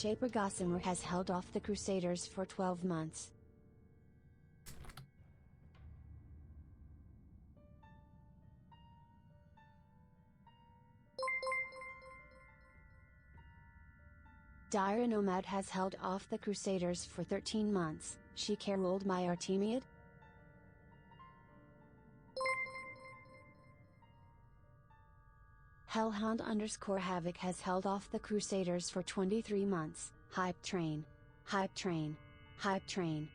Shaper Gossamer has held off the Crusaders for 12 months. Dire Nomad has held off the Crusaders for 13 months. She caroled my Artemiad? Hellhound_Havoc has held off the Crusaders for 23 months. Hype train. Hype train. Hype train.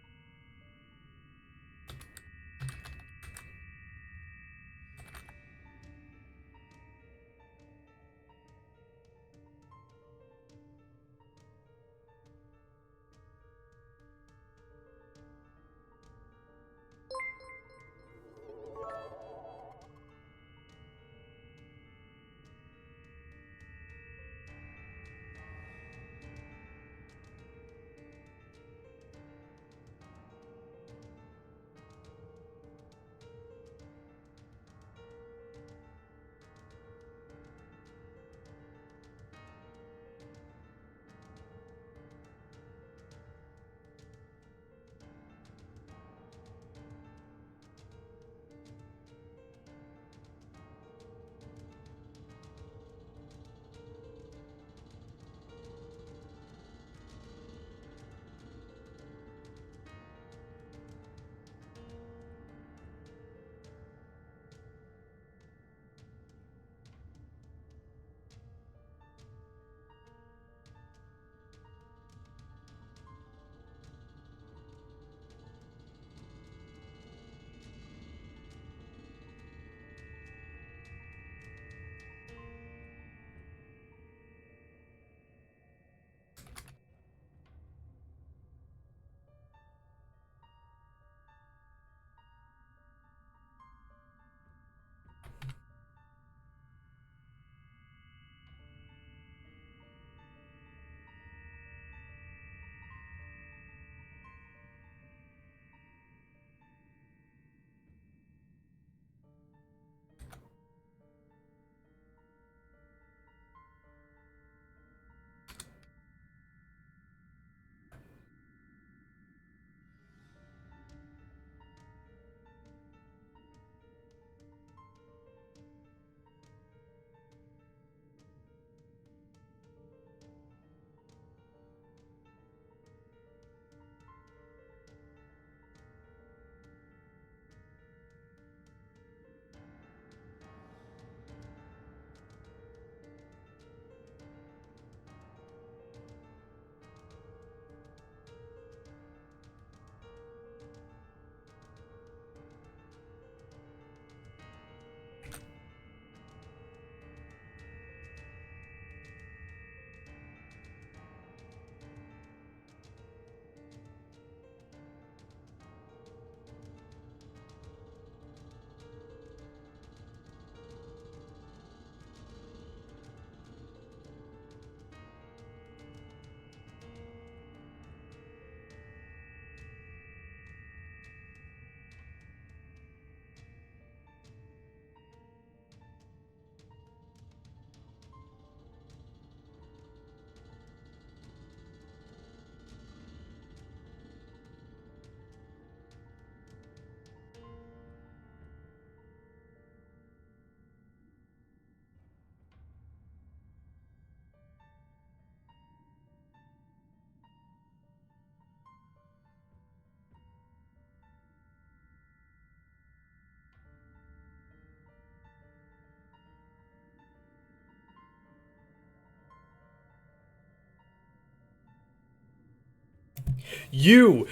You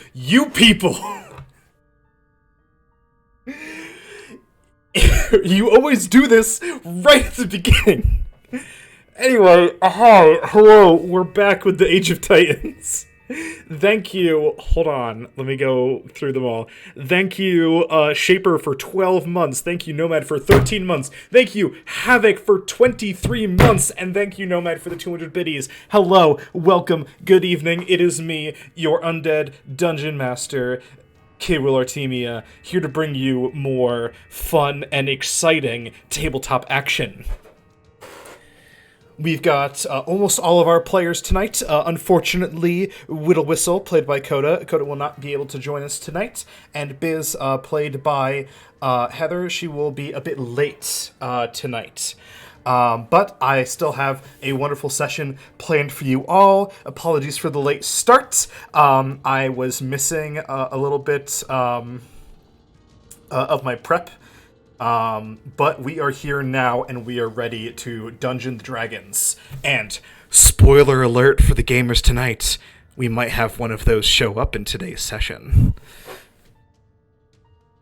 people! You always do this right at the beginning. Anyway, hi, hello, we're back with the Age of Titans. Thank you, hold on, let me go through them all. Thank you, Shaper for 12 months, thank you, Nomad for 13 months, thank you, Havoc for 23 months, and thank you, Nomad for the 200 biddies. Hello, welcome, good evening, it is me, your undead dungeon master, K-Will Artemia, here to bring you more fun and exciting tabletop action. we've got almost all of our players tonight. Unfortunately, Whittle Whistle, played by Coda. Coda will not be able to join us tonight. And Biz, played by Heather, she will be a bit late tonight. But I still have a wonderful session planned for you all. Apologies for the late start. I was missing a little bit of my prep. But we are here now, and we are ready to Dungeon the Dragons. And, spoiler alert for the gamers tonight, we might have one of those show up in today's session.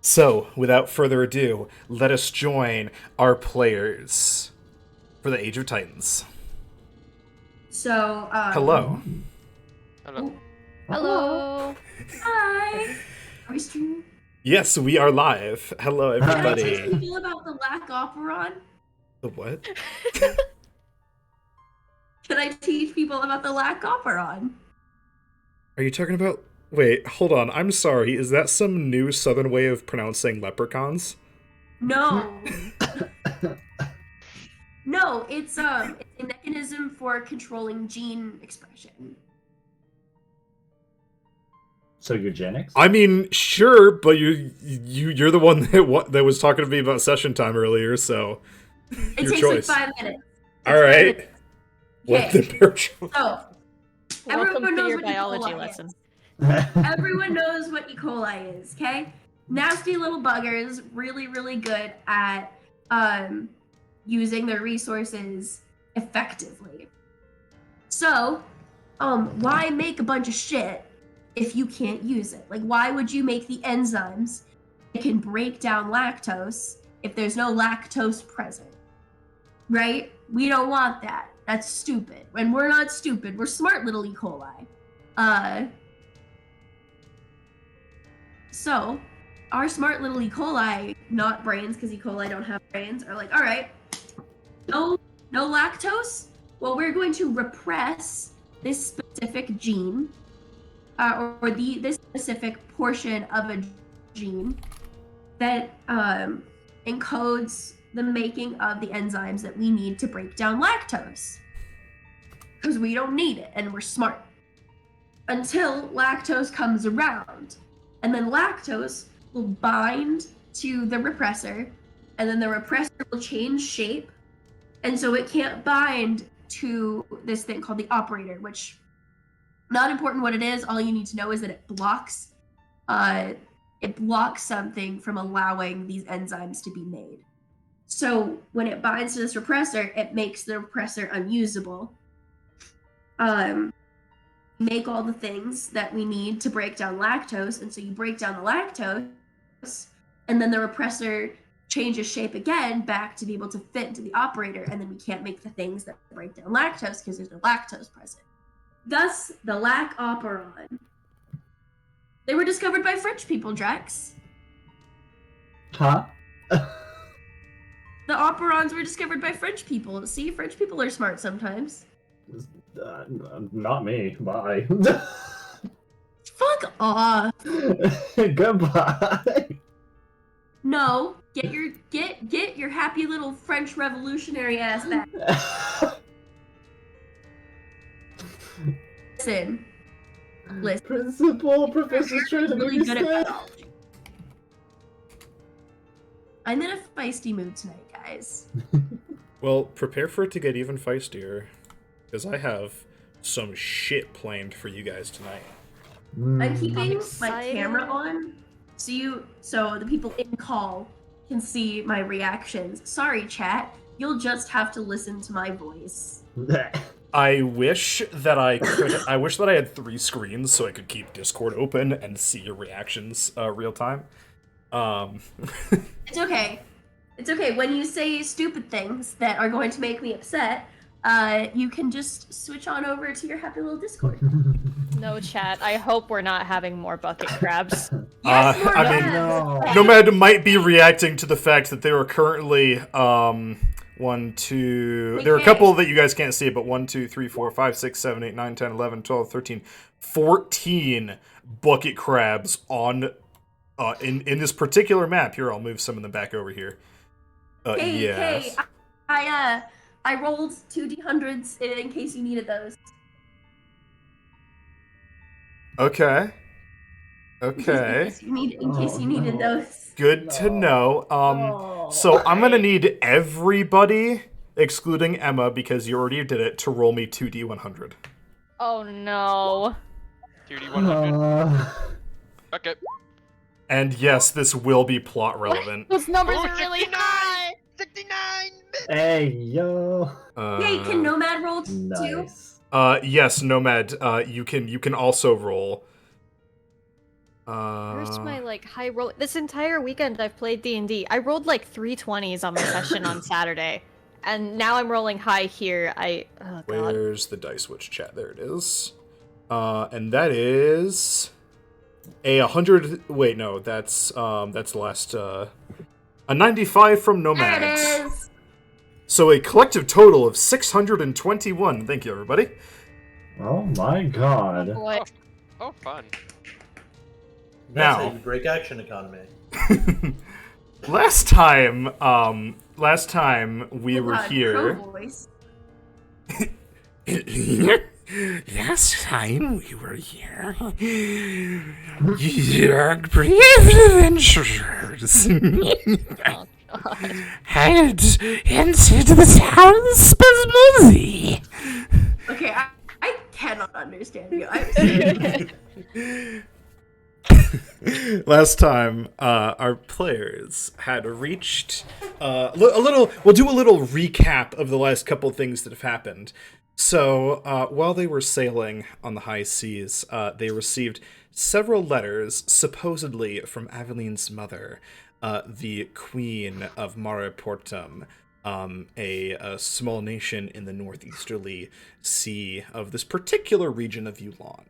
So, without further ado, let us join our players for the Age of Titans. So, Hello. Hello. Hello. Hi. Are we streaming? Yes, we are live. Hello, everybody. Can I teach people about the Lac Operon? The what? Can I teach people about the Lac Operon? Are you talking about... Wait, hold on. I'm sorry. Is that some new southern way of pronouncing leprechauns? No. No, it's a mechanism for controlling gene expression. So eugenics? I mean, sure, but you're the one that was talking to me about session time earlier, so It your takes choice. like 5 minutes. All right. Let Okay. the bear choice. So, everyone Welcome to knows your what E. biology coli lesson. is. Everyone knows what E. coli is, okay? Nasty little buggers, really, really good at using their resources effectively. So, why make a bunch of shit if you can't use it? Like, why would you make the enzymes that can break down lactose if there's no lactose present? Right? We don't want that. That's stupid. And we're not stupid. We're smart little E. coli. So, our smart little E. coli, not brains, because E. coli don't have brains, are like, all right, no lactose? Well, we're going to repress this specific gene, or this specific portion of a gene that encodes the making of the enzymes that we need to break down lactose. Because we don't need it, and we're smart. Until lactose comes around. And then lactose will bind to the repressor, and then the repressor will change shape, and so it can't bind to this thing called the operator, which, not important what it is, all you need to know is that it blocks something from allowing these enzymes to be made. So when it binds to this repressor, it makes the repressor unusable. Make all the things that we need to break down lactose, and so you break down the lactose, and then the repressor changes shape again back to be able to fit into the operator, and then we can't make the things that break down lactose because there's no lactose present. Thus, the Lac Operon. They were discovered by French people, Drex. Huh? The operons were discovered by French people. See, French people are smart sometimes. Not me. Bye. Fuck off. Goodbye. No, get your happy little French revolutionary ass back. Listen. Principal, professor's trying to Really make good me at sad. biology. I'm in a feisty mood tonight, guys. Well, prepare for it to get even feistier, because I have some shit planned for you guys tonight. I'm keeping my excited. camera on so the people in call can see my reactions. Sorry, chat. You'll just have to listen to my voice. I wish that I could. I wish that I had 3 screens so I could keep Discord open and see your reactions real time. It's okay. It's okay. When you say stupid things that are going to make me upset, you can just switch on over to your happy little Discord. No chat. I hope we're not having more bucket crabs. Yes, more I mean, yes. Nomad might be reacting to the fact that there are currently 1, 2. There are a couple that you guys can't see, but 1, 2, 3, 4, 5, 6, 7, 8, 9, 10, 11, 12, 13, 14 bucket crabs on in this particular map. Here, I'll move some of them back over here. Hey, yes. hey, I rolled 2d100s in case you needed those. Okay. In Okay. case you needed those. Good to know. So I'm gonna need everybody, excluding Emma, because you already did it, to roll me 2d100. Oh no. 2D100. Okay. And yes, this will be plot relevant. Those numbers Ooh, are really 69! high. 69! Hey, yo. Yay, can Nomad roll too? Nice. Yes, Nomad. You can also roll. Where's my high roll? This entire weekend I've played D&D. I rolled 320s on my session on Saturday, and now I'm rolling high here. Oh god. Where's the Dice Witch chat? There it is. And that is a 100. Wait, no, that's the last. A 95 from There Nomads. it is. So a collective total of 621. Thank you, everybody. Oh my god. Boy. Oh, fun. Now- That's how you break action economy. Last time we were God, here. Crow voice. Last time we were here, your brave adventurers Oh god. headed into the town of Spasmodie. Okay, I cannot understand you. I'm serious. Last time, our players had reached a little. We'll do a little recap of the last couple things that have happened. So, while they were sailing on the high seas, they received several letters, supposedly from Aveline's mother, the Queen of Maraportum, a small nation in the northeasterly sea of this particular region of Yulon.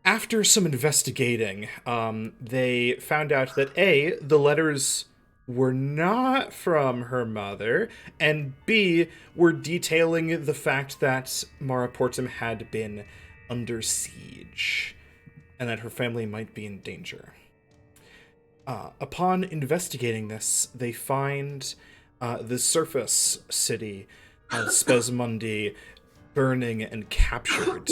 After some investigating, they found out that A, the letters were not from her mother, and B, were detailing the fact that Maraportum had been under siege, and that her family might be in danger. Upon investigating this, they find the surface city of Spesmundi burning and captured.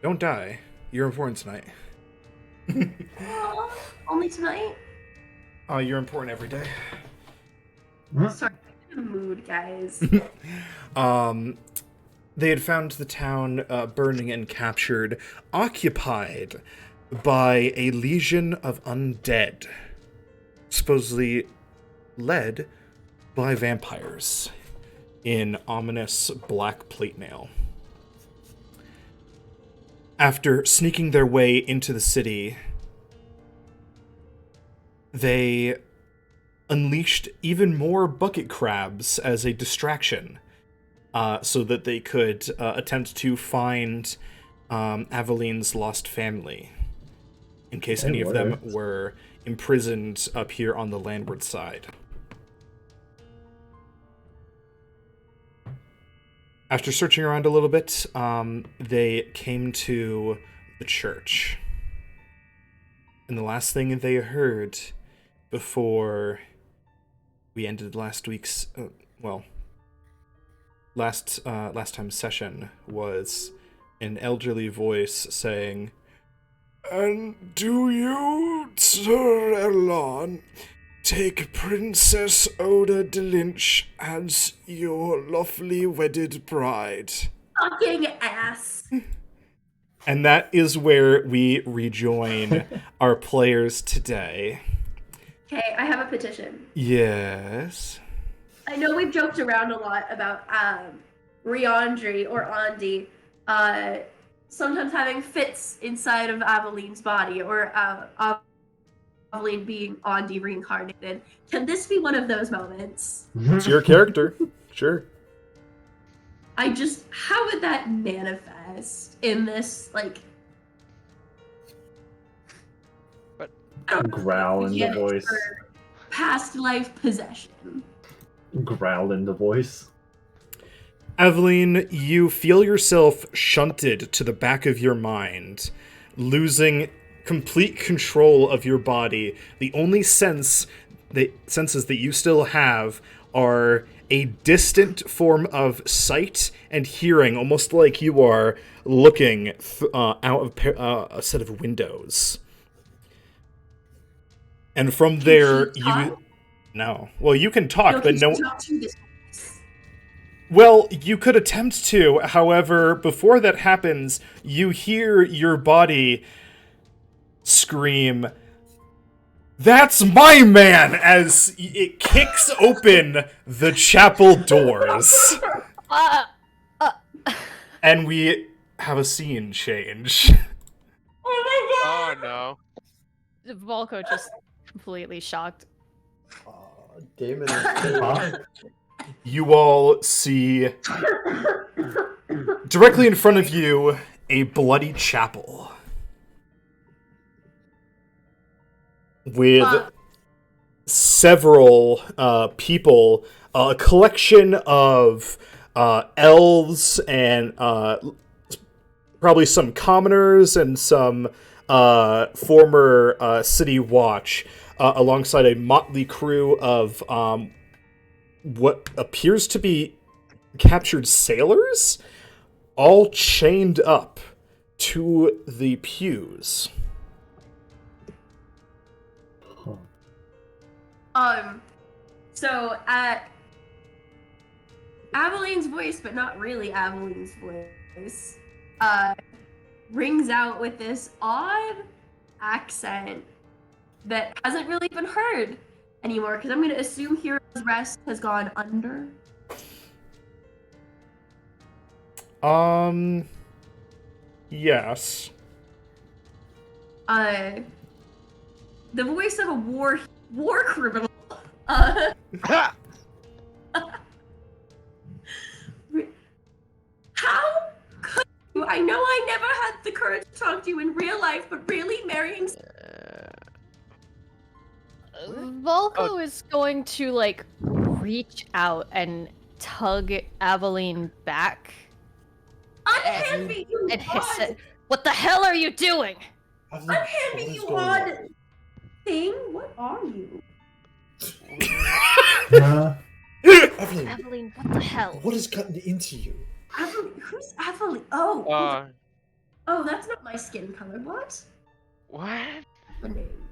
Don't die. You're important tonight. Aw, only tonight? You're important every day. Sorry, I'm in a mood, guys. They had found the town burning and captured, occupied by a legion of undead, supposedly led by vampires in ominous black plate mail. After sneaking their way into the city, they unleashed even more bucket crabs as a distraction, so that they could attempt to find Aveline's lost family, in case any of them were imprisoned up here on the landward side. After searching around a little bit, they came to the church. And the last thing they heard before we ended last week's, last time's session was an elderly voice saying, "And do you, Sir Elon, take Princess Oda de Lynch as your lawfully wedded bride?" Fucking ass. And that is where we rejoin our players today. Okay, I have a petition. Yes. I know we've joked around a lot about Riandri or Andi sometimes having fits inside of Aveline's body, or Aveline being Andi reincarnated. Can this be one of those moments? It's your character. Sure. How would that manifest in this, But- I don't know, Growl in the mechanics voice. for past life possession. Growl in the voice. Aveline, you feel yourself shunted to the back of your mind, losing complete control of your body. The only sense the senses that you still have are a distant form of sight and hearing, almost like you are looking out of a set of windows. And from there, she talk? you... No. Well, you can talk, No, but can no... she talk to this voice? Well, you could attempt to. However, before that happens, you hear your body scream, "That's my man!" as it kicks open the chapel doors. And we have a scene change. Oh my god! Oh no. Volko just completely shocked. Damon. Huh? You all see directly in front of you a bloody chapel with several people, a collection of elves and probably some commoners and some former city watch, alongside a motley crew of what appears to be captured sailors, all chained up to the pews. So at Aveline's voice, but not really Aveline's voice, rings out with this odd accent that hasn't really been heard anymore, because I'm going to assume Hero's Rest has gone under. Yes. The voice of a war criminal. How could you? I know I never had the courage to talk to you in real life, but really marrying... Volko is going to, like, reach out and tug Aveline back Unhand me, you and hiss odd... it. What the hell are you doing? Unhand me, you odd thing! What are you? Evelyn, Aveline, what the hell? what has gotten into you? Aveline? Who's Aveline? Oh, oh, that's not my skin color. What? What? The name.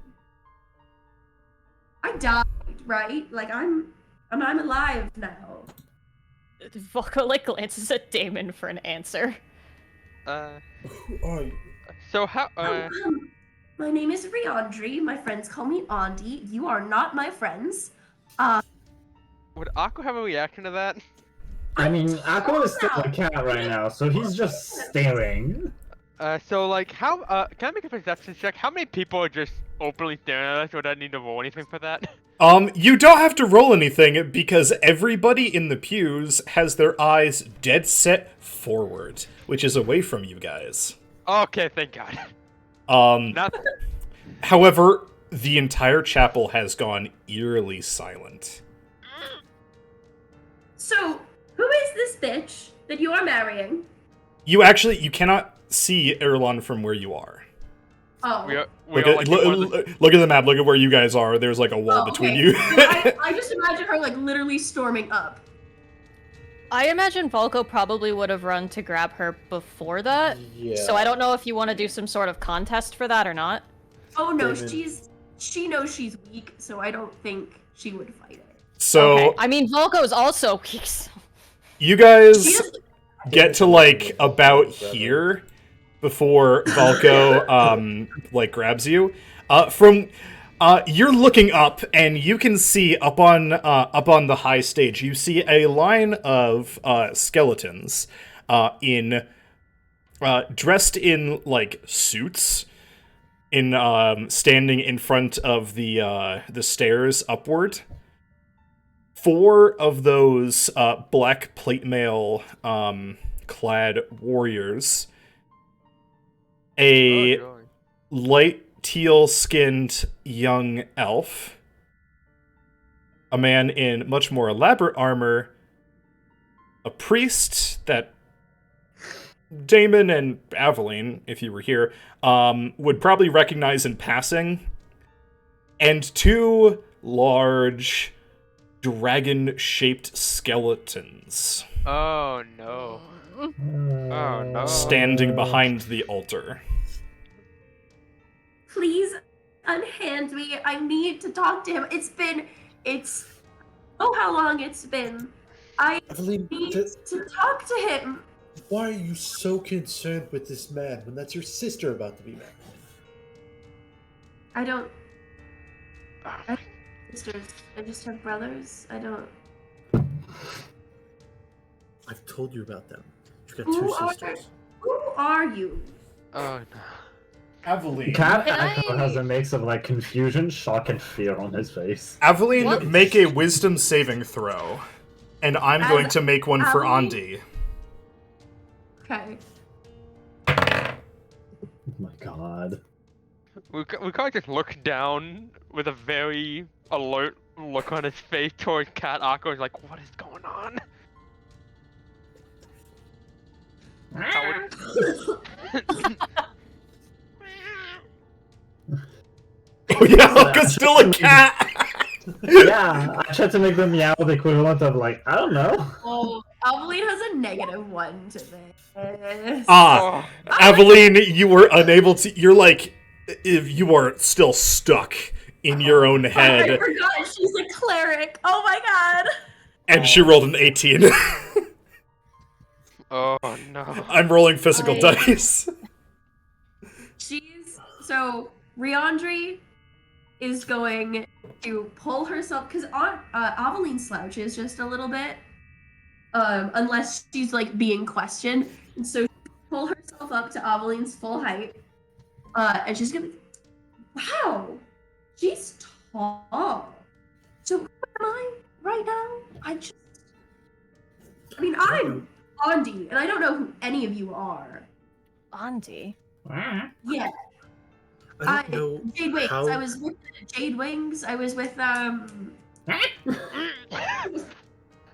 I died, right? Like I'm alive now. Volko, like, glances at Damon for an answer. Who are you? So how, My name is Riandri. My friends call me Andi. You are not my friends. would Aqua have a reaction to that? I mean, Aqua is still a cat right now, so he's just staring. So like, how, can I make a perception check? How many people are just openly staring at us? Would I need to roll anything for that? You don't have to roll anything because everybody in the pews has their eyes dead set forward, which is away from you guys. Okay, thank God. Not... However, the entire chapel has gone eerily silent. So, who is this bitch that you are marrying? You cannot see Erlon from where you are. Oh. Look at the map, look at where you guys are. There's like a wall between you. I just imagine her like literally storming up. I imagine Volko probably would have run to grab her before that. Yeah. So I don't know if you want to do some sort of contest for that or not. Oh no, David. she knows she's weak, so I don't think she would fight it. So, Okay. I mean, Volko's also weak. So... you guys She is... get to like about here before Valko like grabs you. You're looking up and you can see up on the high stage. You see a line of skeletons dressed in like suits, standing in front of the stairs upward. 4 of those black plate mail clad warriors, a light teal-skinned young elf, a man in much more elaborate armor, a priest that Damon and Aveline, if you were here, would probably recognize in passing, and 2 large, dragon-shaped skeletons Oh no. Oh no. standing behind the altar. Please unhand me. I need to talk to him. It's oh how long it's been. I Evelyn, need to talk to him. why are you so concerned with this man when that's your sister about to be married? I don't have sisters. I just have brothers. I don't. I've told you about them. You've got Who two are- sisters. Who are you? Oh no. Aveline. Cat Can Echo I- has a mix of like confusion, shock, and fear on his face. Aveline, What? make a wisdom saving throw. And I'm As going to make one for Aveline? Andi. Okay. Oh my god. We can't just look down with a very alert look on his face towards Cat Akko. He's like, what is going on? How would- Oh yeah, Aka's still a cat! Yeah, I tried to make the meow the equivalent of like, I don't know. Oh, Aveline has a -1 to this. Ah, Oh, Aveline, you were unable to. You're like, if you are still stuck in your own I head, forgot she's a cleric. Oh my god. and she rolled an 18. oh no. I'm rolling physical I- dice. So Riandri is going to pull herself because Aveline slouches just a little bit, unless she's like being questioned, and so pull herself up to Aveline's full height, and she's gonna, wow, she's tall. So who am I right now? I'm Andi, and I don't know who any of you are. Andi. Yeah. I don't know Jade Wings. how. I was with Jade Wings. I was with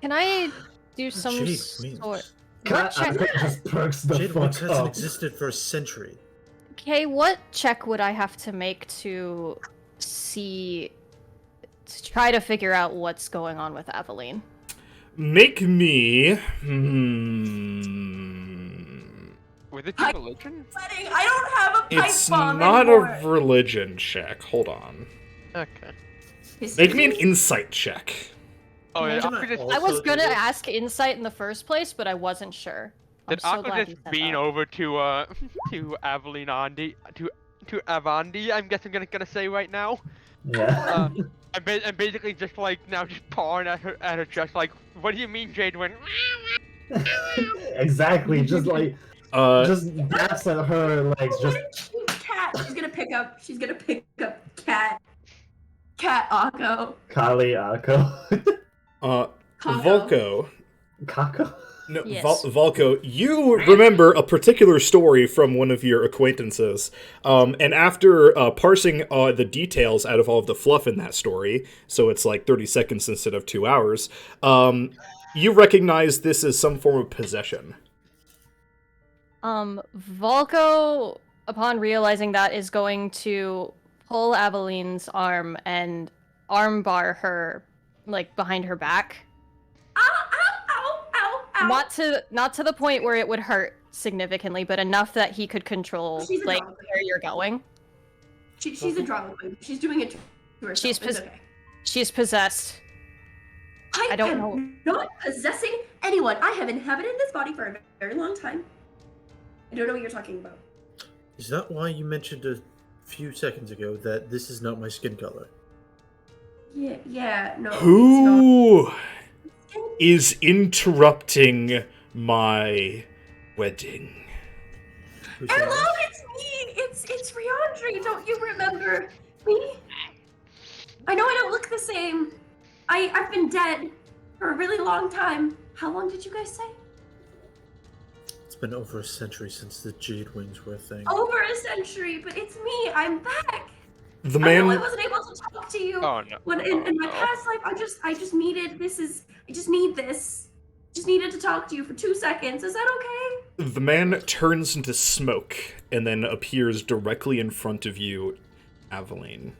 Can I do some Jade sort? Wings. Cat check- Echo just perks the Jade Wings fuck hasn't up. existed for a century. Okay, what check would I have to make to try to figure out what's going on with Aveline? Make me. Was it your religion? wedding. I don't have a pipe It's bomb not anymore. a religion check. Hold on. Okay. Make me an insight check. Oh yeah, Can I Akko just, also I was do gonna this? ask insight in the first place, but I wasn't sure. I'm did so Akko glad you just said bean that. over to to Aveline Andi to Avandi, I'm guessing gonna say right now. Yeah. And basically just like now just pawing at her chest like, what do you mean Jade went? Exactly, just like, just daps at her legs, Oh, just what a cute cat. She's gonna pick up. She's gonna pick up cat. Cat Akko. Kali Akko. Kako. Volko. Kako? No, Yes. Volko, you remember a particular story from one of your acquaintances, and after parsing the details out of all of the fluff in that story, so it's like 30 seconds instead of 2 hours, you recognize this as some form of possession. Volko, upon realizing that, is going to pull Aveline's arm and armbar her, like, behind her back. Ow! Ow! Ow! Ow! Ow! Not to the point where it would hurt significantly, but enough that he could control, She's a like, dog. where you're going. She's a drama queen. She's doing it to herself. She's It's pos- okay. She's possessed. I don't know. Not possessing anyone. I have inhabited this body for a very long time. I don't know what you're talking about. Is that why you mentioned a few seconds ago that this is not my skin color? Yeah, no. Who It's not. is interrupting my wedding? Who's Hello, that? it's me. It's Riandri. Don't you remember me? I know I don't look the same. I've been dead for a really long time. How long did you guys say? It's been over a century since the Jade Wings were a thing. Over a century, but it's me. I'm back. The I know I man. wasn't able to talk to you Oh no. when in my past life. I just needed I just need this. Just needed to talk to you for 2 seconds. Is that okay? The man turns into smoke and then appears directly in front of you, Aveline.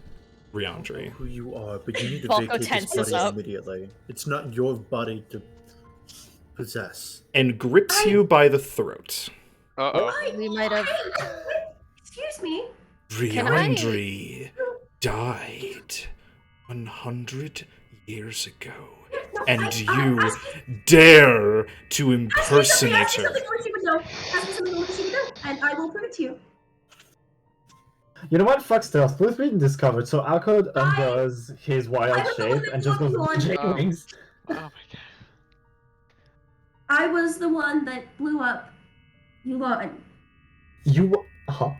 Riandri. Who you are, but you need to Falco vacate this tenses body up. immediately. It's not your body to possess. And grips you by the throat. Uh-oh. We might have. Excuse me. Can I- Riandri died 100 years ago. No, And you dare to impersonate ask me her. something only she would know. Ask me something only she would know, and I will prove it to you. You know what? Fuck stealth. Blue Reed discovered, so Alcode undoes his wild I was the shape one that and just goes blew up Jake Yulon. wings. Oh my god. I was the one that blew up Yulon. You. Huh?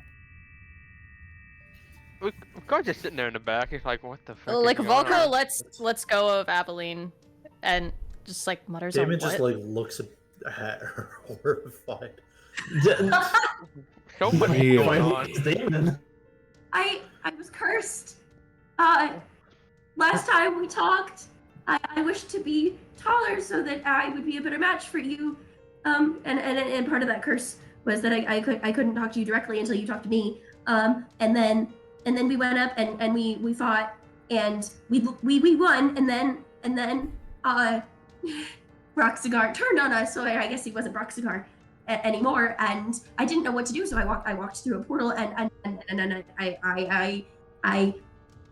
Guard's just sitting there in the back. He's like, what the fuck? Like is going Volko, on? let's go of Aveline, and just like mutters on Damon what? just like looks at her horrified. So much Really? going on. Damon. I was cursed. Last time we talked, I wished to be taller so that I would be a better match for you. And part of that curse was that I couldn't talk to you directly until you talked to me. And then we went up and we fought and we won and then Broxigar turned on us, so I guess he wasn't Broxigar anymore, and I didn't know what to do, so I walked through a portal and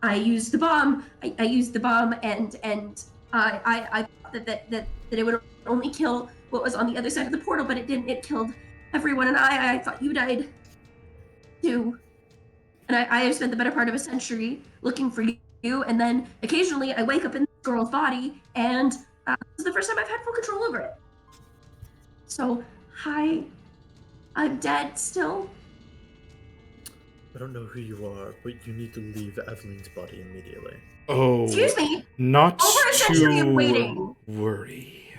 I used the bomb. I used the bomb and I thought that it would only kill what was on the other side of the portal, but it didn't. It killed everyone, and I thought you died too. And I have spent the better part of a century looking for you, and then occasionally I wake up in this girl's body, and this is the first time I've had full control over it. So, hi, I'm dead still. I don't know who you are, but you need to leave Eveline's body immediately. Oh, Excuse me. not Over a century of to waiting. worry.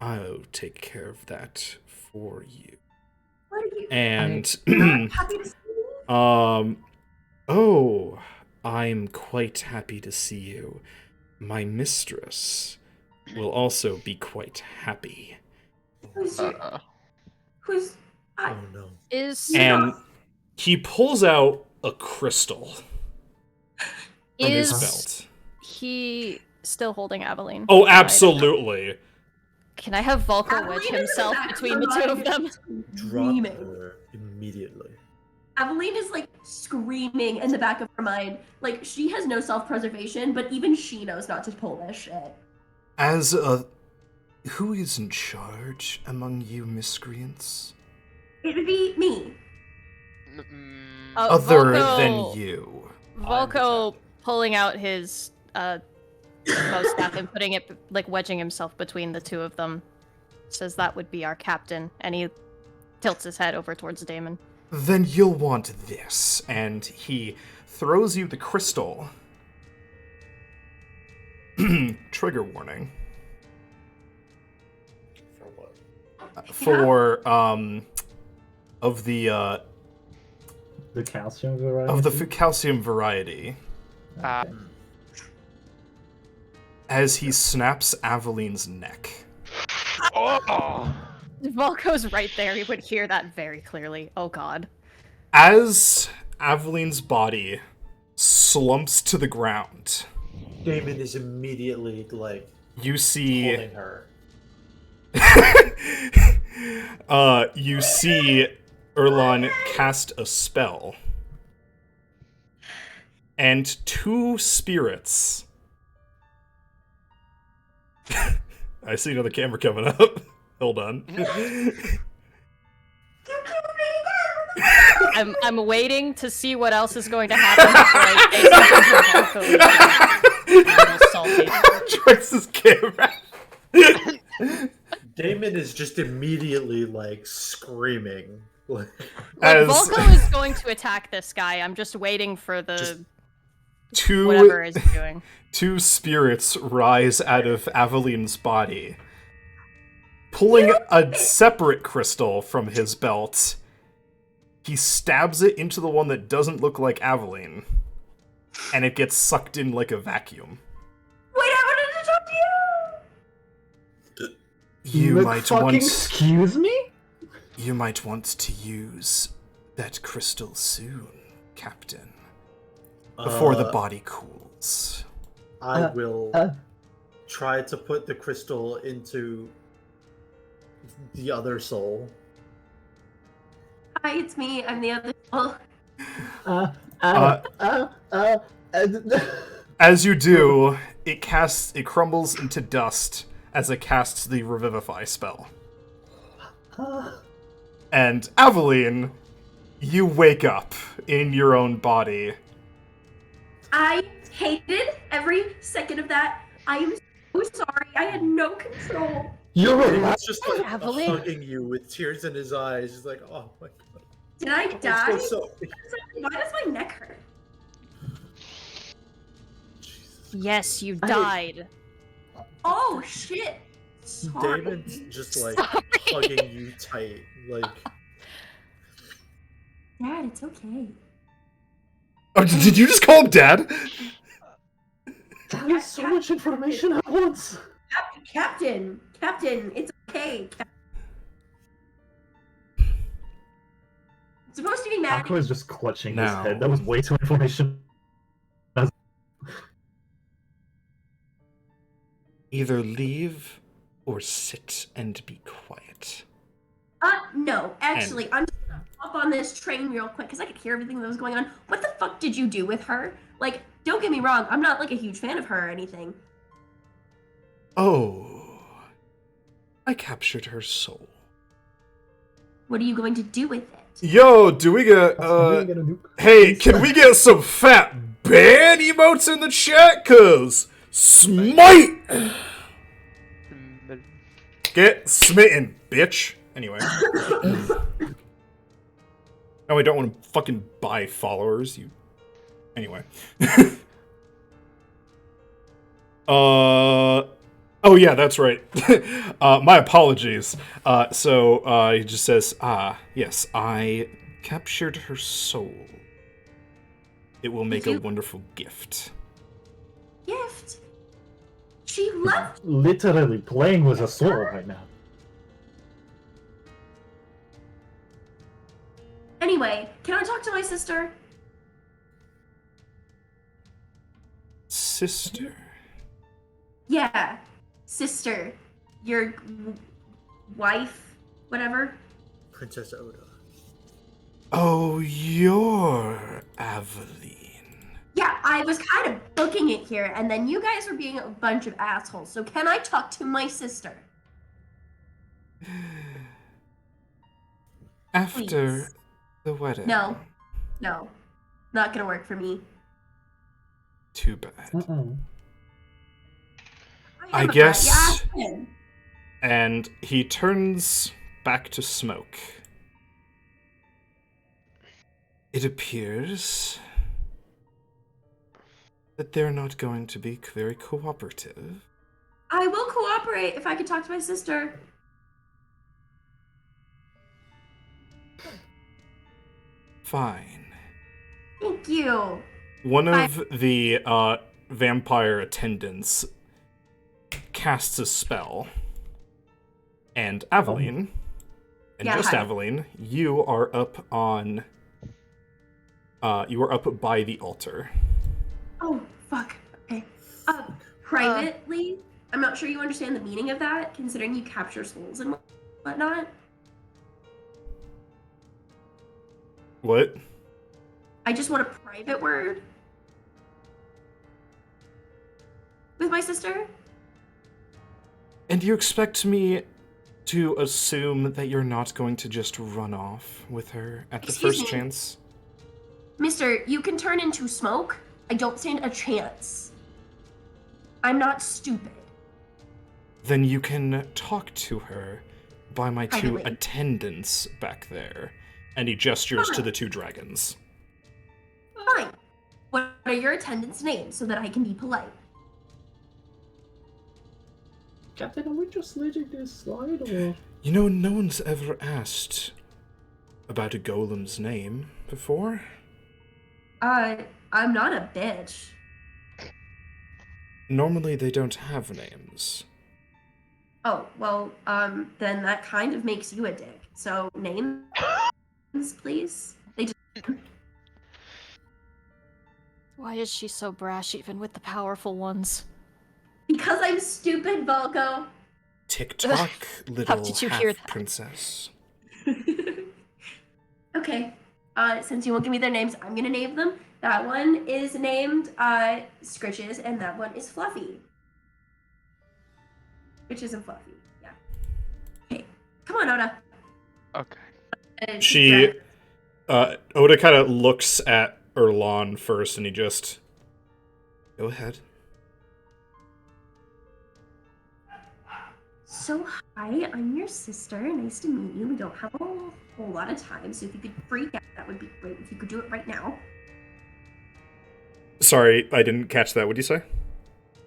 I'll take care of that for you. What are you? And Not happy to see me? oh, I'm quite happy to see you. My mistress will also be quite happy. Who's your, who's? Oh no. Is And he pulls out a crystal from his is belt. he still holding Aveline? Oh, Right. absolutely. Can I have Volko Aveline wedge is in the himself back of between her the two of mind, them? Drop screaming. her immediately. Aveline is like screaming in the back of her mind. Like she has no self-preservation, but even she knows not to pull this shit. As who is in charge among you miscreants? It would be me. Other Volko- than you. Volko pulling out his bow staff and putting it, like wedging himself between the two of them, says that would be our captain, and he tilts his head over towards Damon. Then you'll want this, and he throws you the crystal. Trigger warning. For what? For of the calcium variety. of the calcium variety. As he snaps Aveline's neck. Oh! If Volko's right there, he would hear that very clearly. Oh god. As Aveline's body slumps to the ground, Damon is immediately like you see holding her. you see Erlon cast a spell. And two spirits. I see another camera coming up. Hold on. I'm waiting to see what else is going to happen before I say something to Volko. I'm a little salty. Traces camera. Damon is just immediately like screaming. Like, Like, As Volko is going to attack this guy. I'm just waiting for the whatever is doing. two spirits rise out of Aveline's body. Pulling a separate crystal from his belt, he stabs it into the one that doesn't look like Aveline, and it gets sucked in like a vacuum. Wait, I wanted to talk to you. You might want. Excuse me? You might want to use that crystal soon, Captain. before the body cools. I will try to put the crystal into the other soul. Hi, it's me. I'm the other soul. As you do, it crumbles into dust as it casts the Revivify spell. And Aveline, you wake up in your own body. I hated every second of that. I am so sorry. I had no control. He's just like Aveline? hugging you with tears in his eyes. He's like, oh my god. Did I die? I'm so Why does my neck hurt? Yes, you died. Oh shit! Sorry. Damon's just like Sorry. hugging you tight. Like, Dad, it's okay. Oh, did you just call him Dad? That is so much information at once. Captain, it's okay. It's supposed to be mad. Aqua is just clutching his Now. head. That was way too information. Either leave or sit and be quiet. No, actually, I'm just gonna hop on this train real quick because I could hear everything that was going on. What the fuck did you do with her? Like, don't get me wrong, I'm not like a huge fan of her or anything. Oh, I captured her soul. What are you going to do with it? Yo, do we get, hey, can we get some fat ban emotes in the chat? Cause smite! Get smitten, bitch. Anyway. No, I don't want to fucking buy followers, you... Anyway. Oh yeah, that's right. My apologies. He just says, yes, I captured her soul. It will make a wonderful gift. Gift? She left. Literally playing with a soul right now. Anyway, can I talk to my sister? Sister. Yeah, sister. Your wife, whatever. Princess Oda. Oh, you're Aveline. Yeah, I was kind of booking it here, and then you guys were being a bunch of assholes. So can I talk to my sister? After Please. the wedding. No, not gonna work for me. Too bad. I am a guess- brat. Yeah, ask him. And he turns back to Smoke. It appears that they're not going to be very cooperative. I will cooperate if I could talk to my sister. Fine. Thank you. One of the vampire attendants casts a spell. And Aveline, and Yeah, just hi. Aveline, you are up on... you are up by the altar. Oh, fuck. Okay. Privately, I'm not sure you understand the meaning of that, considering you capture souls and whatnot. What? I just want a private word with my sister. And you expect me to assume that you're not going to just run off with her at the Excuse first me. chance? Mister, you can turn into smoke. I don't stand a chance. I'm not stupid. Then you can talk to her by my two Privately. attendants back there. And he gestures to the two dragons. Fine. What are your attendants' names so that I can be polite? Captain, are we just letting this slide, or...? You know, no one's ever asked about a golem's name before. I'm not a bitch. Normally they don't have names. Oh, well, then that kind of makes you a dick. So, names, please? They just... Why is she so brash even with the powerful ones? Because I'm stupid, Volko. Tick-tock, How little did you hear that? half-princess. Okay. Since you won't give me their names, I'm gonna name them. That one is named Scritches, and that one is Fluffy. Scritches and Fluffy. Yeah. Okay. Come on, Oda. Okay. She, Oda kind of looks at Erlon first, and he just... Go ahead. So, hi, I'm your sister. Nice to meet you. We don't have a whole lot of time, so if you could freak out, that would be great. If you could do it right now. Sorry, I didn't catch that. What'd you say?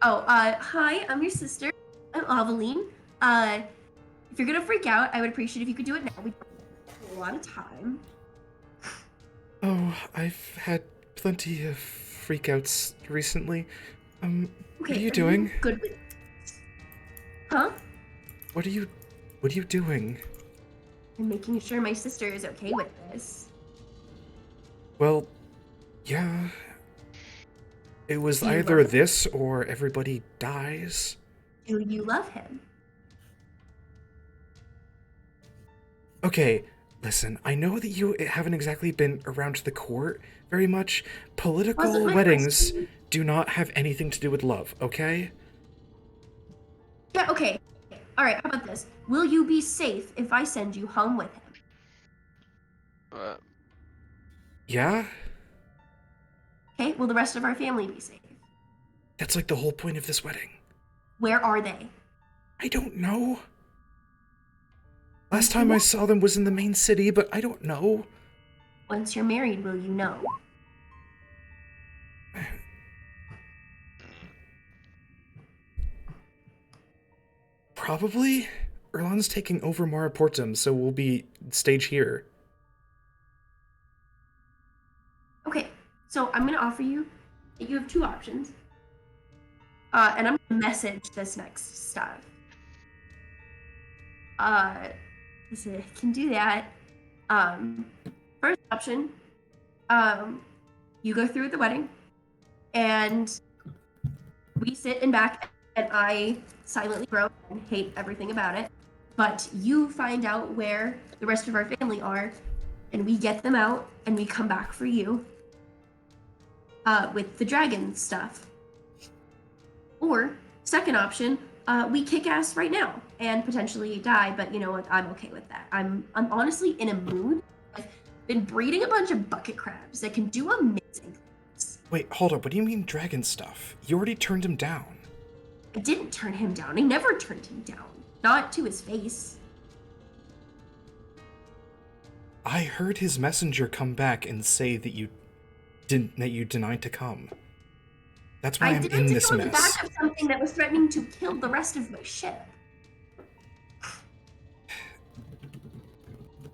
Oh, hi, I'm your sister. I'm Aveline. If you're gonna freak out, I would appreciate if you could do it now. We don't have a lot of time. Oh, I've had plenty of freakouts recently. Okay, what are you doing? Good with Huh? What are you doing? I'm making sure my sister is okay with this. Well, yeah. It was Do you either love him? this or everybody dies. Do you love him? Okay, listen, I know that you haven't exactly been around the court very much. Political Wasn't my weddings question. do not have anything to do with love, okay? Yeah, okay. Alright, how about this? Will you be safe if I send you home with him? Yeah? Okay, will the rest of our family be safe? That's like the whole point of this wedding. Where are they? I don't know. Last time I saw them was in the main city, but I don't know. Once you're married, will you know? Probably. Erlon's taking over Mara Portum, so we'll be stage here. Okay, so I'm gonna offer you that you have two options. And I'm gonna message this next stuff. So I can do that. First option, you go through with the wedding, and we sit in back, and I silently grow and hate everything about it. But you find out where the rest of our family are, and we get them out, and we come back for you. With the dragon stuff. Or, second option, we kick ass right now and potentially die, but you know what? I'm okay with that. I'm honestly in a mood. I've been breeding a bunch of bucket crabs that can do amazing things. Wait, hold up. What do you mean dragon stuff? You already turned him down. I didn't turn him down. I never turned him down. Not to his face. I heard his messenger come back and say that you denied to come. That's why I I'm did in it to this go in the mess. back of something that was threatening to kill the rest of my ship.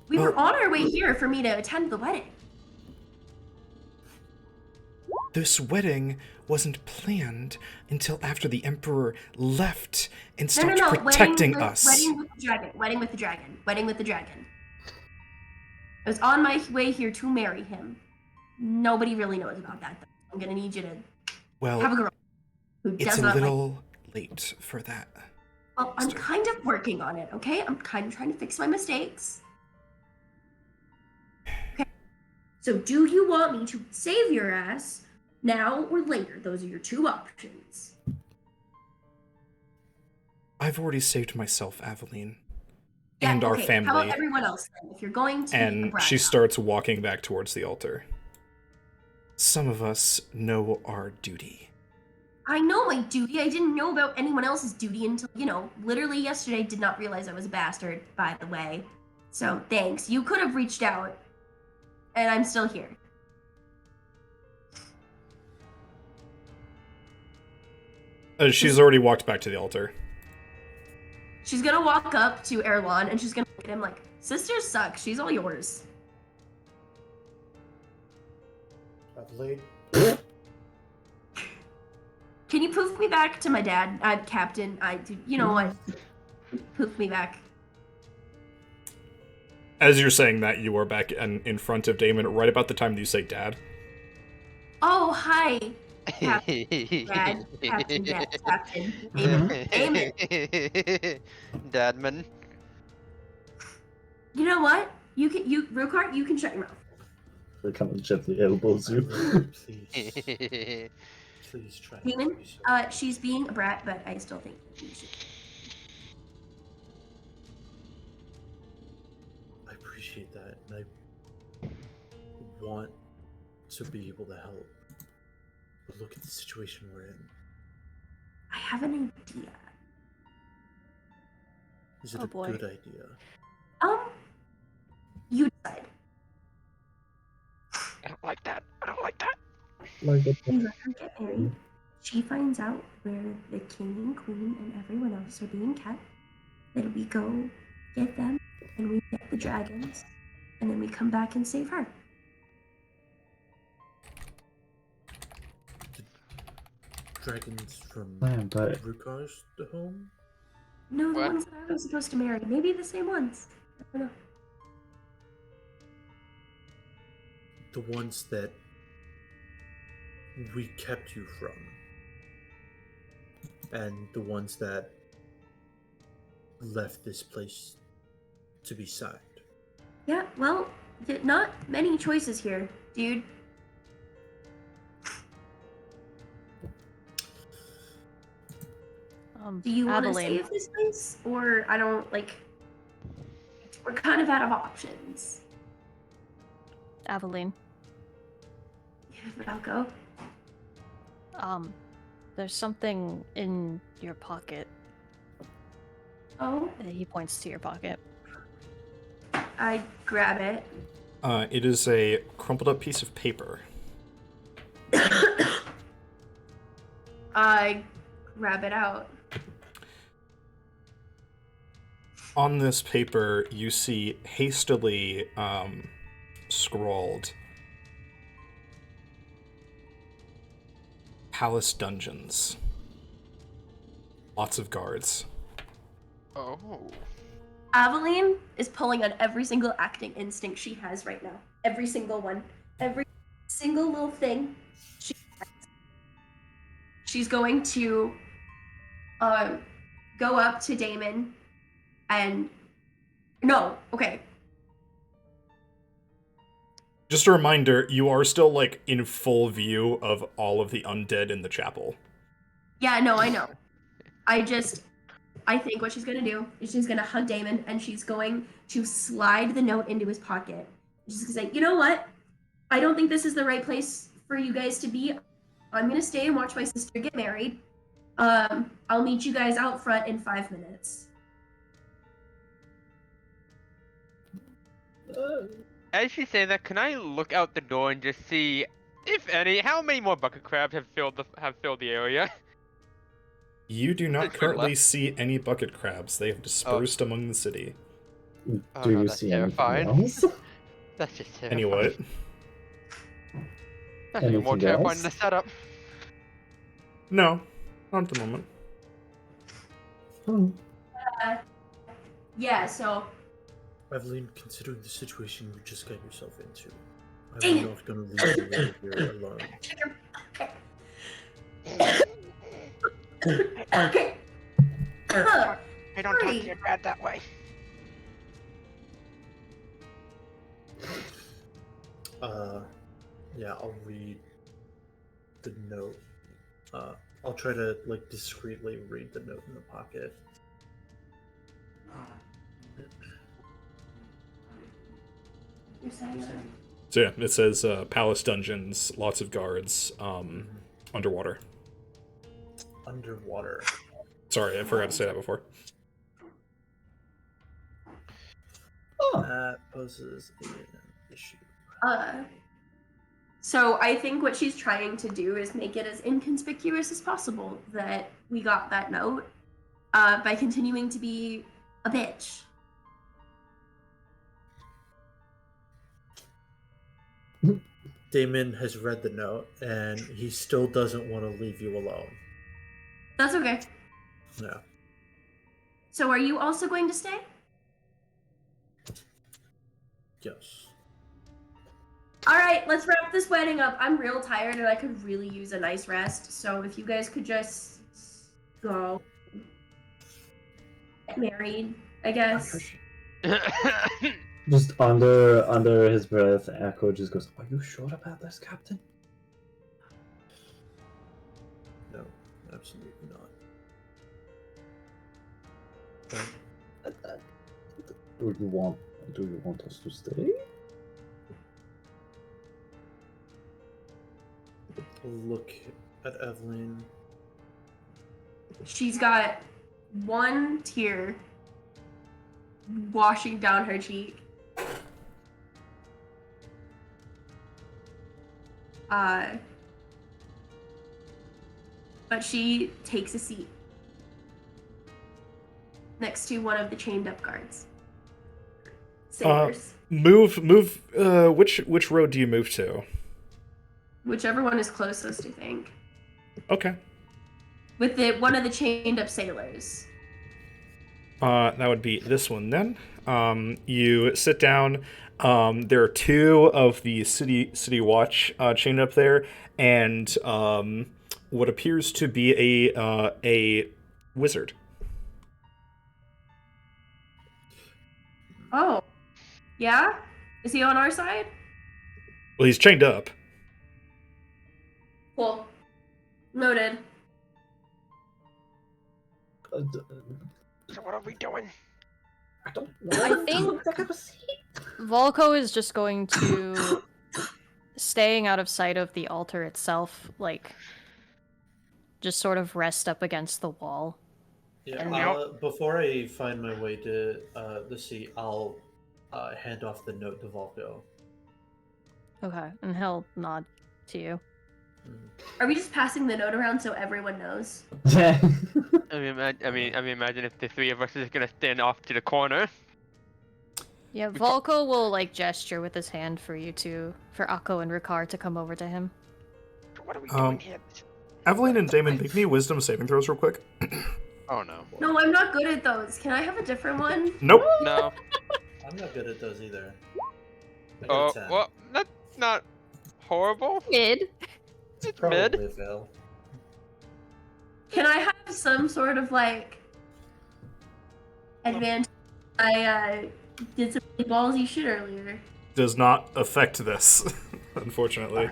We were on our way here for me to attend the wedding. This wedding wasn't planned until after the Emperor left and stopped protecting us. Wedding with the dragon. Wedding with the dragon. Wedding with the dragon. I was on my way here to marry him. Nobody really knows about that, though. I'm gonna need you to have a girl who it's does a not little late for that. Well, I'm kind of working on it, okay? I'm kind of trying to fix my mistakes. Okay. So do you want me to save your ass now or later? Those are your two options. I've already saved myself, Aveline. Yeah, And our okay. family. How about everyone else then? If you're going to be a And brat she now. starts walking back towards the altar. Some of us know our duty. I know my duty. I didn't know about anyone else's duty until, literally yesterday. Did not realize I was a bastard, by the way. So thanks. You could have reached out. And I'm still here. She's already walked back to the altar. She's gonna walk up to Erlon and she's gonna look at him like, sisters suck. She's all yours. Adelaide. Can you poof me back to my dad, Captain? You know what? Poof me back. As you're saying that, you are back in front of Damon right about the time that you say dad. Oh, hi, Captain Brad. Captain, yes, Captain. Damon. Dadman. You know what? Rukart, you can shut your mouth. They kind of gently elbows you. Please, please try not to Demon, be so. she's being a brat, but I still think you should. I appreciate that, and I want to be able to help. But look at the situation we're in. I have an idea. Is it Oh, a boy. good idea? You decide. I don't like that. I don't like that. Like it. We let her get married. She finds out where the king and queen and everyone else are being kept. Then we go get them, and we get the dragons, and then we come back and save her. Dragons from Man, but Rukar's the home? No, the What? ones that I was supposed to marry. Maybe the same ones. I don't know. The ones that we kept you from. And the ones that left this place to be signed. Yeah, well, not many choices here, dude. Do you want to Aveline. save this place? Or I don't, like... We're kind of out of options. Aveline. I'll go. There's something in your pocket. Oh, He points to your pocket. I grab it. It is a crumpled up piece of paper. I grab it out. On this paper, you see hastily scrawled Palace Dungeons. Lots of guards. Oh. Aveline is pulling on every single acting instinct she has right now. Every single one. Every single little thing she has. She's going to go up to Damon and... No, okay. Just a reminder, you are still, like, in full view of all of the undead in the chapel. Yeah, no, I know. I think what she's gonna do is she's gonna hug Damon and she's going to slide the note into his pocket. She's gonna say, you know what? I don't think this is the right place for you guys to be. I'm gonna stay and watch my sister get married. I'll meet you guys out front in 5 minutes. As you say that, can I look out the door and just see, if any, how many more bucket crabs have filled the area? You do not It's good currently luck. see any bucket crabs. They have dispersed among the city. Oh, do no, you that's see terrifying. anything else? That's just terrifying. Anyway, That's even more Anything terrifying else? than the setup. no, not at the moment. Hmm. Yeah, so Evelyn, considering the situation you just got yourself into, Dang I'm it. not gonna leave you over here alone. okay. I don't talk to your dad that way. Yeah, I'll read the note. I'll try to, like, discreetly read the note in the pocket. You're saying that? So yeah, it says Palace Dungeons, lots of guards, underwater. Underwater. Sorry, I forgot to say that before. Oh, That poses an issue. So I think what she's trying to do is make it as inconspicuous as possible that we got that note by continuing to be a bitch. Damon has read the note, and he still doesn't want to leave you alone. That's okay. Yeah. So are you also going to stay? Yes. All right, let's wrap this wedding up. I'm real tired and I could really use a nice rest. So if you guys could just go get married, I guess. Just under his breath, Echo just goes, "Are you sure about this, Captain?" No, absolutely not. Do you want us to stay? Look at Evelyn. She's got one tear washing down her cheek. But she takes a seat next to one of the chained up guards. Sailors. Move. Which road do you move to? Whichever one is closest, I think. Okay. With one of the chained up sailors. That would be this one then. You sit down. There are two of the city watch chained up there, and what appears to be a wizard. Oh. Yeah? Is he on our side? Well, he's chained up. Cool. Noted. So what are we doing? I think Volko is just going to, staying out of sight of the altar itself, like, just sort of rest up against the wall. Yeah, And before I find my way to the seat, I'll hand off the note to Volko. Okay, and he'll nod to you. Are we just passing the note around so everyone knows? I mean, imagine if the three of us is gonna stand off to the corner. Yeah, Volko will, like, gesture with his hand for Akko and Ricard to come over to him. What are we doing here? Evelyn and Damon, make me wisdom saving throws real quick. Oh no. No, I'm not good at those. Can I have a different one? Nope. No. I'm not good at those either. I Oh, got a 10. well, that's not horrible. Mid. It's Probably mid. a fail. Can I have some sort of, like, advantage? I did some really ballsy shit earlier. Does not affect this, unfortunately.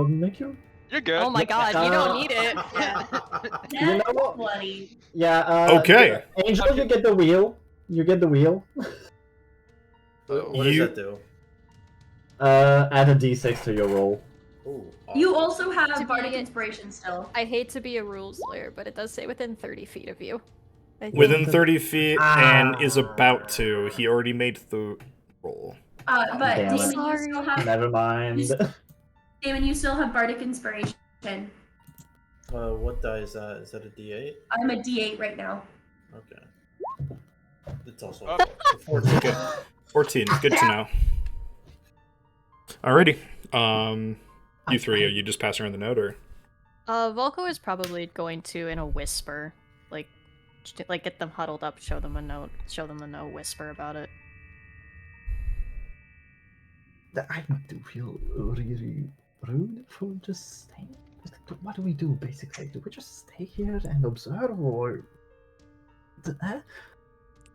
Make you. You're good. Oh my god, you don't need it. You know what? Bloody. Yeah. Okay. Angel, you get the wheel. You get the wheel. What does You- that do? Add a d6 to your roll. Ooh, You awesome. also To have be bardic it- inspiration still. I hate to be a rules lawyer, but it does say within 30 feet of you. I think. Within 30 feet and is about to. He already made the roll. But Damn it. Damon, you still have Never mind. Damon, you still have bardic inspiration. What die is that? Is that a D8? I'm a D8 right now. Okay. It's also Oh. a 14. Okay. 14. Good to know. Alrighty. You three, are you just passing around the note, or? Volko is probably going to, in a whisper, like get them huddled up, show them a note, whisper about it. I do feel really rude for just staying. What do we do, basically? Do we just stay here and observe, or...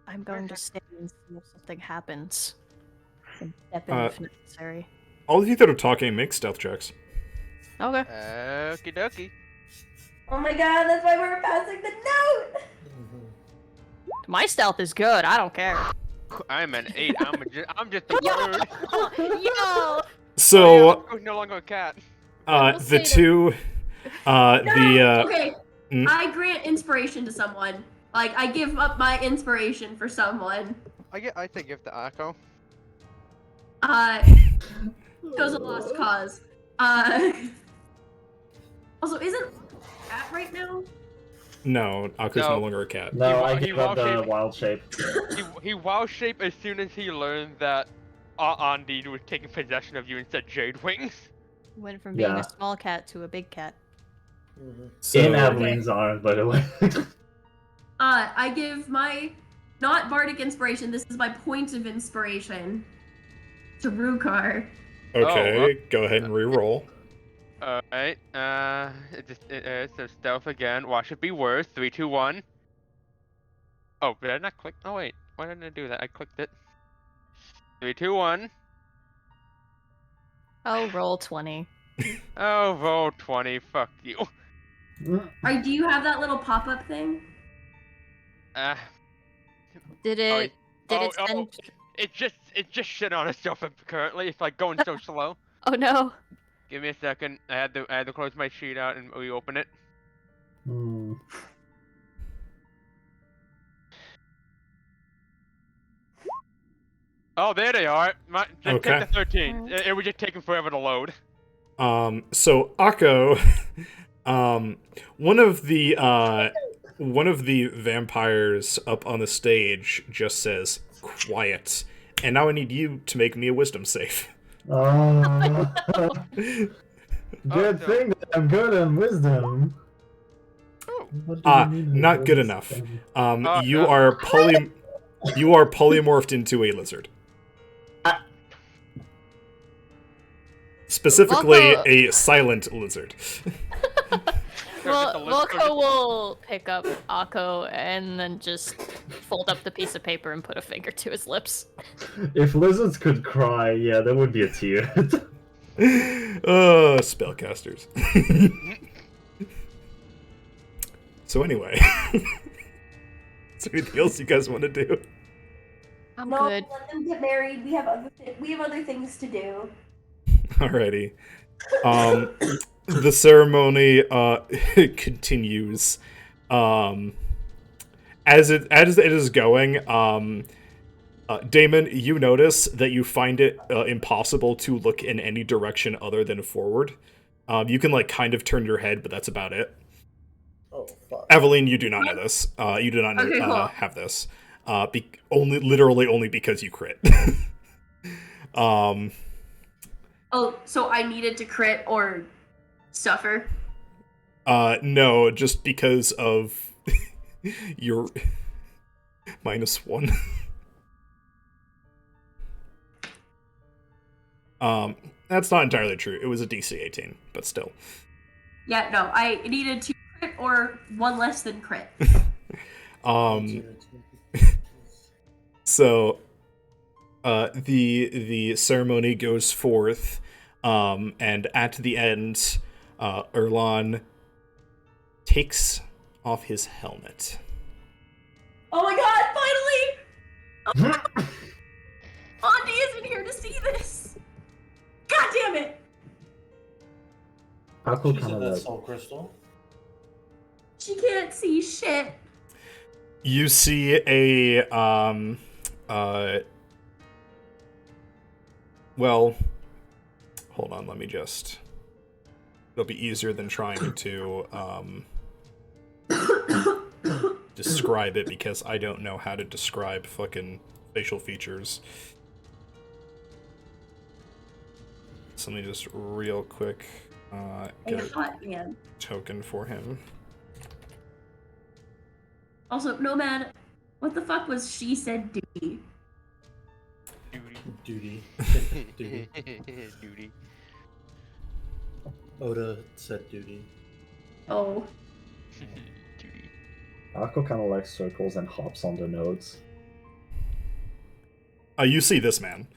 I'm going to stay and see if something happens. And step in if necessary. All of you that are talking, make stealth checks. Okay. Okie dokie. Oh my god, that's why we're passing the note! My stealth is good. I don't care. I'm an 8. I'm just a bird. Yo! So, I'm no longer a cat. will the say two, Okay, Mm. I grant inspiration to someone. Like, I give up my inspiration for someone. I say give to Akko. Goes a lost cause. Also, isn't cat right now? no, Aku's No. no longer a cat. No, I He give up the wild-shaped. wild shape. He wow shape as soon as he learned that Andi was taking possession of you and said Jade Wings. Went from being Yeah. a small cat to a big cat. So, In Evelyn's arms, by the way. I give my, not bardic inspiration, this is my point of inspiration to Rukar. Okay, go ahead and re-roll. Alright, so stealth again. Why should be worse? 3, 2, 1. Oh, did I not click? Oh, wait. Why didn't I do that? I clicked it. 3, 2, 1. Oh, roll 20. Oh, roll 20. Fuck you. Do you have that little pop-up thing? Uh, Did oh, it send? it's just shit on itself currently. It's like going so slow. Oh no. Give me a second. I had to close my sheet out and reopen it. Hmm. Oh, there they are. Just Okay. take the 13. It was just taking forever to load. So Akko, one of the vampires up on the stage just says, "Quiet." And now I need you to make me a wisdom save. Oh, good so- thing that I'm good on wisdom. Oh. What do you mean Not with good wisdom? enough. You no. are polymorphed into a lizard. Specifically, Volko- a silent lizard. Well, Just a list- Volko will pick up Akko and then just fold up the piece of paper and put a finger to his lips. If lizards could cry, yeah, there would be a tear. Spellcasters. So anyway, is there anything else you guys want to do? I'm No, good. let them get married. We have other things to do. Alrighty. The ceremony continues. As it is going, Damon, you notice that you find it impossible to look in any direction other than forward. You can like kind of turn your head, but that's about it. Oh, fuck. Eveline, you do not know this. You do not know, Okay, cool. have this. Literally only because you crit. Oh, so I needed to crit or suffer? No, just because of your -1. That's not entirely true. It was a DC 18, but still. Yeah, no, I needed to crit or one less than crit. So, the ceremony goes forth, and at the end, Erlon takes off his helmet. Oh my god, finally! Auntie isn't here to see this! God damn it! Akko She's kind in of that like, soul crystal. She can't see shit. You see a, well, hold on, let me just, it'll be easier than trying to, describe it, because I don't know how to describe fucking facial features. So let me just real quick, get A a hot man. token for him. Also, Nomad, what the fuck was she said duty? Duty. Duty. Duty. Oda said duty. Oh. Duty. Akko kind of like circles and hops on the notes. You see this man.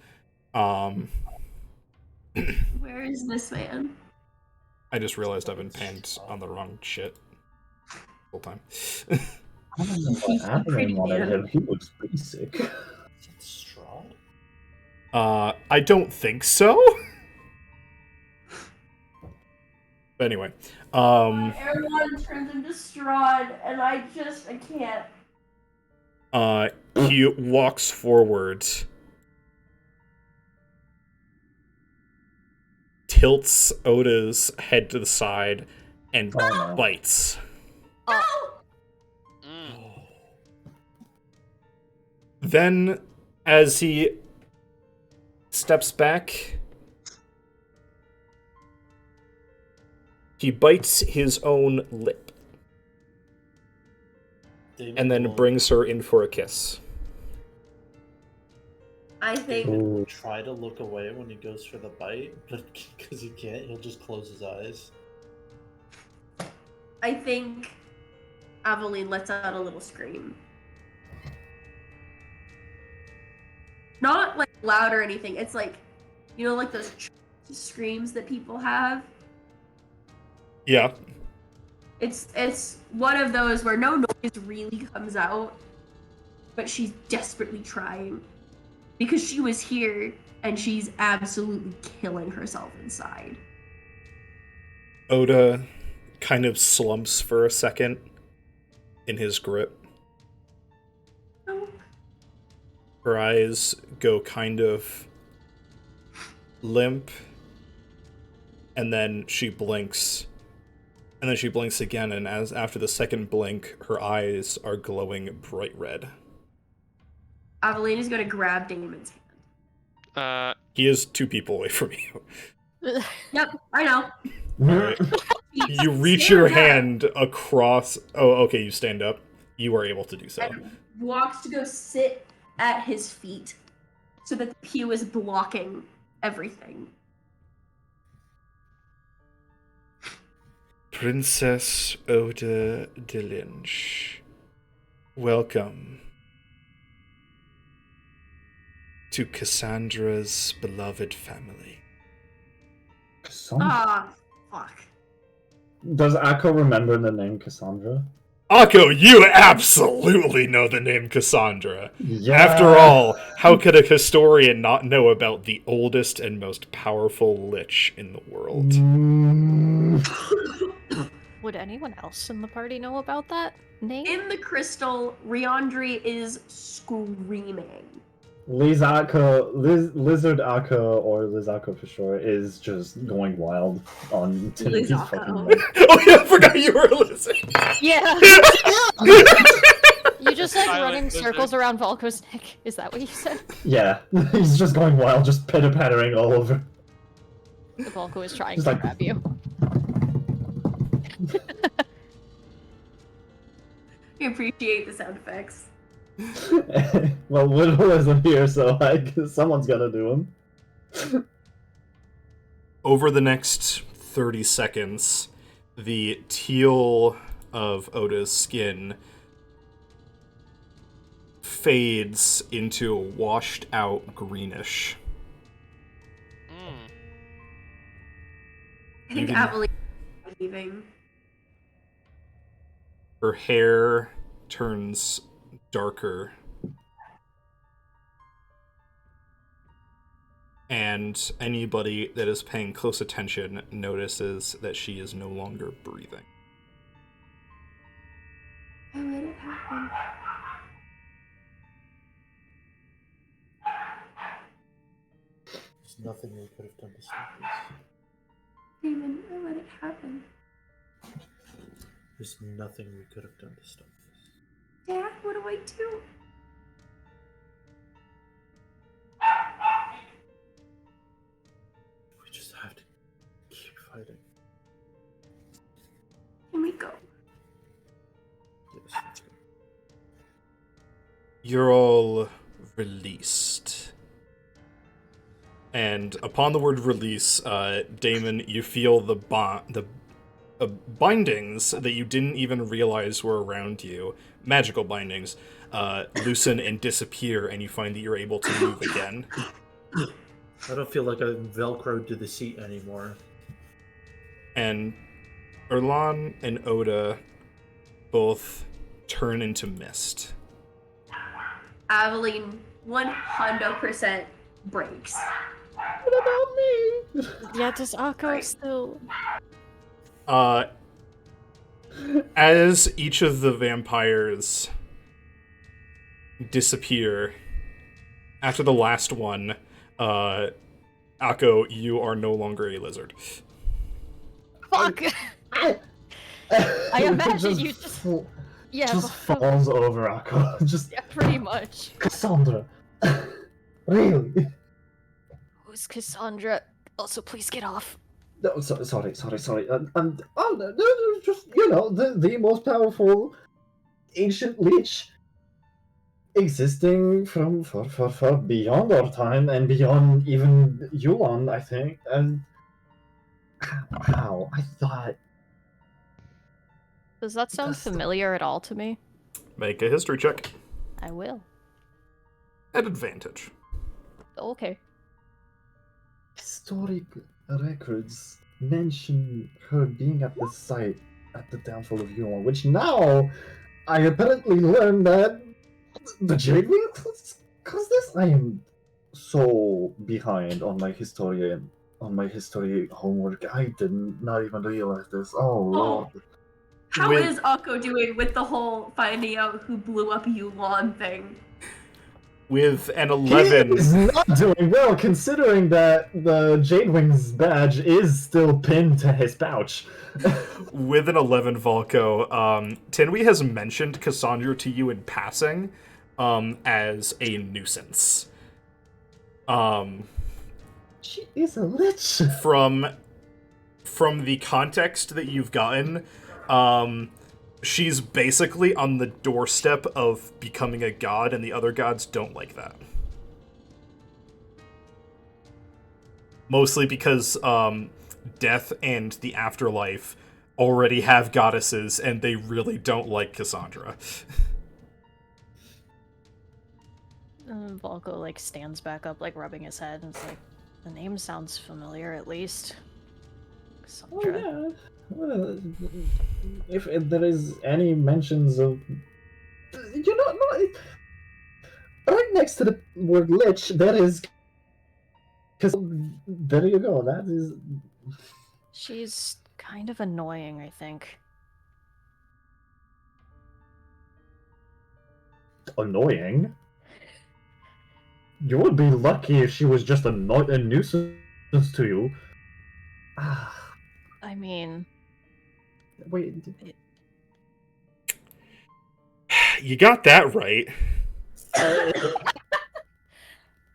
Where is this man? I just realized I've been panned on the wrong shit whole time. I don't know what He's a anime pretty wanted man. him. He looks basic. Is that straw? I don't think so. But anyway, Everyone turns into Strahd, and I can't. he walks forward, tilts Oda's head to the side, and Oh, no. bites. No! Mm. Then, as he steps back, he bites his own lip, Damon and then will- brings her in for a kiss. I think Ooh. Try to look away when he goes for the bite, but because he can't, he'll just close his eyes. Aveline lets out a little scream. Not like loud or anything. It's like, you know, like those screams that people have. Yeah. It's one of those where no noise really comes out, but she's desperately trying because she was here and she's absolutely killing herself inside. Oda kind of slumps for a second in his grip. Oh. Her eyes go kind of limp, and then she blinks. And then she blinks again, and after the second blink, her eyes are glowing bright red. Aveline is gonna grab Damon's hand. He is 2 people away from you. Yep, I know. Alright. You reach your hand across... Oh, okay, you stand up. You are able to do so. And walks to go sit at his feet so that the pew is blocking everything. Princess Oda de Lynch, welcome to Cassandra's beloved family. Cassandra? Ah, fuck. Does Akko remember the name Cassandra? Akko, you absolutely know the name Cassandra. Yeah. After all, how could a historian not know about the oldest and most powerful lich in the world? Would anyone else in the party know about that name? In the crystal, Riandri is screaming. Lizard Akko, or Liz Akko for sure, is just going wild on Timothy's Akko. fucking leg. Oh yeah, I forgot you were listening. Yeah. You just like Silent running lizard. circles around Volko's neck. Is that what you said? Yeah, he's just going wild, just pitter-pattering all over. The Volko is trying Just to like- grab you. I appreciate the sound effects. Well, Widow isn't here, so I guess someone's gotta do him. Over the next 30 seconds, the teal of Oda's skin fades into a washed out greenish. I think You can- Aveline is leaving. Her hair turns darker. And anybody that is paying close attention notices that she is no longer breathing. How did it happen? There's nothing we could have done to stop this. Damon, I let it happen. There's nothing we could have done to stop this. Dad, what do I do? We just have to keep fighting. Can we go? Yes, let's go. You're all released. And upon the word release, Damon, you feel the bindings that you didn't even realize were around you, magical bindings, loosen and disappear, and you find that you're able to move again. I don't feel like I'm velcroed to the seat anymore. And Erlan and Oda both turn into mist. Aveline 100% breaks. What about me? Yeah, does Akko still... As each of the vampires disappear, after the last one, Akko, you are no longer a lizard. Fuck! I imagine you just... Yeah, just Volko- falls over Akko. Just yeah, pretty much. Cassandra. Really? Who's Cassandra? Also, please get off. No, sorry. Oh, no, just, you know, the most powerful ancient lich existing from far beyond our time and beyond even Yulon, I think. And how? I thought. Does that sound That's the- familiar at all to me? Make a history check. I will. At advantage. Okay. Historic records mention her being at the site at the downfall of Yulon, which now I apparently learned that the Jade Wing caused this. I am so behind on my history homework. I did not even realize this. Oh lord. How With- is Akko doing with the whole finding out who blew up Yulon thing? With an He 11... is not doing well, considering that the Jade Wing's badge is still pinned to his pouch. With an 11, Volko, Tinwi has mentioned Cassandra to you in passing as a nuisance. She is a lich. From the context that you've gotten, she's basically on the doorstep of becoming a god, and the other gods don't like that. Mostly because death and the afterlife already have goddesses, and they really don't like Cassandra. Volko, like, stands back up, like, rubbing his head, and is like, the name sounds familiar, at least. Oh Cassandra. yeah. Well, if there is any mentions of, right next to the word lich, there is. Because there you go. That is She's kind of annoying, I think. annoying. You would be lucky if she was just a nuisance to you. Ah, I mean, wait. You got that right.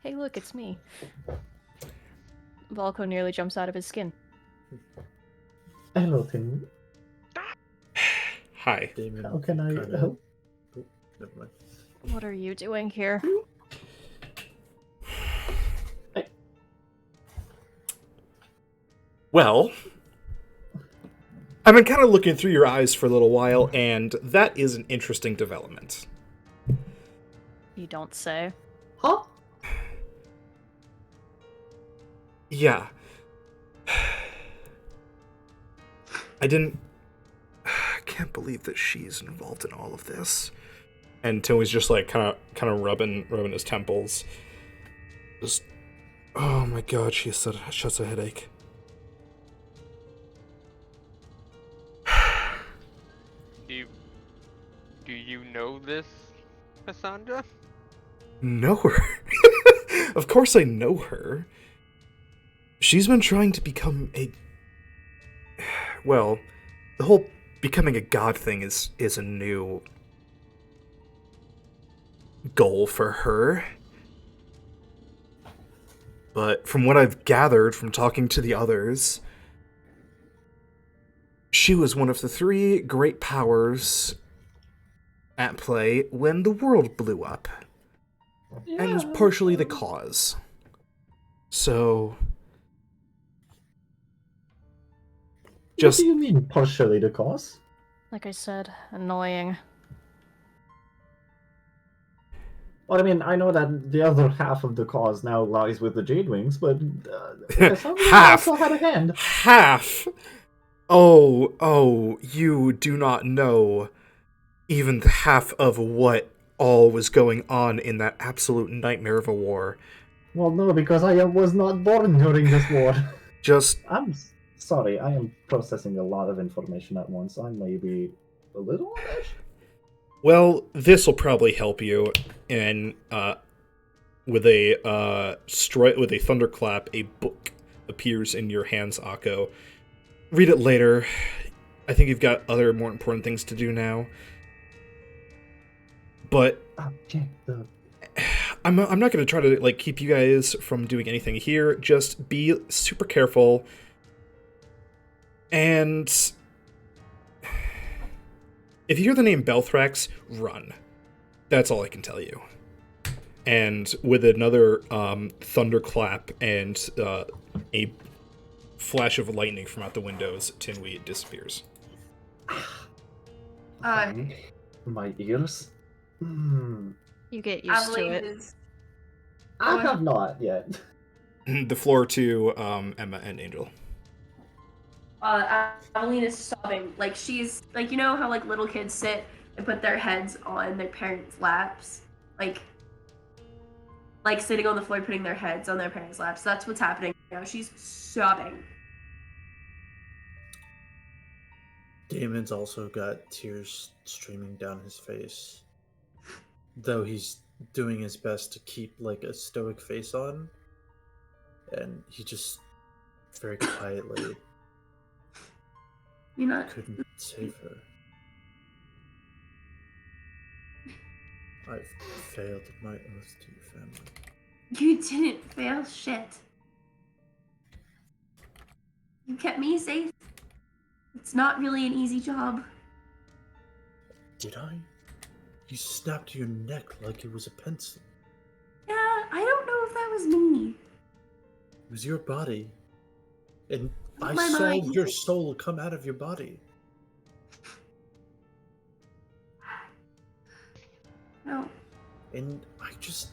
hey, look, it's me. Volko nearly jumps out of his skin. Hello, Tim. Hi. Damon, How can I kinda- help? Oh, never mind. What are you doing here? Well, I've been kind of looking through your eyes for a little while, and that is an interesting development. You don't say. Huh? Yeah. I can't believe that she's involved in all of this. And Tony's just like kind of rubbing his temples. Just, oh my god, she has such a headache. Do you know this, Cassandra? Know her? Of course I know her. She's been trying to become a... Well, the whole becoming a god thing is a new goal for her. But from what I've gathered from talking to the others, she was one of the three great powers at play when the world blew up, and was partially the cause. So... What do you mean, partially the cause? Like I said, annoying. Well, I mean, I know that the other half of the cause now lies with the Jade Wings, but Cassandra Half. also had a hand. Half? Oh, you do not know even the half of what all was going on in that absolute nightmare of a war. Well, no, because I was not born during this war. Just, I'm sorry, I am processing a lot of information at once. I may be a little on edge. well, this'll probably help you, and, with a thunderclap, a book appears in your hands, Akko. Read it later. I think you've got other more important things to do now. But I'm not going to try to like keep you guys from doing anything here. Just be super careful. And if you hear the name Belthrax, run. That's all I can tell you. And with another thunderclap and a flash of lightning from out the windows, Tinweed disappears. My ears? Hmm. You get used to Aveline it. is I have not yet. The floor to Emma and Angel. Aveline is sobbing. Like she's like, you know how like little kids sit and put their heads on their parents' laps, like sitting on the floor putting their heads on their parents' laps. That's what's happening now. She's sobbing. Damon's also got tears streaming down his face, though he's doing his best to keep like a stoic face on, and he just very quietly You're not. couldn't save her. I've failed my oath to your family. You didn't fail shit. You kept me safe. It's not really an easy job. Did I? You snapped your neck like it was a pencil. Yeah, I don't know if that was me. It was your body. And I My saw mind. your soul come out of your body. No. And I just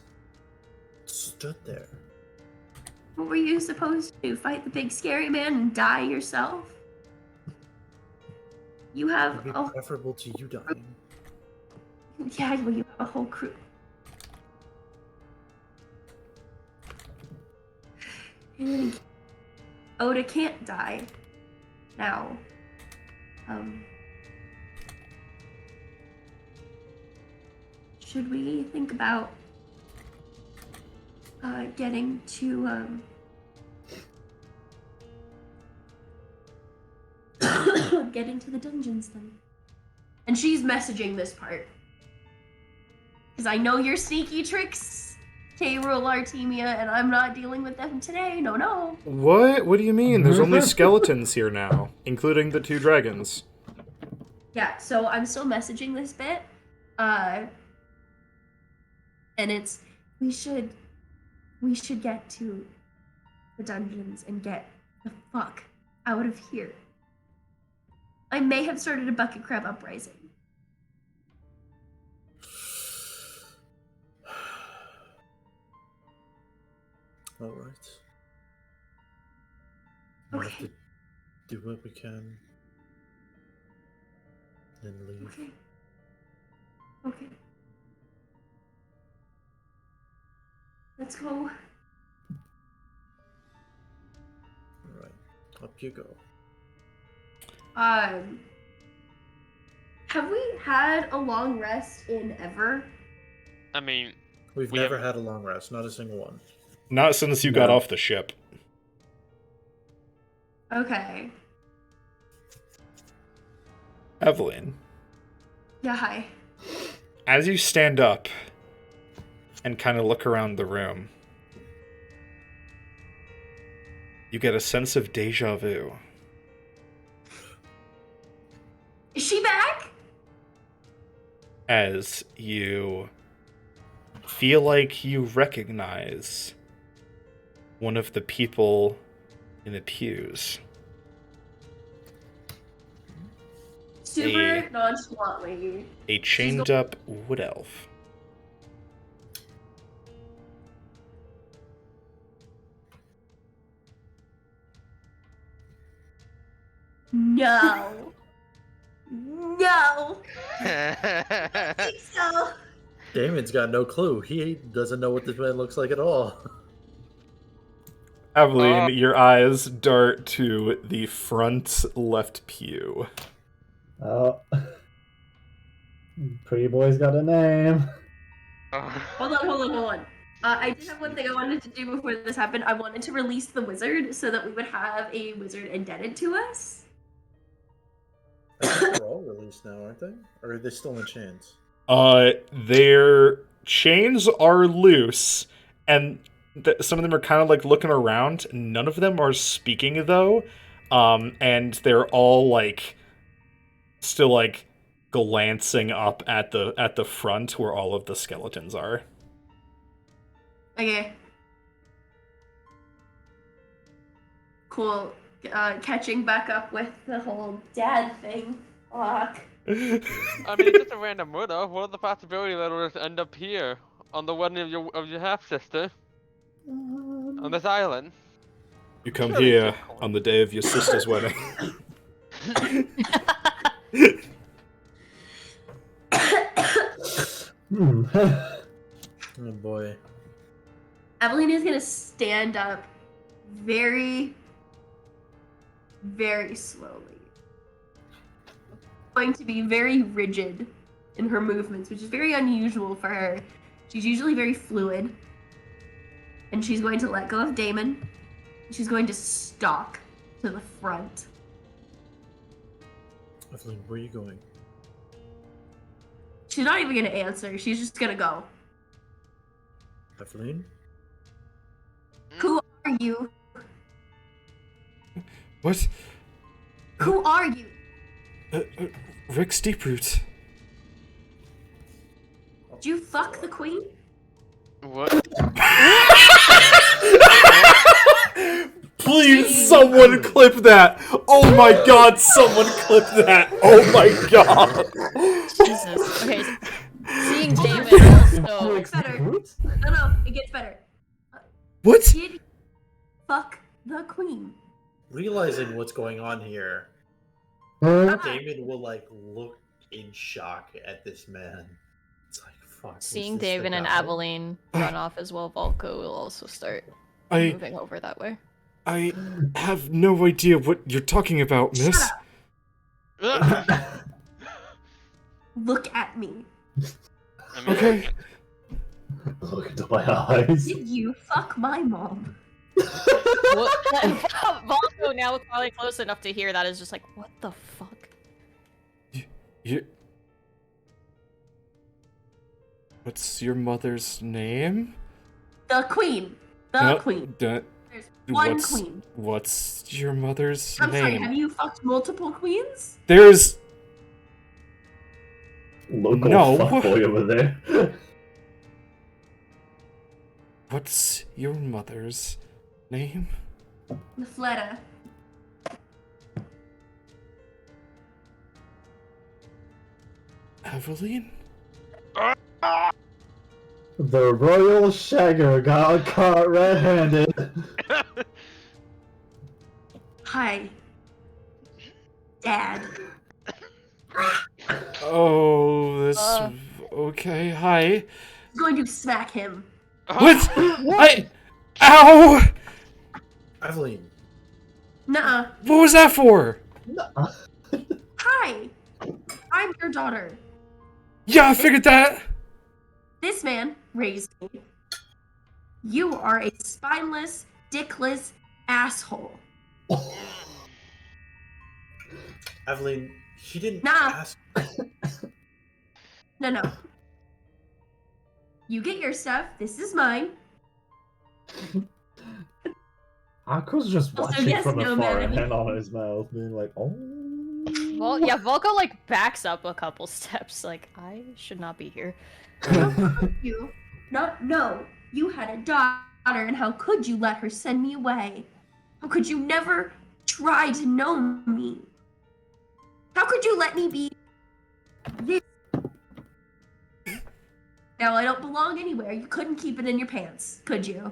stood there. What were you supposed to do? Fight the big scary man and die yourself? You It have would be a preferable to you dying. yeah, well, you have a whole crew. And Oda can't die now. Should we think about getting to getting to the dungeons then? And she's messaging this part. Because I know your sneaky tricks, K-Rool Artemia, and I'm not dealing with them today. No, no. What? What do you mean? There's only skeletons here now, including the 2 dragons. Yeah, so I'm still messaging this bit. And it's we should get to the dungeons and get the fuck out of here. I may have started a bucket crab uprising. All right. We'll have Okay. to do what we can. Then leave. Okay. Okay. Let's go. All right. Up you go. Have we had a long rest in ever? I mean, We've We never have- had a long rest, not a single one. Not since you got off the ship. Okay. Evelyn, Yeah, hi. as you stand up and kind of look around the room, you get a sense of deja vu. Is she back? As you feel like you recognize one of the people in the pews. Super nonchalantly. A chained up wood elf. No. No. I think so. Damon's got no clue. He doesn't know what this man looks like at all. Evelyn, your eyes dart to the front left pew. Oh. Pretty boy's got a name. Hold on. I did have one thing I wanted to do before this happened. I wanted to release the wizard so that we would have a wizard indebted to us. I think they're all released now, aren't they? Or are they still in chains? Their chains are loose, and some of them are kind of like looking around. None of them are speaking though, and they're all like still like glancing up at the front where all of the skeletons are. Okay. Cool. Catching back up with the whole dad thing. Fuck. I mean, it's just a random murder. What are the possibility that it'll just end up here on the wedding of your half sister on this island? You come Surely here just call on the day of your sister's wedding. Oh boy. Evelyn is gonna stand up very, very slowly. Going to be very rigid in her movements, which is very unusual for her. She's usually very fluid. And she's going to let go of Damon. She's going to stalk to the front. Evelyn, where are you going? She's not even gonna answer. She's just gonna go. Evelyn? Who are you? What? Who are you? Rick's Deeproot. Did you fuck the queen? What? Please, someone clip that! Oh my god, someone clip that! Oh my god! Jesus. Okay. Seeing David also. It's better. No, it gets better. What? Did you fuck the queen? Realizing what's going on here, Huh? David will like look in shock at this man. It's like, fuck. Seeing is this the David and guy? Aveline run off as well, Volko will also start I moving over that way. have no idea what you're talking about, miss. Look at me. I mean, Okay. Look into my eyes. Did you fuck my mom? What? Volko now probably close enough to hear that is just like, what the fuck? You... What's your mother's name? The queen. The queen. There's one queen. What's your mother's I'm sorry, name? have you fucked multiple queens? There's... Local No. fuckboy over there. What's your mother's name? Nefleta. Aveline? The royal shagger got caught red-handed. Hi. Dad. Oh, this... Okay, hi. I'm going to smack him. What? Ow! Evelyn. Nuh-uh. What was that for? Hi. I'm your daughter. Yeah, I figured that. This man raised me. You are a spineless, dickless asshole. Evelyn, he didn't Nah. ask. No. You get your stuff. This is mine. Akko's just Also, watching yes, from no, afar, man. hand on his mouth, being like, oh. Well, yeah, Volko like backs up a couple steps, like, I should not be here. You. No. You had a daughter, and how could you let her send me away? How could you never try to know me? How could you let me be this? Now I don't belong anywhere. You couldn't keep it in your pants, could you?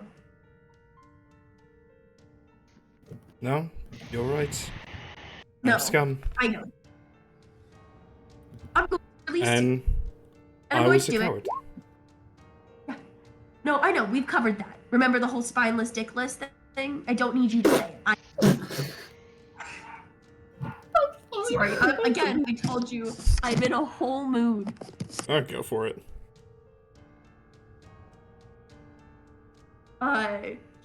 No, you're right. No. I'm scum. I know. I'm going to release you. And I'm I going was to a do it. coward. Yeah. No, I know. We've covered that. Remember the whole spineless, dickless thing? I don't need you to say it. Sorry. Again, I told you I'm in a whole mood. I'll go for it.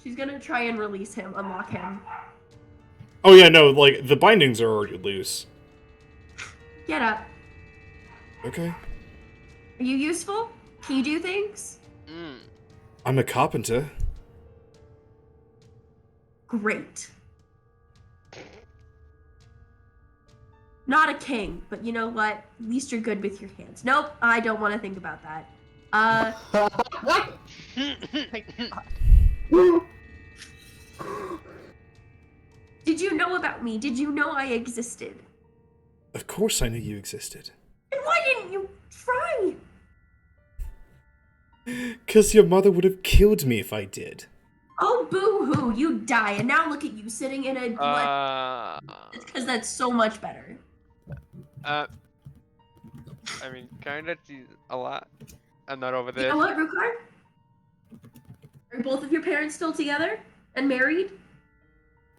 She's gonna try and release him, unlock him. Oh yeah, no, like, the bindings are already loose. Get up. Okay. Are you useful? Can you do things? I'm a carpenter. Not a king, but you know what? At least you're good with your hands. Nope, I don't want to think about that. Did you know about me? Did you know I existed? Of course I knew you existed. And why didn't you try? 'Cause your mother would have killed me if I did. Oh, boo-hoo, you die. And now look at you sitting in a blood... Because that's so much better. I mean, kinda, a lot. I'm not over You this. know what, Rukar? Are both of your parents still together? And married?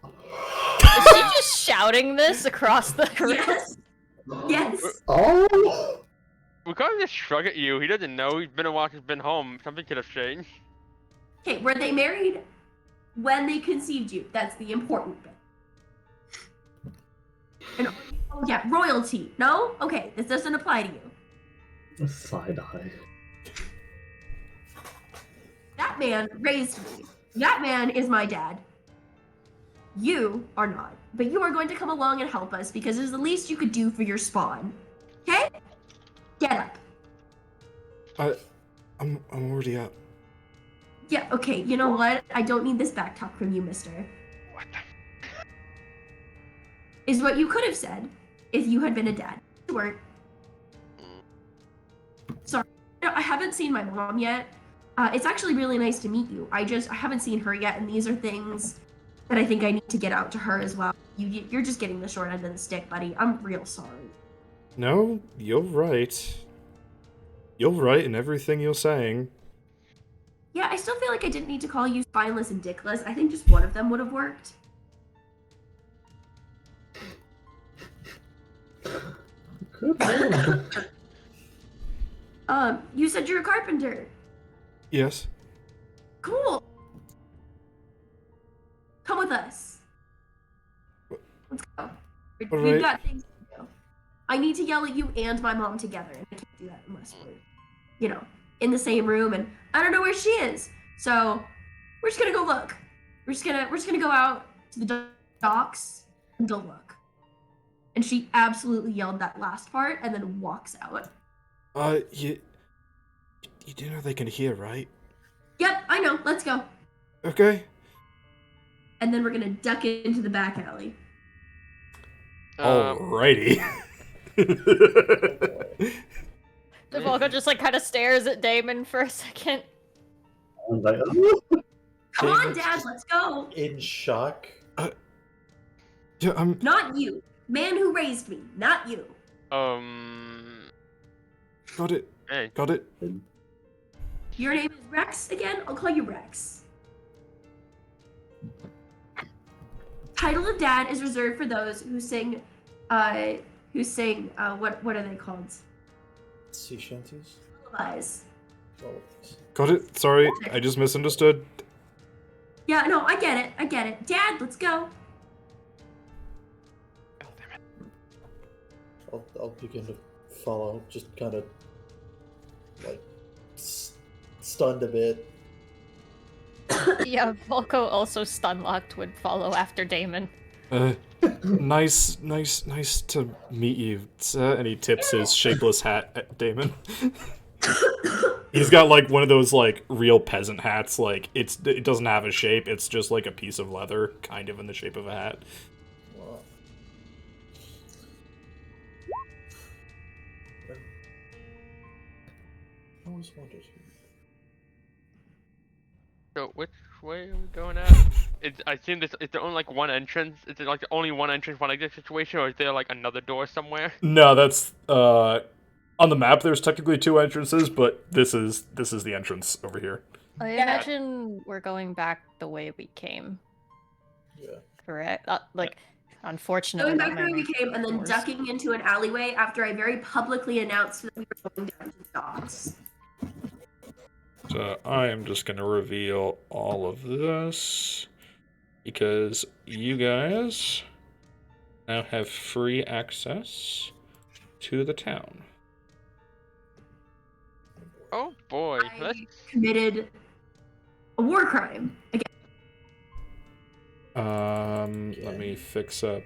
Is she just shouting this across the room? Yes. Yes. Oh! We can't just shrug at you. He doesn't know. He's been a while. He's been home. Something could have changed. Okay, were they married when they conceived you? That's the important bit. And, oh yeah, royalty. No? Okay, this doesn't apply to you. Side eye. That man raised me. That man is my dad. You are not. But you are going to come along and help us because it's the least you could do for your spawn. Okay? Get up. I'm already up. Yeah, okay, you know what? I don't need this back talk from you, mister. What the? Is what you could have said if you had been a dad. You weren't. Sorry. No, I haven't seen my mom yet. It's actually really nice to meet you. I haven't seen her yet, and these are things that I think I need to get out to her as well. You're just getting the short end of the stick, buddy. I'm real sorry. No, you're right. You're right in everything you're saying. Yeah, I still feel like I didn't need to call you spineless and dickless. I think just one of them would have worked. Good man. You said you're a carpenter. Yes. Cool. Come with us. Let's go. We've Alright. got things to do. I need to yell at you and my mom together, and I can't do that unless we're, in the same room, and I don't know where she is. So we're just gonna go look. We're just gonna go out to the docks and go look. And she absolutely yelled that last part and then walks out. You do know they can hear, right? Yep, I know. Let's go. Okay. And then we're gonna duck into the back alley. Alrighty. Volko just kind of stares at Damon for a second. I'm like, Come on, Damon's Dad, let's go. in shock. Yeah, I'm. Not you. Man who raised me, not you. Got it. Hey. Got it. Your name is Rex again? I'll call you Rex. Title of Dad is reserved for those who sing, what are they called? Sea shanties? Lullabies. Lullabies. Got it. Sorry, I just misunderstood. Yeah, no, I get it. Dad, let's go. I'll begin to follow, just kind of stunned a bit. Yeah, Volko also stun-locked would follow after Damon. Nice to meet you, sir. And he tips his shapeless hat at Damon. He's got one of those real peasant hats. It doesn't have a shape. It's just a piece of leather, kind of in the shape of a hat. Wow. I always wondered. So which way are we going at? I assume this. Is there only one entrance? Is it only one entrance, one exit situation, or is there another door somewhere? No, that's on the map. There's technically two entrances, but this is the entrance over here. I imagine we're going back the way we came. Yeah. Correct? Unfortunately. Going back that where might we make came and then worse. ducking into an alleyway after I very publicly announced that we were going down to the docks. So I am just gonna reveal all of this because you guys now have free access to the town. Oh boy, I committed a war crime again. Let me fix up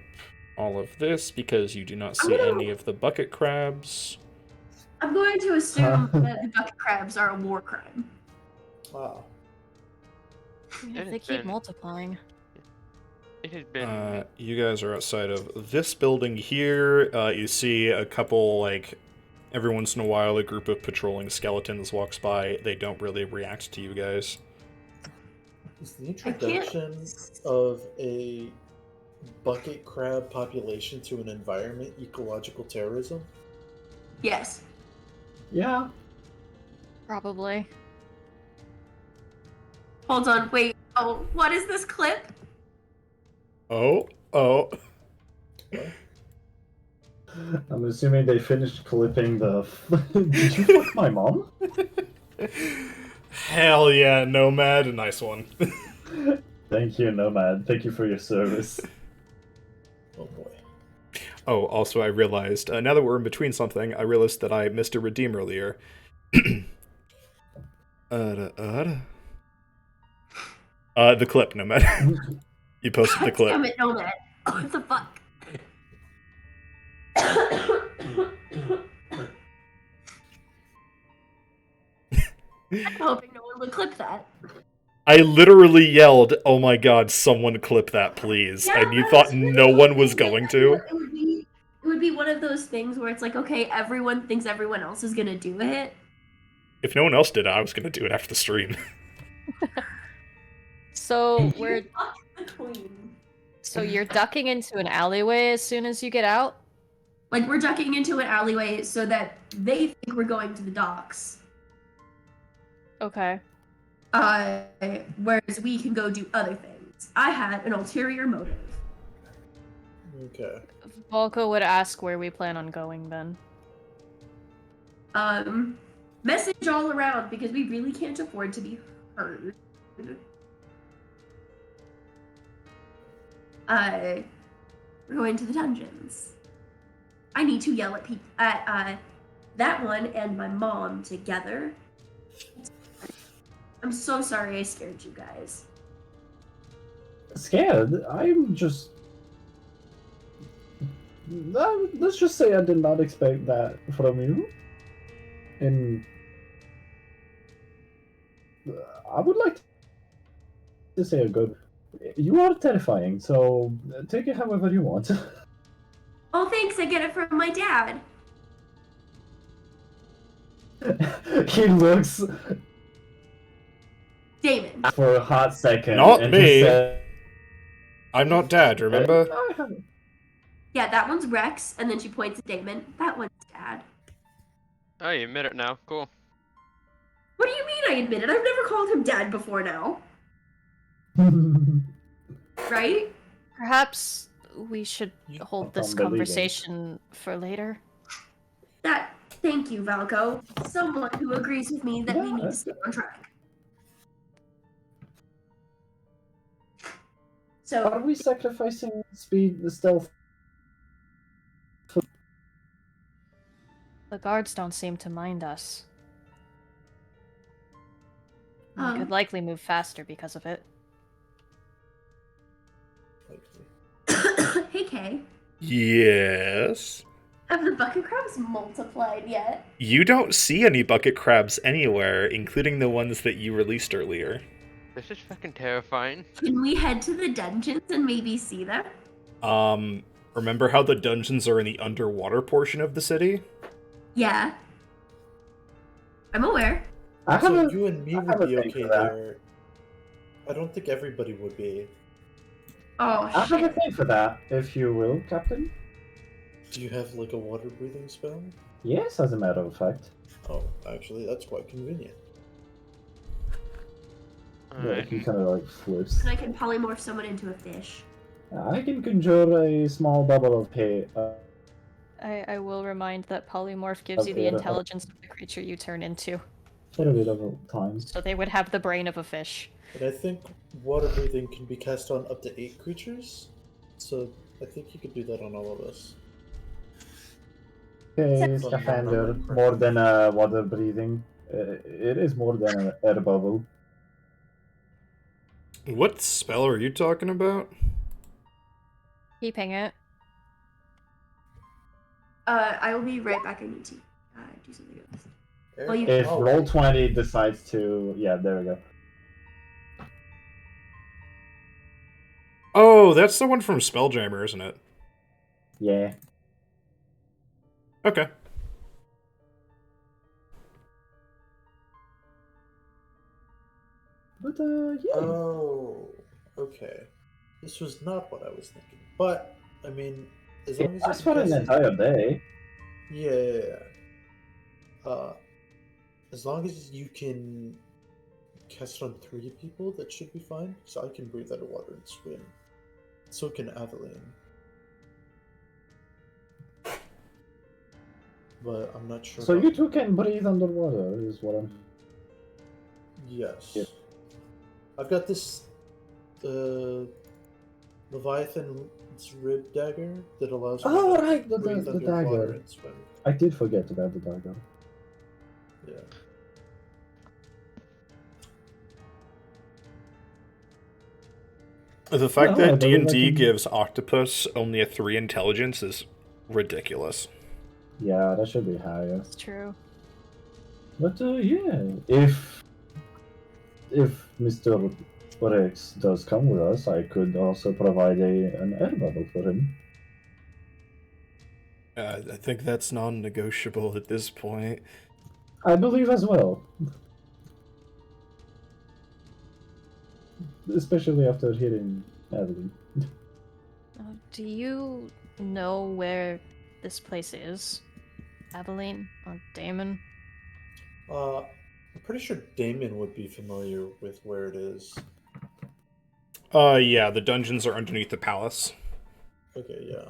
all of this because you do not see any of the bucket crabs. I'm going to assume that the bucket crabs are a war crime. Wow. Yeah, It they has keep been- multiplying. It has been. You guys are outside of this building here. You see a couple, like, every once in a while, a group of patrolling skeletons walks by. They don't really react to you guys. Is the introduction of a bucket crab population to an environment ecological terrorism? Yes. Yeah. Probably. Hold on, wait. Oh, what is this clip? Oh. I'm assuming they finished clipping the. Did you fuck my mom? Hell yeah, Nomad. Nice one. Thank you, Nomad. Thank you for your service. Oh boy. Oh, also, I realized, now that we're in between something, I realized that I missed a redeem earlier. The clip, Nomad. You posted the God clip. damn it, Nomad. What the fuck? I'm hoping no one would clip that. I literally yelled, "Oh my god, someone clip that, please!" Yeah, and you I thought was really no one was hoping going that to? It would be one of those things where it's like, okay, everyone thinks everyone else is gonna do it. If no one else did, I was gonna do it after the stream. So You're fucking the queen. So you're ducking into an alleyway as soon as you get out? Like, we're ducking into an alleyway so that they think we're going to the docks. Okay. Whereas we can go do other things. I had an ulterior motive. Okay. Volko would ask where we plan on going then. Message all around because we really can't afford to be heard. We're going to the dungeons. I need to yell at people at that one and my mom together. I'm so sorry I scared you guys. Scared? I'm just. Let's just say I did not expect that from you. And I would like to say a good. You are terrifying, so take it however you want. Oh, thanks, I get it from my dad. He looks Damon. for a hot second. Not and me. just said, I'm not dad, remember? "I have-" Yeah, that one's Rex, and then she points at Damon. That one's dad. Oh, you admit it now. Cool. What do you mean I admit it? I've never called him dad before now. Right? Perhaps we should hold this Unbelieving. conversation for later. Thank you, Valko. Someone who agrees with me that we need to stay on track. So, Are we sacrificing speed, the stealth? The guards don't seem to mind us. We Um. could likely move faster because of it. Hey, Kay. Yes. Have the bucket crabs multiplied yet? You don't see any bucket crabs anywhere, including the ones that you released earlier. This is fucking terrifying. Can we head to the dungeons and maybe see them? Remember how the dungeons are in the underwater portion of the city? Yeah. I'm aware. I So have a, you and me I would have a be thing okay for that. there. I don't think everybody would be. Oh, I have a shit. thing for that, if you will, Captain. Do you have like a water breathing spell? Yes, as a matter of fact. Oh, actually, that's quite convenient. Yeah, he kind of like flips. And I can polymorph someone into a fish. I can conjure a small bubble of hay. I will remind that polymorph gives you the Okay, intelligence of the creature you turn into. A little bit of time. So they would have the brain of a fish. But I think water breathing can be cast on up to 8 creatures, so I think you could do that on all of us. Okay, If I'm Scaphander, remembering more than a water breathing. It is more than an air bubble. What spell are you talking about? Keeping it. I will be right back. I need to do something else. Well, you If Roll20 decides to, yeah, there we go. Oh, that's the one from Spelljammer, isn't it? Yeah. Okay. But yeah. Oh, okay. This was not what I was thinking. But, I mean, as long as That's you for can an cast entire day. Yeah. As long as you can cast it on 3 people, that should be fine. So I can breathe underwater and swim. So can Aveline. But I'm not sure. So about... you two can breathe underwater, is what I'm. Yes. Yeah. I've got this Leviathan's rib dagger that allows me Oh, to right, the breathe underwater dagger. and swim. I did forget about the dagger. Yeah. The fact No, I that believe I D&D can- gives Octopus only a 3 intelligence is ridiculous. Yeah, that should be higher. It's true. But yeah, if Mr. Rex does come with us, I could also provide an air bubble for him. I think that's non-negotiable at this point. I believe as well. Especially after hearing Adeline. Do you know where this place is? Aveline or Damon? I'm pretty sure Damon would be familiar with where it is. Yeah, the dungeons are underneath the palace. Okay, yeah.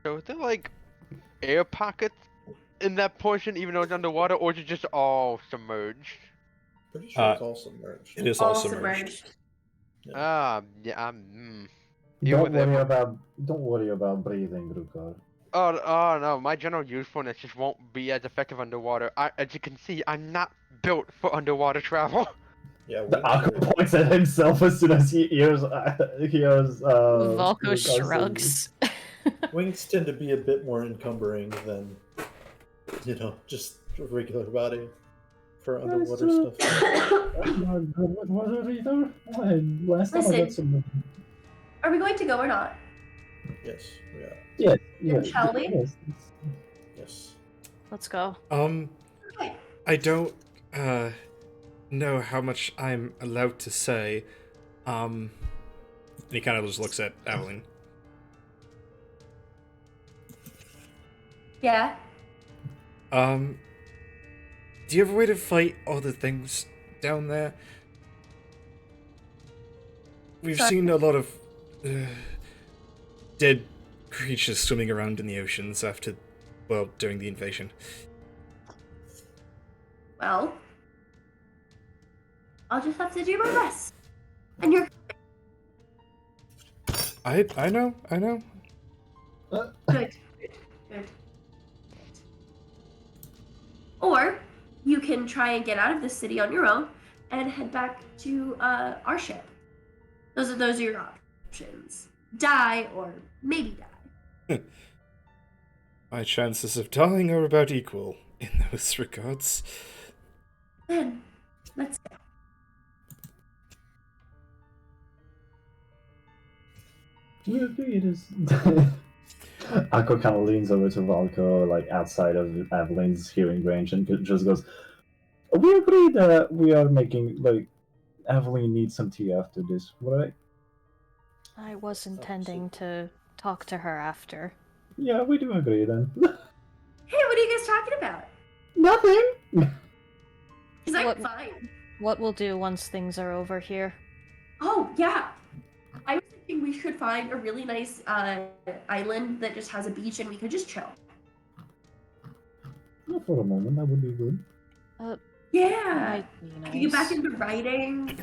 So is there like air pockets in that portion, even though it's underwater, or is it just all submerged? Pretty sure it's all submerged. It is all all submerged. Yeah, You were Don't there worry about breathing, Rukar. Oh no, my general usefulness just won't be as effective underwater. As you can see, I'm not built for underwater travel. Yeah, The Akko points at himself as soon as he hears Volko Rukar say shrugs. Wings tend to be a bit more encumbering than, just a regular body for underwater true. stuff. I'm not good with water either. Last time I got Listen. some. Are we going to go or not? Yes, we are. Yes, Then yes, shall we? yes. Yes. Let's go. Okay. I don't, know how much I'm allowed to say. And he kind of just looks at Aveline. Yeah. Do you have a way to fight all the things down there? We've Sorry. seen a lot of dead creatures swimming around in the oceans during the invasion. Well, I'll just have to do my best. And you're I know. good. Good. Or you can try and get out of the city on your own and head back to our ship. Those are your options. Die or maybe die. My chances of dying are about equal in those regards. Then let's go. It is. Akko kind of leans over to Valko, like outside of Aveline's hearing range, and just goes, "We agree that we are making Aveline needs some tea after this, right?" I was intending to talk to her after. Yeah, we do agree then. Hey, what are you guys talking about? Nothing. Because I'm What- fine. What we'll do once things are over here. Oh, yeah. I was thinking we should find a really nice island that just has a beach and we could just chill. Not for a moment, that would be good. Yeah. Might be Could you get back nice. into writing?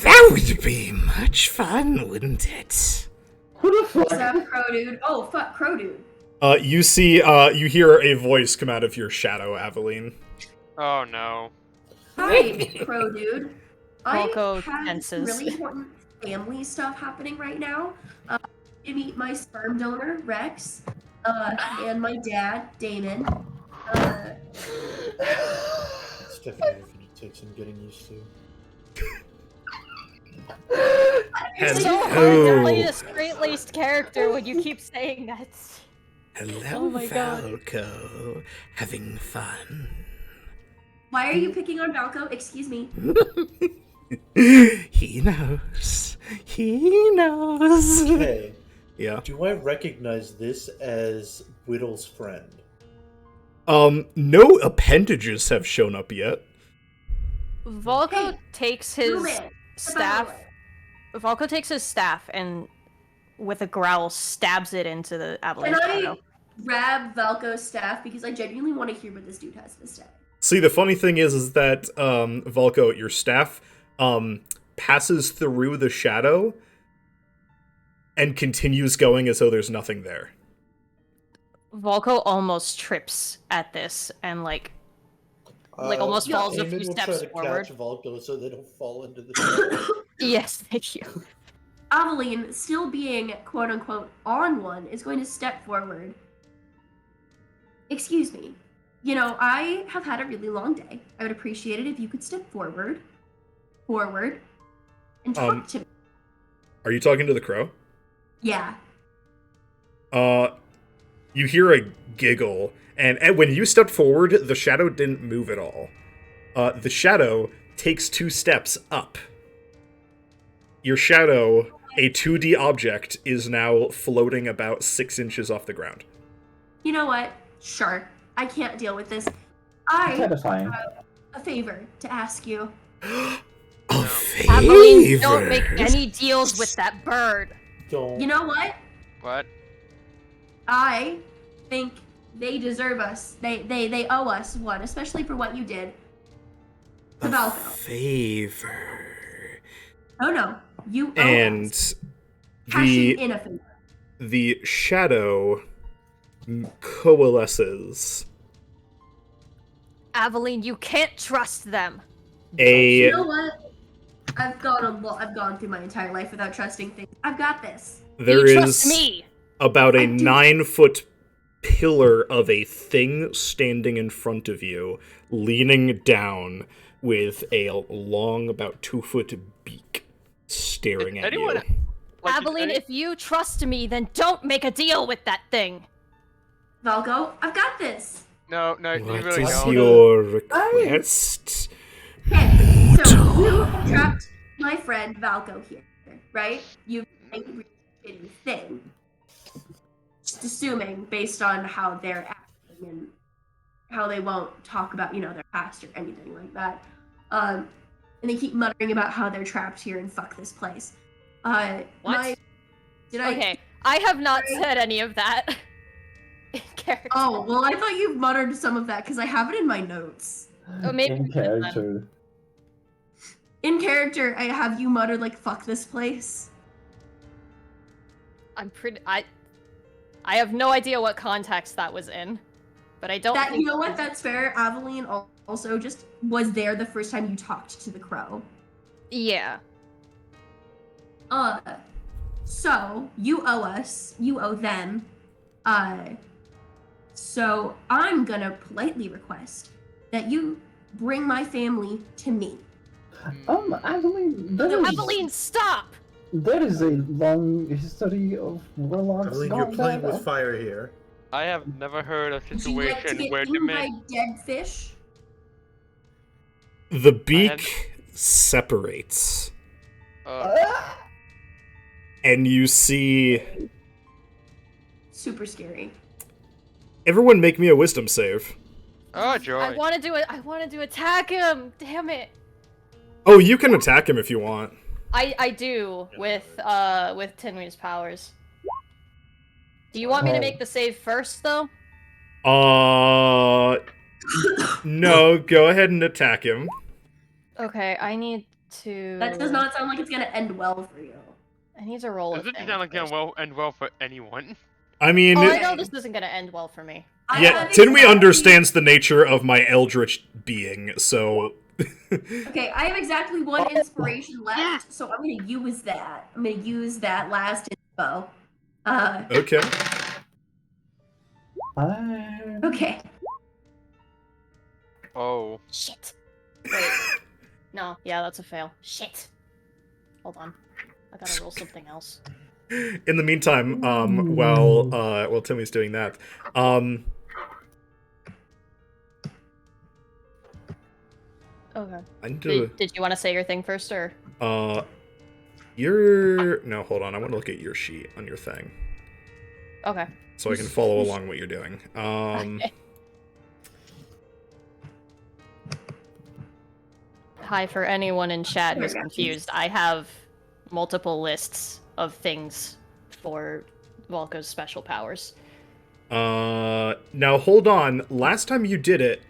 That would be much fun, wouldn't it? Who the What's fuck? up, Crow Dude? Oh, fuck, Crow Dude. You hear a voice come out of your shadow, Aveline. Oh no. Hi, Crow Dude. I Volko have some tenses. really important family stuff happening right now. to meet my sperm donor, Rex, and my dad, Damon. It's definitely take some getting used to. It's so hard to play a straight-laced character when you keep saying that. Hello, Oh my God. Falco. Having fun. Why are you picking on Valco? Excuse me. He knows. He knows. Hey, Yeah. do I recognize this as Whittle's friend? No appendages have shown up yet. Volko Hey, takes little his man, staff. step Volko takes his staff and, with a growl, stabs it into the out of the avalanche way. Can shadow. I grab Valco's staff because I genuinely want to hear what this dude has to say? See, the funny thing is that, Volko, your staff, passes through the shadow and continues going as though there's nothing there. Volko almost trips at this and almost falls a few Eamon will steps try to forward. catch Volko so they don't fall into the shadow. Yes, thank you. Aveline, still being quote unquote on one, is going to step forward. Excuse me. You know, I have had a really long day. I would appreciate it if you could step forward, and talk to me. Are you talking to the crow? Yeah. You hear a giggle, and when you stepped forward, the shadow didn't move at all. The shadow takes 2 steps up. Your shadow, a 2D object, is now floating about 6 inches off the ground. You know what? Sure. I can't deal with this. I Terrifying. have a favor to ask you. A Aveline, favor? don't make any deals with that bird. Don't. You know what? What? I think they deserve us. They owe us one, especially for what you did to A Valco. favor. Oh no, you owe And us. Cashing in the a favor. the shadow coalesces. Aveline, you can't trust them. You know what? I've gone through my entire life without trusting things. I've got this. There you trust is me. about a I do. 9-foot pillar of a thing standing in front of you, leaning down with a long, about 2-foot beak staring at you. Aveline, if you trust me, then don't make a deal with that thing. Valco, I've got this. No, you What really is don't. your request? Okay, so you trapped my friend Valco here, right? You made a really shitty thing. Just assuming based on how they're acting and how they won't talk about, their past or anything like that. And they keep muttering about how they're trapped here and fuck this place. What? Okay. I have not said any of that. In character. Oh, well, I thought you muttered some of that because I have it in my notes. Oh, maybe In character. In character, I have you muttered like "fuck this place." I have no idea what context that was in, but I don't. That think you know what? That's fair. Aveline also just was there the first time you talked to the crow. Yeah. So you owe us. You owe them. So I'm gonna politely request that you bring my family to me. Aveline, Aveline, stop! there is a long history of warlocks. Aveline, you're playing with fire here. I have never heard a Would you like to situation get where eaten by demand. dead fish? The beak separates, and you see... Super scary. Everyone make me a wisdom save. Oh, joy. I wanted to attack him. Damn it. Oh, you can attack him if you want. I do with Tinwy's powers. Do you want me to make the save first though? No, go ahead and attack him. Okay, I need to. That does not sound like it's gonna end well for you. I need to roll. Doesn't sound like it's gonna end well for anyone. I mean... Oh, I know this isn't gonna end well for me. Yeah, Tinwy understands the nature of my eldritch being, so... Okay, I have exactly one inspiration left, so I'm gonna use that. I'm gonna use that last info. Okay. Okay. Oh. Shit. Wait. No, yeah, that's a fail. Shit. Hold on. I gotta roll something else. In the meantime, while Timmy's doing that, Okay. I need to, Did you want to say your thing first, or? no, hold on, I want to look at your sheet on your thing. Okay. So I can follow along what you're doing. Okay. Hi, for anyone in chat who's confused, I have multiple lists of things for Volko's special powers. Now hold on, last time you did it,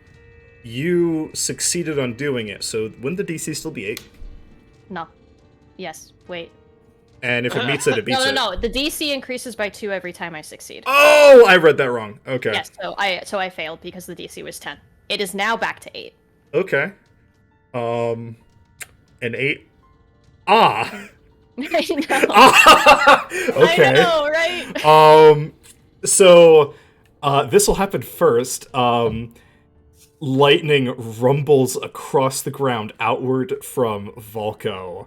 you succeeded on doing it, so wouldn't the DC still be 8? No. Yes, wait. And if it meets it, it beats it. No, the DC increases by 2 every time I succeed. Oh, I read that wrong. Okay. Yes, so I failed because the DC was 10. It is now back to 8. Okay. An 8. Ah! I know. Ah! Okay. I know, right? So, this will happen first. Lightning rumbles across the ground outward from Volko,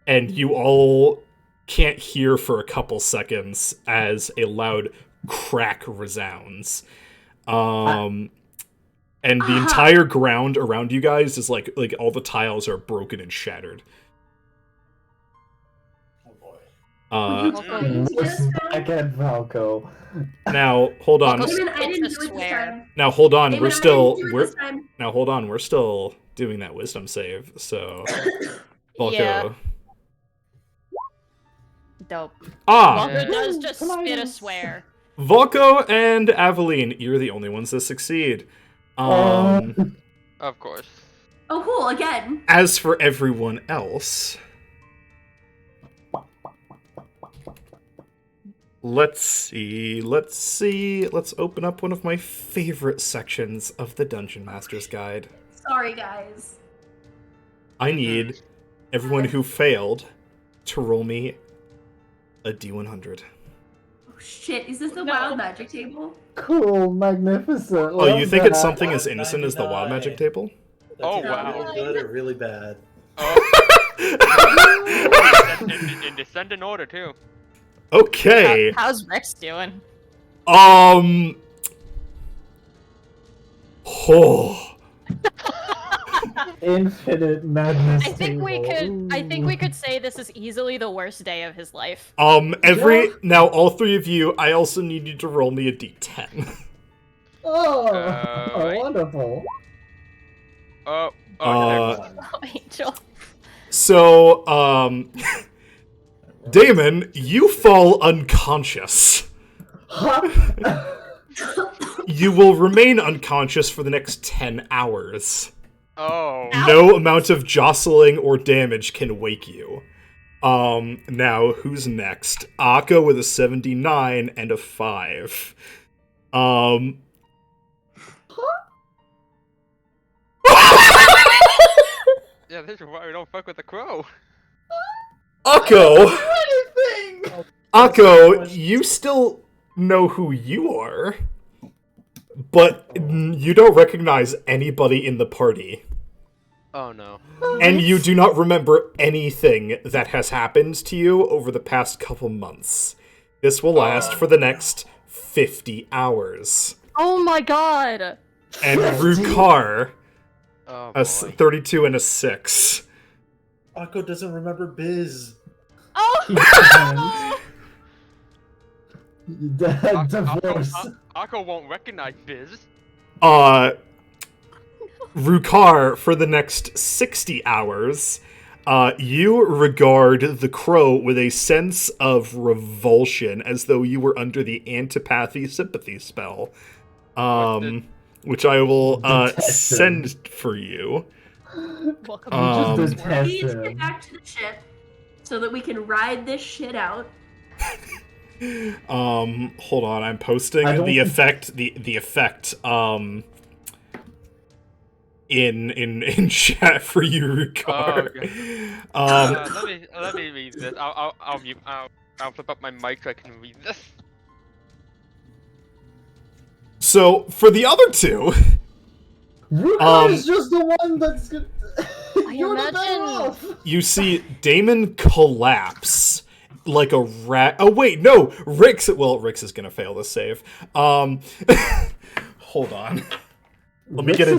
and you all can't hear for a couple seconds as a loud crack resounds. And the entire ground around you guys is like all the tiles are broken and shattered. Again, Valko. Now hold on. Damon, I didn't It's do a it this swear. time. Now hold on. Damon, We're I still didn't do it this time. now hold on. We're still doing that wisdom save. So Volko. Yeah. Dope. Ah, Volko does just spit a swear. Volko and Aveline, you're the only ones that succeed. Of course. Oh, cool, again. As for everyone else, let's see. Let's open up one of my favorite sections of the Dungeon Master's Guide. Sorry, guys. I need everyone who failed to roll me a D100. Oh, shit. Is this the wild magic table? Cool, magnificent. Oh, you love think it's that. something as innocent as the Wild Magic table? That's Oh, either wow. really good or really bad. In descending order, too. Okay. How's Rex doing? Oh. Infinite madness. I think table. we could say this is easily the worst day of his life. Now all three of you, I also need you to roll me a D10. Right. Wonderful. Oh, Oh, Angel. So, Damon, you fall unconscious. You will remain unconscious for the next 10 hours. oh. No amount of jostling or damage can wake you. Now, who's next? Akko with a 79 and a 5. Yeah, this is why we don't fuck with the crow. Akko, you still know who you are, but you don't recognize anybody in the party. Oh, no. And you do not remember anything that has happened to you over the past couple months. This will last for the next 50 hours. Oh my god! And Rukar, Oh, a boy. 32 and a 6. Akko doesn't remember Biz. Oh! Divorce. Akko won't recognize Biz. Rukar, for the next 60 hours, you regard the crow with a sense of revulsion, as though you were under the antipathy sympathy spell, which I will send for you. Welcome Just We detest need to get him. back to the ship so that we can ride this shit out. Hold on, I'm posting I don't the think- effect, in chat for you, Rukar. Let me read this. I'll I'll flip up my mic so I can read this. So, for the other two, Ruka is just the one that's good. You're the better imagine- off. you see Damon collapse like a rat. Oh, wait, no! Rix is gonna fail this save. Hold on. Let me get a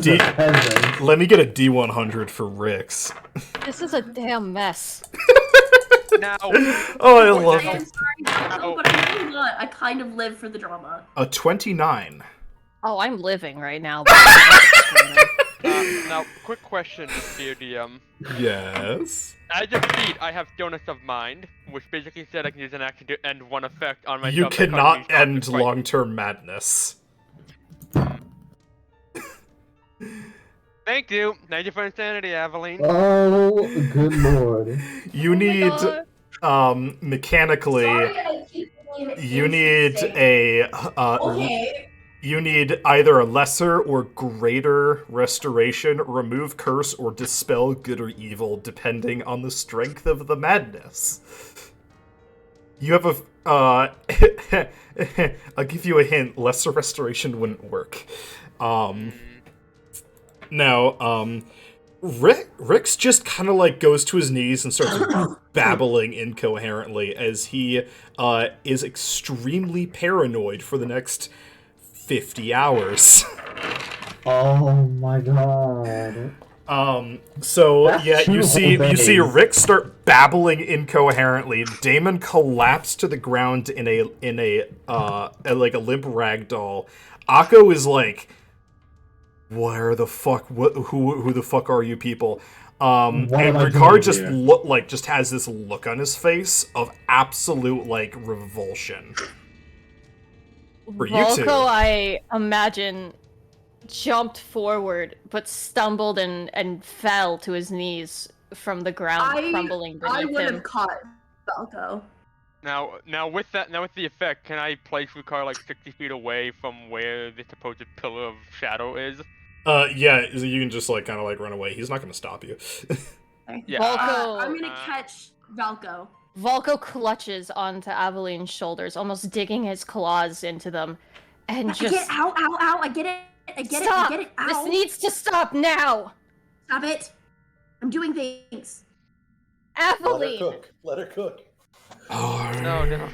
Let me get a D100 for Rix. This is a damn mess. Now, Oh, I love I am it. sorry, Falco, but I really not. I kind of live for the drama. A 29. Oh, I'm living right now. now, quick question, dear DM. Yes. As a feat, I have Stillness of Mind, which basically said I can use an action to end one effect on myself. You that causes me cannot shock end twice. long-term madness. Thank you. Thank you for insanity, Aveline. Oh, good lord. You need, mechanically, Sorry, I keep being an you need instant a, Okay. you need either a lesser or greater restoration, remove curse, or dispel good or evil, depending on the strength of the madness. You have a, I'll give you a hint, lesser restoration wouldn't work. Now, Rix just kind of like goes to his knees and starts babbling incoherently as he is extremely paranoid for the next 50 hours. Oh my god. So That's yeah, you 2 see whole days. Rick start babbling incoherently. Damon collapsed to the ground in a like a limp ragdoll. Akko is like, where the fuck? Who the fuck are you people? And What am I Ricard doing just has this look on his face of absolute like revulsion. For you two. Volko, I imagine, jumped forward, but stumbled and fell to his knees from the ground, crumbling I beneath would him. have caught Falco. Now with the effect, can I place Rukar like 60 feet away from where the supposed pillar of shadow is? Yeah, you can just like kind of like run away. He's not going to stop you. Yeah. Volko, I'm gonna catch Valco. Volko clutches onto Aveline's shoulders, almost digging his claws into them, and I just get ow, ow, ow! I get it! I get stop. it! I get it! Ow! This needs to stop now, Stop it! I'm doing things. Aveline. Let her cook. No.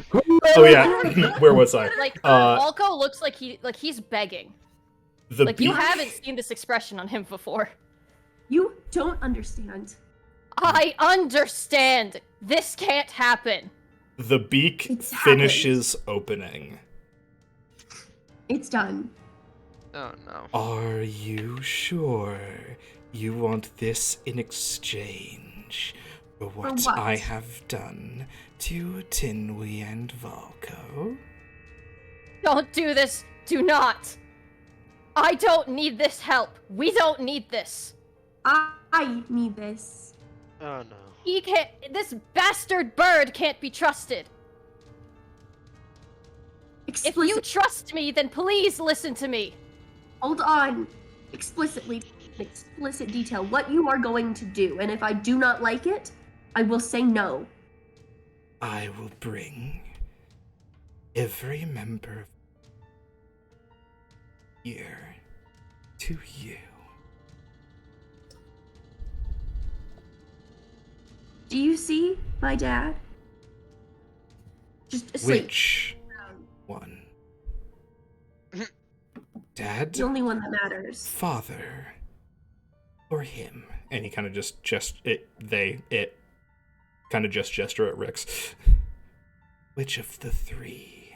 Oh yeah, where was I? Like Volko looks like he's begging. The Like you beak. haven't seen this expression on him before. You don't understand. I understand. This can't happen. The beak It's finishes opening. It's done. Oh no. Are you sure you want this in exchange for what what? I have done to Tinwy and Volko? Don't do this. Do not. I don't need this help. We don't need this. I need this. Oh no. He can't. This bastard bird can't be trusted. If you trust me, then please listen to me. Hold on. Explicit detail what you are going to do, and if I do not like it, I will say no. I will bring every member here to you. Do you see my dad? Just asleep. Which one? Dad? The only one that matters. Father? Or him? And he kind of just kind of just gesture at Rix. Which of the three?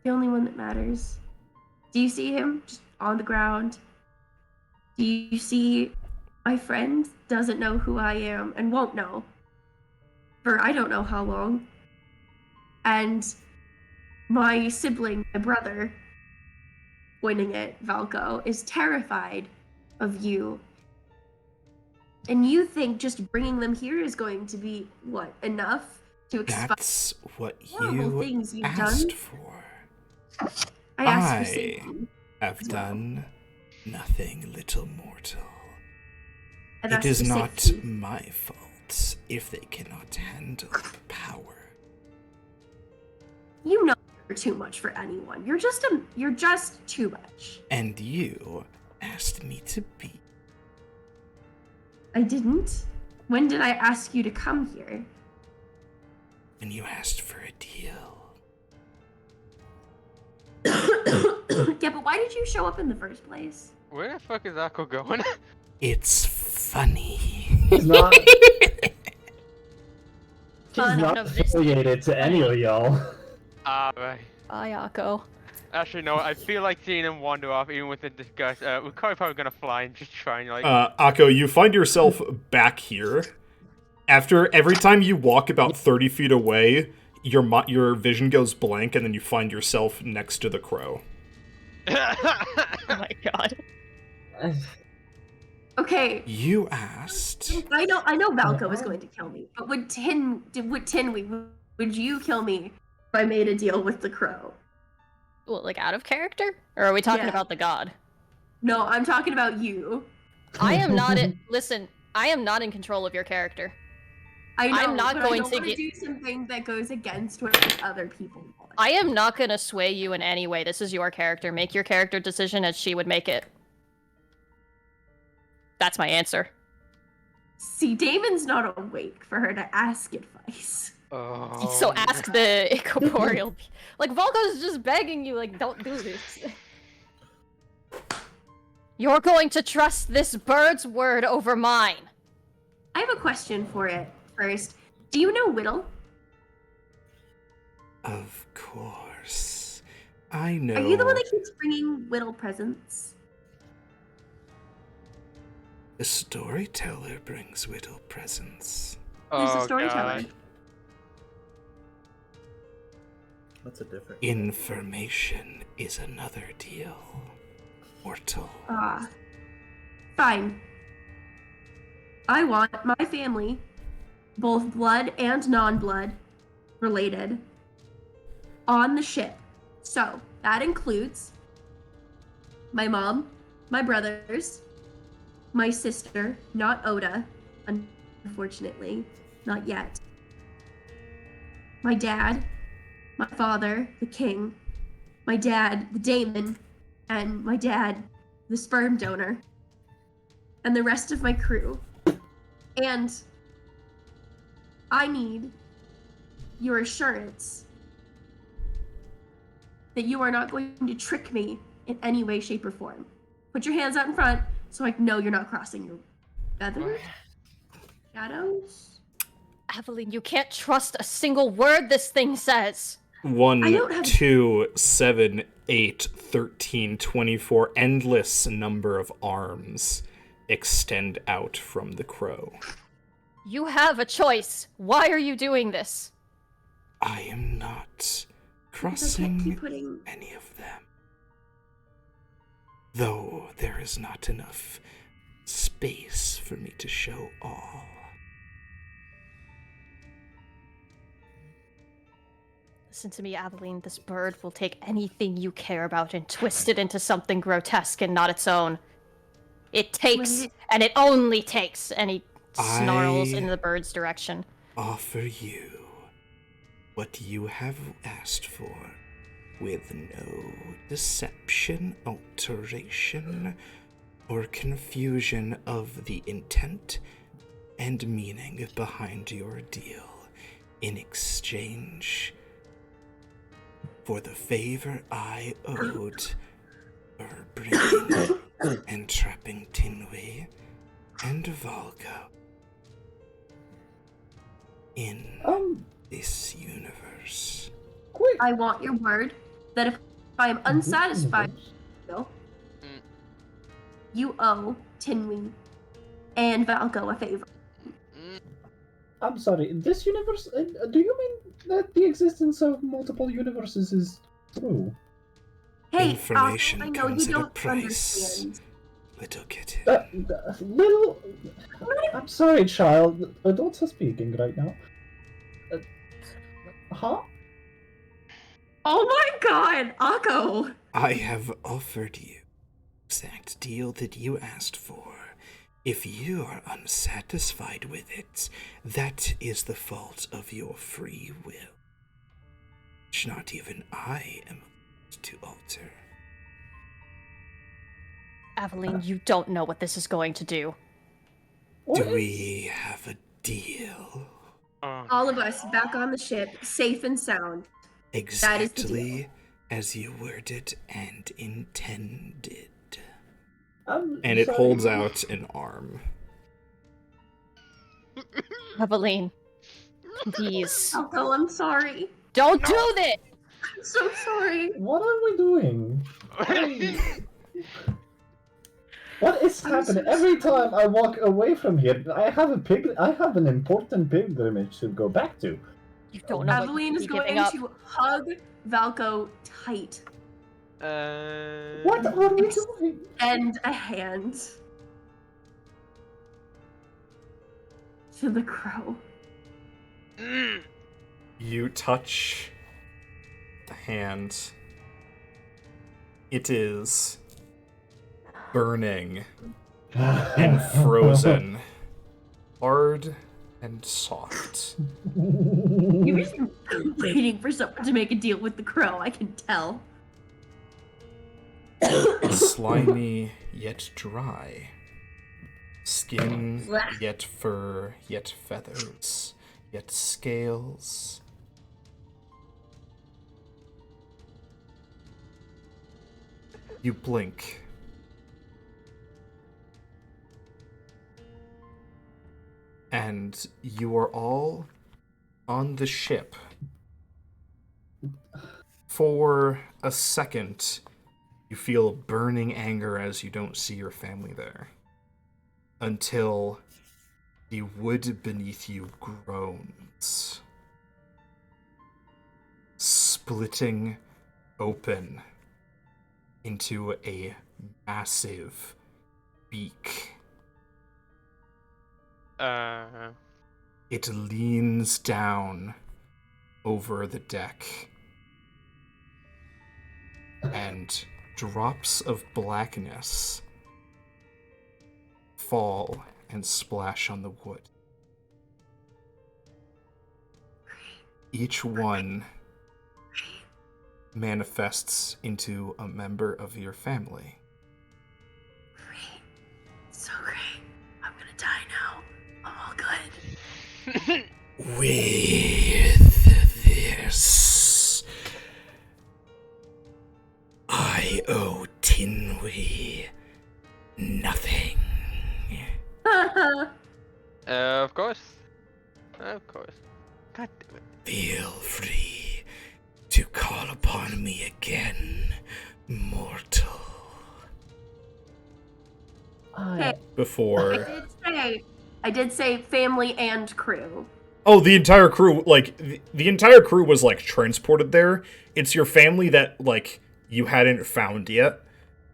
The only one that matters. Do you see him just on the ground? Do you see my friend doesn't know who I am and won't know for I don't know how long? And my sibling, my brother, pointing at Valco, is terrified of you. And you think just bringing them here is going to be, what, enough to expel That's what horrible you things you've asked done? for. I asked I for safety. have done nothing, little mortal. I've It asked is for not safety. my fault. But if they cannot handle power, You know you're too much for anyone. You're just too much. and you asked me to be, I didn't. When did I ask you to come here? when you asked for a deal. Yeah, but why did you show up in the first place? Where the fuck is Akko going? It's funny. He's not. He's Fun not of this- affiliated to any of y'all. Right. Bye, Akko. Actually, no, I feel like seeing him wander off, even with the disgust. We're probably gonna fly and just try and, like... Akko, you find yourself back here. After every time you walk about 30 feet away, your vision goes blank, and then you find yourself next to the crow. Oh my god. Okay, You asked. I know Valko is going to kill me, but would you kill me if I made a deal with the crow? Well, like out of character? Or are we talking Yeah. about the god? No, I'm talking about you. I am not listen, I am not in control of your character. I know, I'm not but going I don't to want to get- do something that goes against what other people want. I am not gonna sway you in any way. This is your character. Make your character decision as she would make it. That's my answer. See, Damon's not awake for her to ask advice. Oh, So ask the incorporeal. Like, Volko's just begging you, like, don't do this. You're going to trust this bird's word over mine. I have a question for it first. Do you know Whittle? Of course. I know. Are you the one that keeps bringing Whittle presents? The storyteller brings Whittle presents. Who's the Oh, storyteller? God. That's a different. Information is another deal. Mortal. Ah. Fine. I want my family, both blood and non-blood related, on the ship. So, that includes my mom, my brothers, my sister, not Oda, unfortunately, not yet. My dad, my father, the king, my dad, the daemon, and my dad, the sperm donor, and the rest of my crew. And I need your assurance that you are not going to trick me in any way, shape, or form. Put your hands out in front so I know you're not crossing your feathers, shadows. Aveline, you can't trust a single word this thing says. 1, I don't have- 2, 7, 8, 13, 24. Endless number of arms extend out from the crow. You have a choice. Why are you doing this? I am not Because I crossing keep putting... any of them. Though there is not enough space for me to show all. Listen to me, Aveline. This bird will take anything you care about and twist it into something grotesque and not its own. It takes, and it only takes, and he snarls I- in the bird's direction. Offer you what you have asked for, with no deception, alteration, or confusion of the intent and meaning behind your deal, in exchange for the favor I owed for bringing and trapping Tinway and Volko in this universe. Quick. I want your word that if I am unsatisfied, Mm. you owe Tinwin and Valko a favor. I'm sorry. In this universe, do you mean that the existence of multiple universes is true? Hey, Information I know comes you at a don't price. understand. Little kitten. Little. I'm sorry, child. Adults are speaking right now. Huh? Oh my god, Akko! I have offered you the exact deal that you asked for If you are unsatisfied with it, that is the fault of your free will, which not even I am able to alter. Aveline, you don't know what this is going to do. Do we have a deal? All of us back on the ship, safe and sound. That is the deal. Exactly as you worded and intended. I'm And it sorry. holds out an arm. Aveline, please. Falco, I'm sorry. Don't do this! I'm so sorry. What are we doing? What is happening? Every time I walk away from here, I have an important pilgrimage to go back to. You don't know Aveline what is you're going giving up. to hug Valco tight What are we doing? and a hand to the crow. You touch the hand. It is burning and frozen, hard and soft. You've just been waiting for someone to make a deal with the crow, I can tell. Slimy yet dry. Skin yet fur, yet feathers, yet scales. You blink. And you are all on the ship. For a second, you feel burning anger as you don't see your family there. Until the wood beneath you groans, splitting open into a massive beak. It leans down over the deck, and drops of blackness fall and splash on the wood. Each one manifests into a member of your family. Great. So great. I'm gonna die now. I'm all good. With this, I owe Tinwei nothing. Of course. Of course. God damn it. Feel free to call upon me again, mortal. Okay. Before... I did say family and crew. Oh, the entire crew, like, the entire crew was, like, transported there. It's your family that, like, you hadn't found yet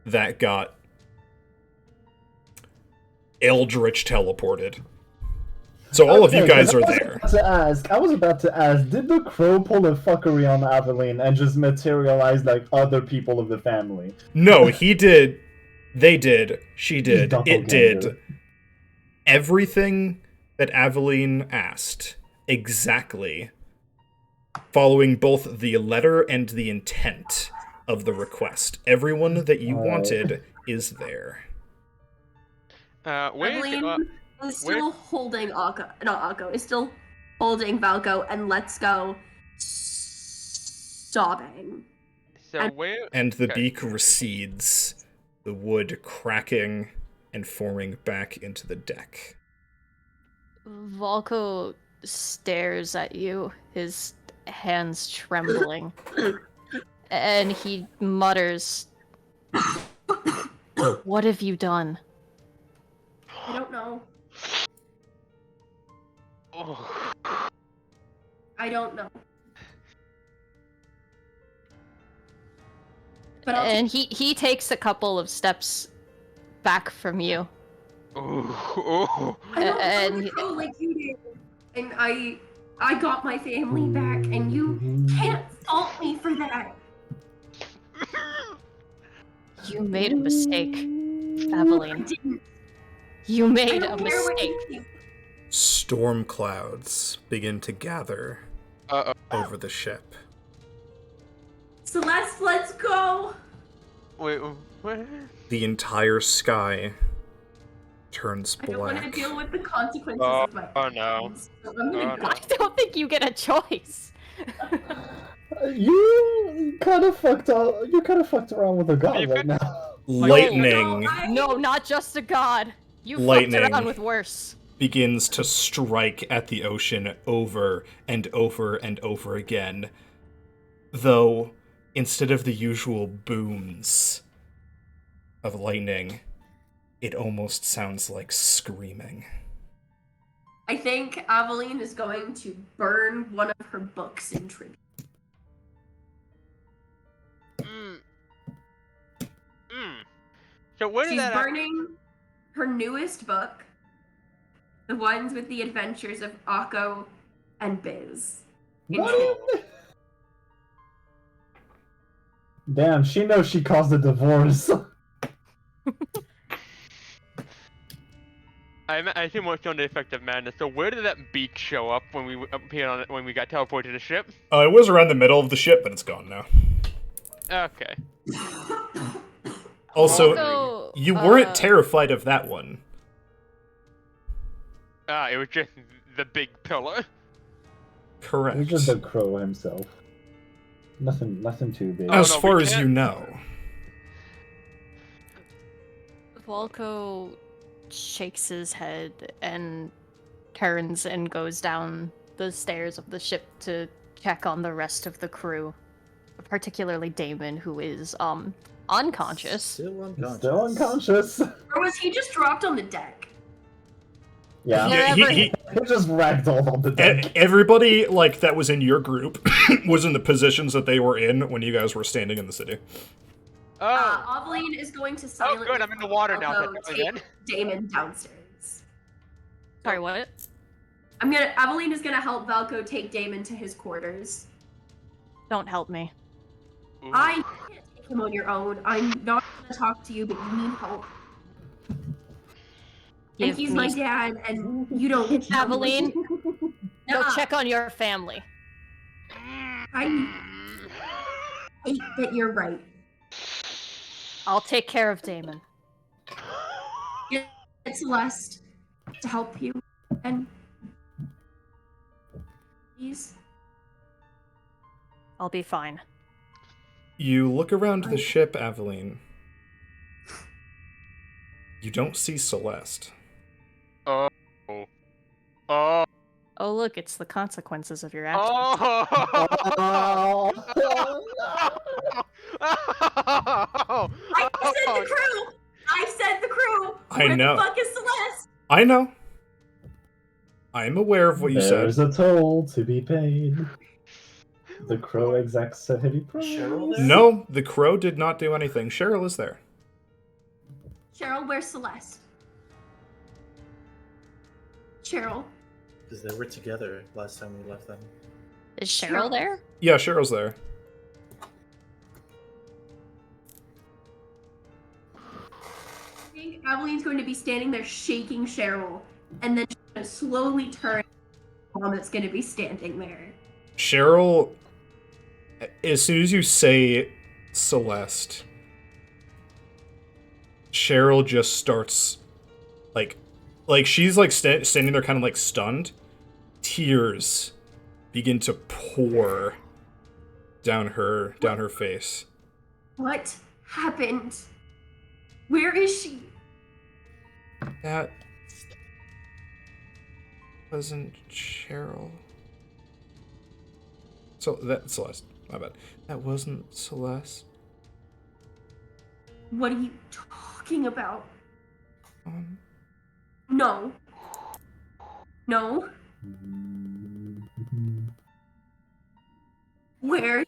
that got Eldritch teleported. So all of you guys are there. I was about to ask, did the crow pull a fuckery on Aveline and just materialize like other people of the family? No, he did. They did. She did. It did. Everything that Aveline asked, exactly, following both the letter and the intent of the request. Everyone that you wanted is there. Aveline is still holding is still holding Valco and lets go, sobbing. So where? And the beak recedes, the wood cracking and forming back into the deck. Valco stares at you, his hands trembling, and he mutters, "What have you done?" I don't know. Oh. I don't know. But And he takes a couple of steps back from you. Oh. I don't and- want to go like you did. And I got my family back, and you can't fault me for that. You made a mistake, I Aveline. didn't. You I made a don't care what mistake. you think. Storm clouds begin to gather Uh-oh. over the ship. Celeste, let's go. Wait, what? The entire sky turns I don't want to black. deal with the consequences Oh, of my oh no. actions, so I'm gonna Oh, go. no. I don't think you get a choice. You kind of fucked up. You kind of fucked around with a god You right could- now. Lightning No, not just a god. You Lightning. fucked around with worse. begins to strike at the ocean over and over and over again. Though, instead of the usual booms of lightning, it almost sounds like screaming. I think Aveline is going to burn one of her books in tribute. Mm. Mm. So where did She's that burning her newest book, the ones with the adventures of Akko and Biz. What? Damn, she knows she caused a divorce. I see more so on the effect of madness. So where did that beak show up when we appeared on it when we got teleported to the ship? It was around the middle of the ship, but it's gone now. Okay. Also, Also, you weren't terrified of that one. It was just the big pillar. Correct. He's just the crow himself. Nothing too big. Oh, As no, we far as can't- you know. Volko shakes his head and turns and goes down the stairs of the ship to check on the rest of the crew, particularly Damon, who is unconscious. Still unconscious. Still unconscious. Or was he just dropped on the deck? Yeah, Wherever he, he just ragdolled on the deck. everybody like that was in your group was in the positions that they were in when you guys were standing in the city. Oh. Aveline is going to Oh, silently good. I'm in the water now. Velko That's take again. Damon downstairs. Sorry, what? Aveline is gonna help Velko take Damon to his quarters. Don't help me. Ooh. I can't take him on your own. I'm not gonna talk to you, but you need help. And Give he's me my dad, and you don't get to help me. Aveline, go Nuh-uh. check on your family. I hate that you're right. I'll take care of Damon. Get Celeste to help you, and please. I'll be fine. You look around the ship, Aveline. You don't see Celeste. Oh. Oh. Oh, look, it's the consequences of your actions. Oh. I said the crew. I said the crew. I Where know. the fuck is Celeste? I know. I'm aware of what you There's said. a toll to be paid. The crow exacts a heavy price. Cheryl there? No, the crow did not do anything. Cheryl is there. Cheryl, where's Celeste? Cheryl. Because they were together last time we left them. Is Cheryl there? Yeah, Cheryl's there. I think Aveline's going to be standing there shaking Cheryl, and then she's going to slowly turn to the mom that's going to be standing there. Cheryl, as soon as you say Celeste, Cheryl just starts, like she's like standing there kind of like stunned. Tears begin to pour down her face. What happened? Where is she? That wasn't Cheryl. So that's Celeste. My bad. That wasn't Celeste. What are you talking about? Um, No. No. Where? I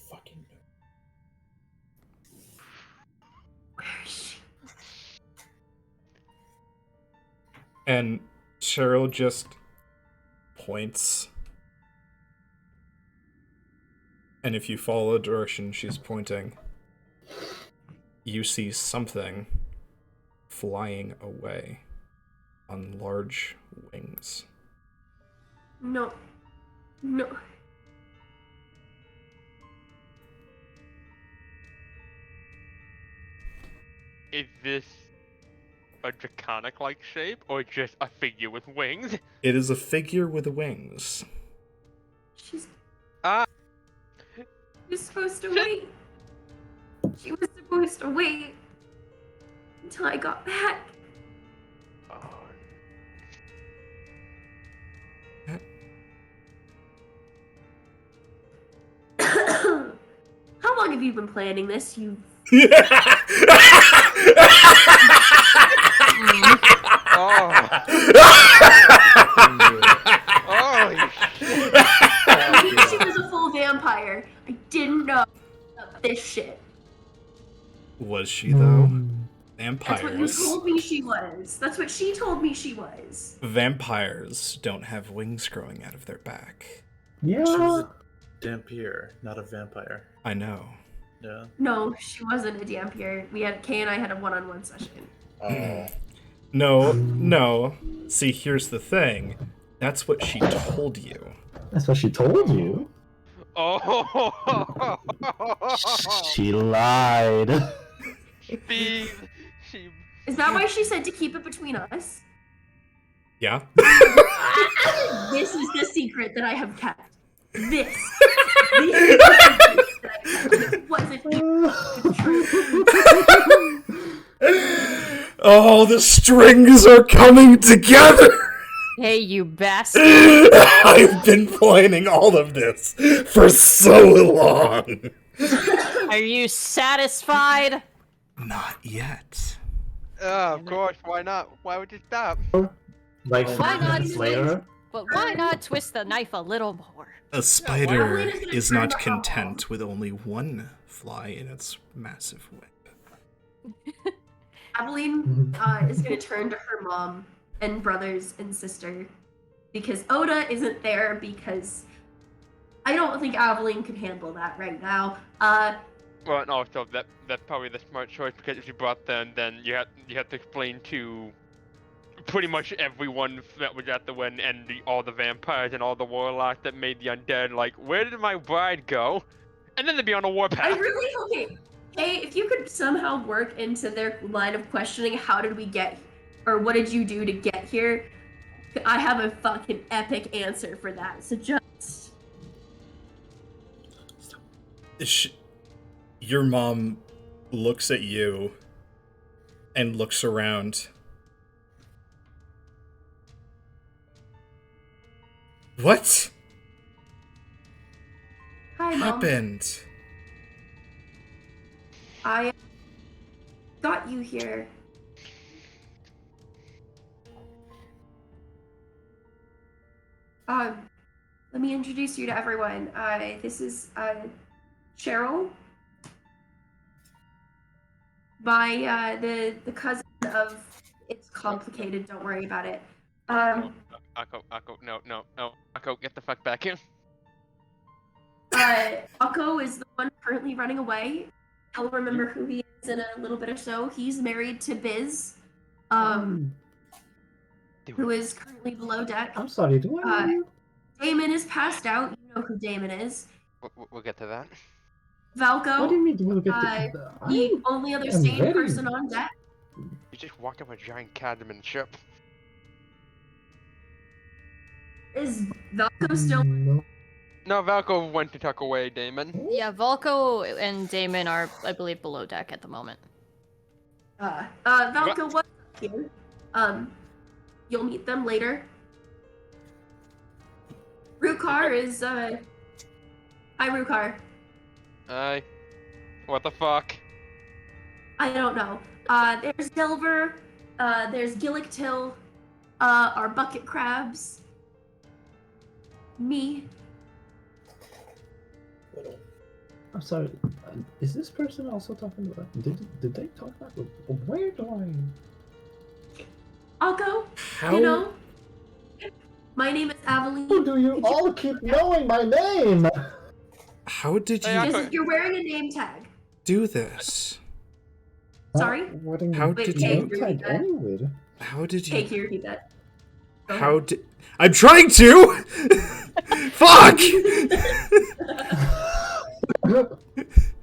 fucking know. Where is she? and Cheryl just points. And if you follow the direction she's pointing, you see something flying away on large wings. No. No. Is this a draconic-like shape, or just a figure with wings? It is a figure with wings. She's Ah, supposed to wait. She was supposed to wait until I got back. How long have you been planning this? You. oh. Holy shit. I knew she was a full vampire. I didn't know about this shit. Was she, though? That's what you Vampires. told me she was. That's what she told me she was. Vampires don't have wings growing out of their back. Yeah. She was a Dampier, not a vampire. I know. Yeah. No, she wasn't a Dampier. Kay and I had a one-on-one session. Oh. No. See, here's the thing. That's what she told you. That's what she told you. Oh. She lied. Steve, she. Is that why she said to keep it between us? Yeah? This is the secret that I have kept. This is the secret that I kept. It wasn't true. Oh, the strings are coming together! Hey, you bastard! I've been planning all of this for so long. Are you satisfied? Not yet. Oh, of course. Why not? Why would you stop? Like Why 5 not minutes later. But why not twist the knife a little more? A spider Why is it is turn not the content with only one fly in its massive web. Aveline is going to turn to her mom and brothers and sister because Oda isn't there because I don't think Aveline could handle that right now. Well, no, so that's probably the smart choice because if you brought them, then you have to explain to pretty much everyone that was at the wedding and all the vampires and all the warlocks that made the undead, like, where did my bride go? And then they'd be on a I warpath. really Hey, if you could somehow work into their line of questioning, how did we get, or what did you do to get here? I have a fucking epic answer for that. So just. Your mom looks at you and looks around. What Hi, Mom. happened? I got you here. Let me introduce you to everyone. This is Cheryl, my the cousin of. It's complicated. Don't worry about it. Akko, no. Akko, get the fuck back here. Akko is the one currently running away. I'll remember who he is in a little bit or so. He's married to Biz, who is currently below deck. I'm sorry, do I know you? Damon is passed out. You know who Damon is. We'll get to that. Valko, What do you mean do we get the only other I'm sane ready. person on deck. You just walked up a giant cadmium ship. Is Valko still? No. No, Valko went to tuck away Damon. Yeah, Volko and Damon are, I believe, below deck at the moment. Valko was here. You'll meet them later. Rukar is, Hi, Rukar. Aye. What the fuck? I don't know. There's Delver, there's Gillick our bucket crabs, me. I'm sorry. Is this person also talking about? Did they talk about? Where do I? I'll go. How? You know, my name is Aveline. How do you all keep knowing my name? How did Hey, you Akko. You're wearing a name tag. do this? Sorry? How Wait, did Kay, you? can you repeat that? Anyway. How did Hey, you? can you repeat that? Go How did? I'm trying to. Fuck!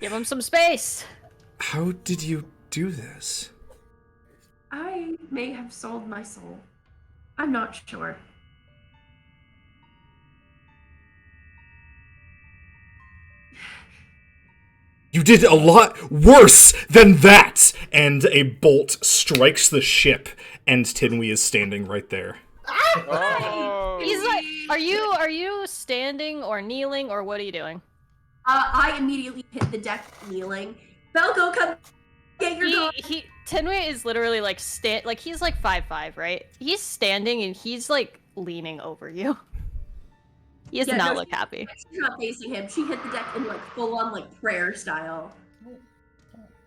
Give him some space. How did you do this? I may have sold my soul. I'm not sure. You did a lot worse than that! And a bolt strikes the ship, and Tinwee is standing right there. Oh. He's like, are you standing or kneeling or what are you doing? I immediately hit the deck kneeling. Belko, come get your dog. Tenway is literally like he's like 5'5", right? He's standing and he's like leaning over you. He does not look happy. She's not facing him. She hit the deck in like full on like prayer style.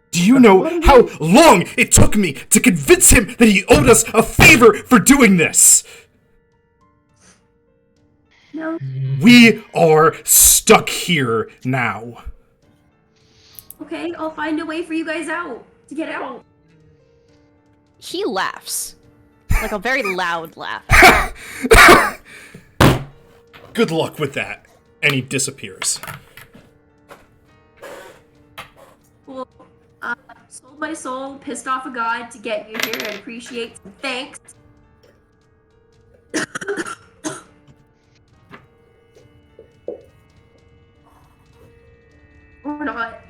Do you know how long it took me to convince him that he owed us a favor for doing this? No. We are stuck here now. Okay, I'll find a way for you guys out to get out. He laughs. Like a very loud laugh. Good luck with that. And he disappears. Cool. Sold my soul, pissed off a god to get you here and appreciate some thanks. Or not.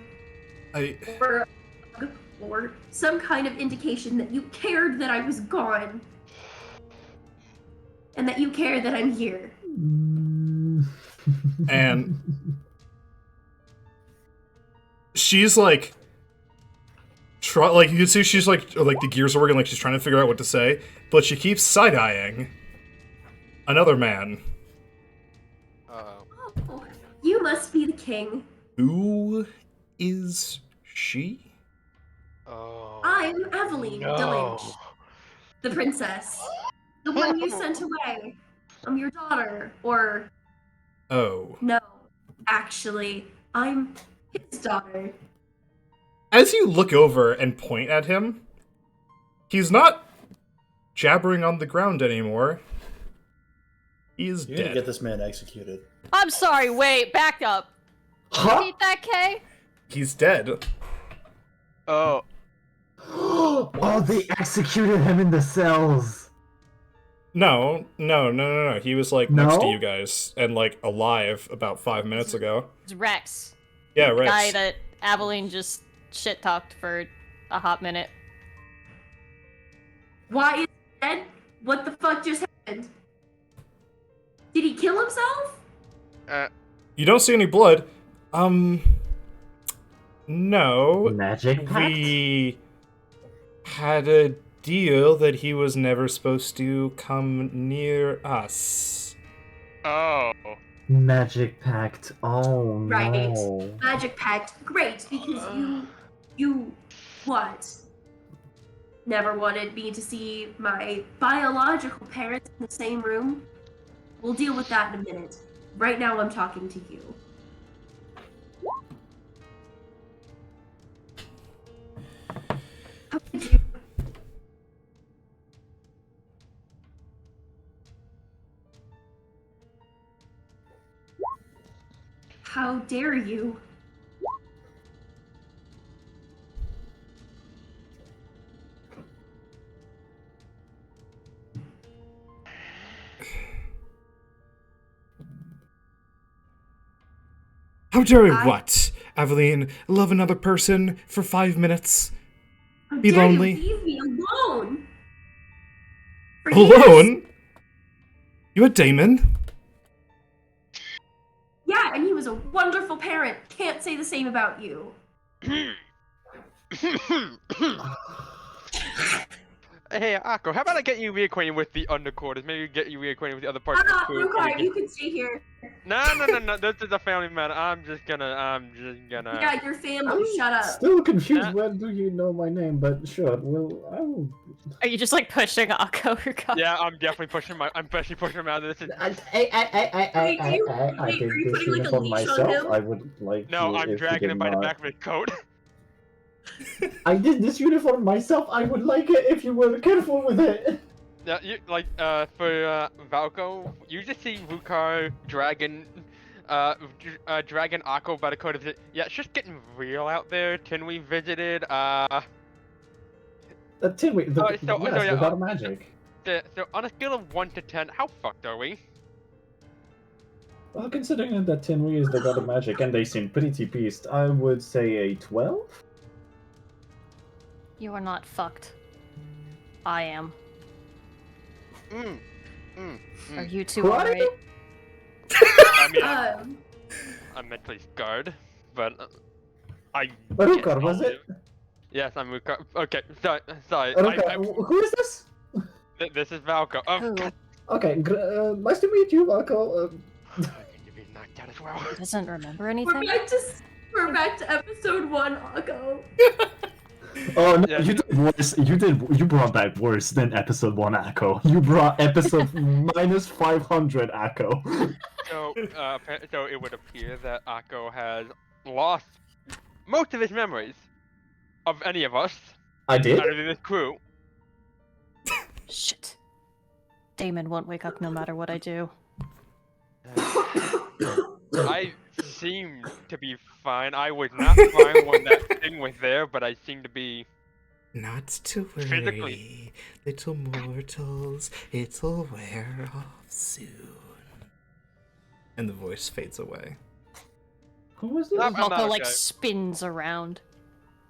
Or some kind of indication that you cared that I was gone. And that you care that I'm here. And she's like, like you can see she's like the gears are working, like she's trying to figure out what to say, but she keeps side-eyeing another man. Oh, you must be the king. Who is she? Oh. I'm Eveline Dillinge, the princess. The one you sent away. I'm your daughter, or... Oh. No, actually, I'm his daughter. As you look over and point at him, he's not jabbering on the ground anymore. He is You're gonna dead. get this man executed. I'm sorry, wait, back up. Repeat that, Kay? He's dead. Oh. Oh, they executed him in the cells. No. He was like next to No? you guys and like alive about 5 minutes ago. It's Rex. Yeah, The Rex. guy that Aveline just shit-talked for a hot minute. Why is he dead? What the fuck just happened? Did he kill himself? You don't see any blood. No. Magic pact? We had a deal that he was never supposed to come near us. Oh. Magic pact. Oh Right. no. Magic pact. Great, because you what? Never wanted me to see my biological parents in the same room? We'll deal with that in a minute. Right now I'm talking to you. How could you? How dare you? How dare what? Aveline, love another person for 5 minutes? How Be dare lonely? You leave me alone? For years. Alone? You a Damon? Yeah, and he was a wonderful parent. Can't say the same about you. Hey, Akko, how about I get you reacquainted with the underquarters? Maybe get you reacquainted with the other parts of the crew. Rukar, you can stay here. No. This is a family matter. I'm just gonna. Yeah, your family. I'm Shut up. still confused. Yeah. When do you know my name? But sure, well, I will. Are you just like pushing Akko or God? Yeah, I'm definitely pushing him out. This is. Wait, are you did putting, this like, a uniform leash on myself. him? I would like No, to, I'm if you dragging him did by the not- back of his coat. I did this uniform myself. I would like it if you were careful with it. Yeah, you like for Valko, you just see Rukar, Dragon, Dragon, Akko by the code of it. Yeah, it's just getting real out there. Tinwe visited. Tinway, Oh, so yes, yeah, the god of magic. So on a scale of 1 to 10, how fucked are we? Well, considering that Tinway is the god of magic and they seem pretty pissed, I would say a 12. You are not fucked. I am. Are you two What? alright? I mean, I'm mentally scarred, but I. Rukar, can't was hold it? Yes, I'm Rukar. Okay, sorry. Rukar, who is this? This is Valko. Oh, Who? God. Okay, nice to meet you, Marco. I need to be knocked out as well. He doesn't remember We're anything? back to episode 1, Akko. Oh no, Yeah. you did worse. You brought back worse than episode 1 Akko. You brought episode minus 500 Akko. So, so it would appear that Akko has lost most of his memories of any of us. I did? Other than this crew. Shit. Damon won't wake up no matter what I do. I seemed to be fine. I was not fine when that thing was there, but I seemed to be. Not to worry, Physically. little mortals, it'll wear off soon. And the voice fades away. Who was this? I'm not Volko like okay. spins around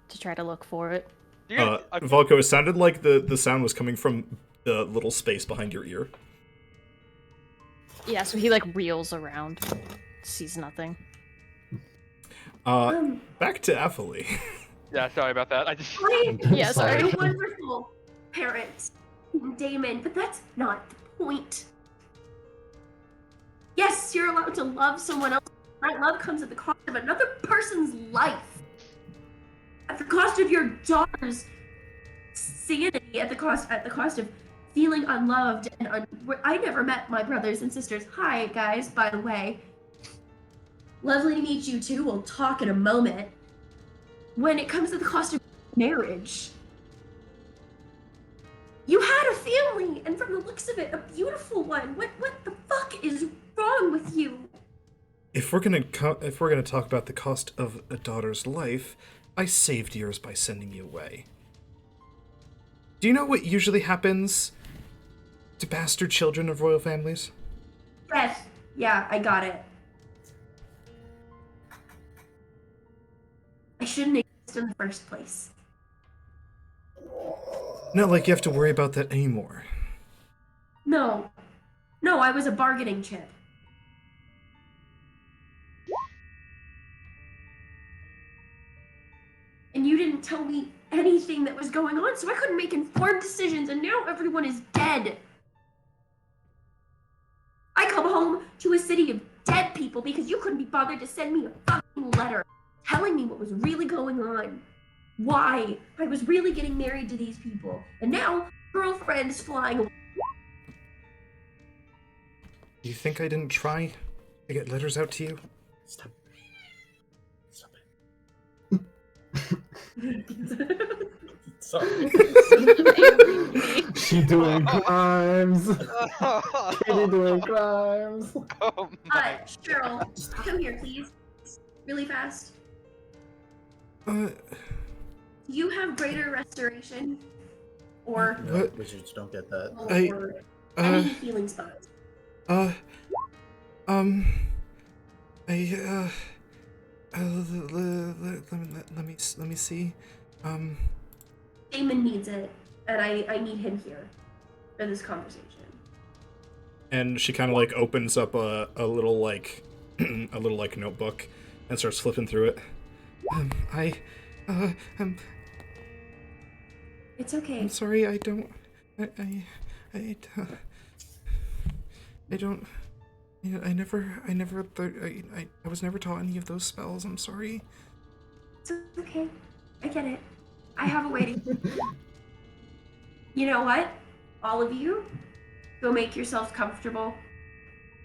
to try to look for it. Do you- Volko, it sounded like the sound was coming from the little space behind your ear. Yeah, so he like reels around, sees nothing. Back to Athalie. Yeah, sorry about that. I just. Yeah, sorry. You're a wonderful parent, Damon, but that's not the point. Yes, you're allowed to love someone else. That love comes at the cost of another person's life. At the cost of your daughter's sanity, at the cost of feeling unloved and I never met my brothers and sisters. Hi, guys, by the way. Lovely to meet you too. We'll talk in a moment. When it comes to the cost of marriage, you had a family, and from the looks of it, a beautiful one. What the fuck is wrong with you? If we're gonna talk about the cost of a daughter's life, I saved yours by sending you away. Do you know what usually happens to bastard children of royal families? Yes. Yeah, I got it. I shouldn't exist in the first place. Not like you have to worry about that anymore. No, I was a bargaining chip. And you didn't tell me anything that was going on, so I couldn't make informed decisions, and now everyone is dead. I come home to a city of dead people because you couldn't be bothered to send me a fucking letter telling me what was really going on. Why I was really getting married to these people. And now, girlfriend's flying away. Do you think I didn't try to get letters out to you? Stop. Stop Sorry. She doing crimes. Kitty doing crimes. Oh my. Cheryl, come here, please. Really fast. What? You have greater restoration, or No, wizards don't get that. any healing spots. Let me see. Damon needs it, and I need him here for this conversation. And she kind of like opens up a little like a little like notebook and starts flipping through it. It's okay. I'm sorry, I don't. I don't. You know, I was never taught any of those spells. I'm sorry. It's okay. I get it. I have a waiting. You know what? All of you, go make yourselves comfortable.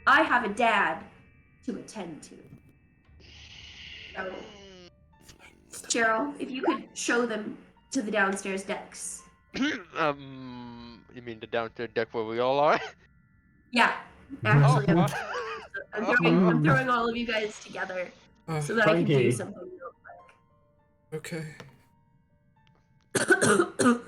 I have a dad to attend to. So, Cheryl, if you could show them to the downstairs decks. You mean the downstairs deck where we all are? Yeah, actually, Oh, I'm throwing all of you guys together so that I can do Frankie. something real Okay. quick.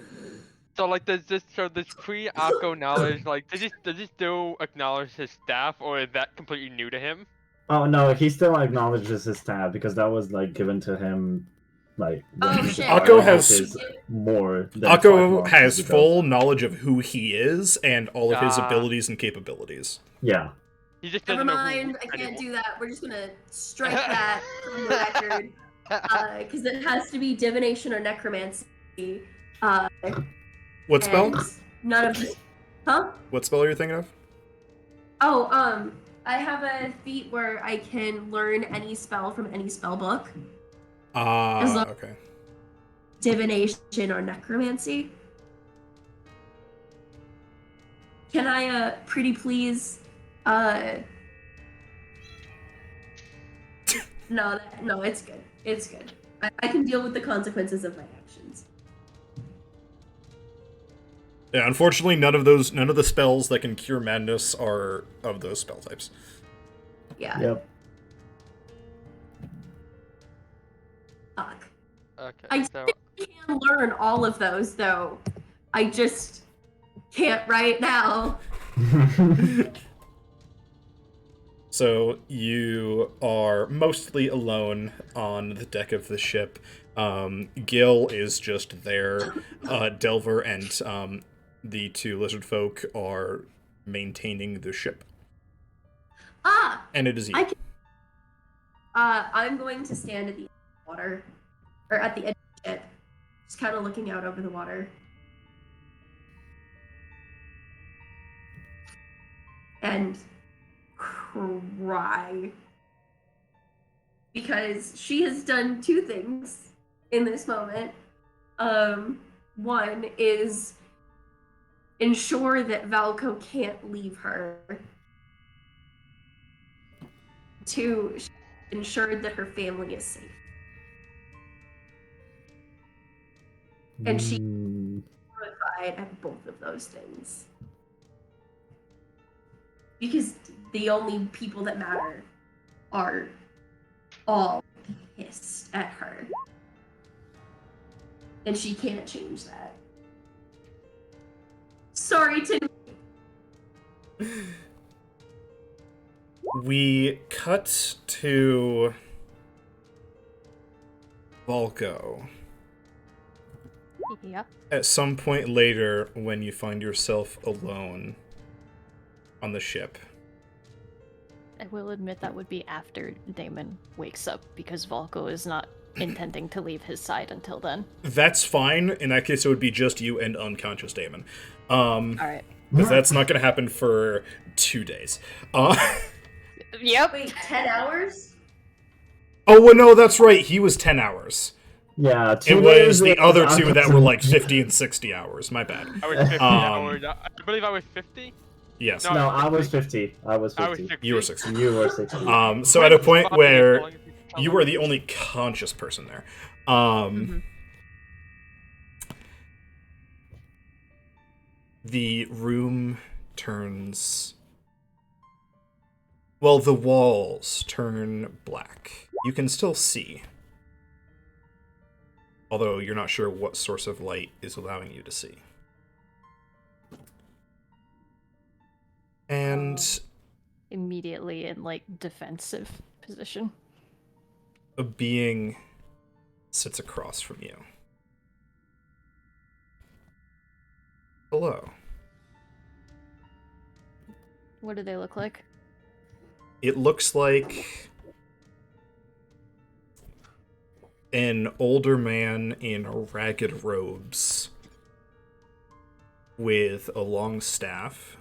So like, does this pre-Akko knowledge, like, does he still acknowledge his staff, or is that completely new to him? Oh no, he still acknowledges his tab because that was like given to him like when Oh, he shit. started, Akko has- which is more than 5 Akko months has ago. full knowledge of who he is and all of his Ah. abilities and capabilities. Yeah. He just Never doesn't know who mind, I can't anyone- do that. We're just gonna strike that from the record. Because it has to be divination or necromancy. What spell? And none of this. Huh? What spell are you thinking of? Oh, I have a feat where I can learn any spell from any spell book. As long- Okay. Divination or necromancy. Can I, pretty please, No, it's good. It's good. I can deal with the consequences of my actions. Yeah, unfortunately, none of the spells that can cure madness are of those spell types. Yeah. Yep. Fuck. Okay, I so can learn all of those, though. I just can't right now. So you are mostly alone on the deck of the ship. Gil is just there. Delver and the 2 lizard folk are maintaining the ship. Ah! And it is you. I can... I'm going to stand at the edge of the water. Or at the edge of the ship. Just kind of looking out over the water. And cry. Because she has done 2 things in this moment. One is ensure that Valco can't leave her. 2, she ensured that her family is safe. And she horrified at both of those things. Because the only people that matter are all pissed at her. And she can't change that. Sorry, Tim. We cut to Volko. Yeah. At some point later, when you find yourself alone on the ship. I will admit that would be after Damon wakes up, because Volko is not intending to leave his side until then. That's fine. In that case, it would be just you and unconscious Damon. Alright. Because that's not going to happen for 2 days. Yep. Wait, 10 hours? Oh, well, no, that's right. He was 10 hours. Yeah, It 2 was days the is other 2 that were awesome. like 50 and 60 hours. My bad. I was 50 hours. I believe I was 50. Yes. No, No, I was 50. I was I was 50. 60. You were 60. You were 60. So at a point As where long as you tell you me. were the only conscious person there. The room turns... Well, the walls turn black. You can still see. Although you're not sure what source of light is allowing you to see. And Immediately in, like, defensive position. a being sits across from you. Hello. What do they look like? It looks like an older man in ragged robes with a long staff.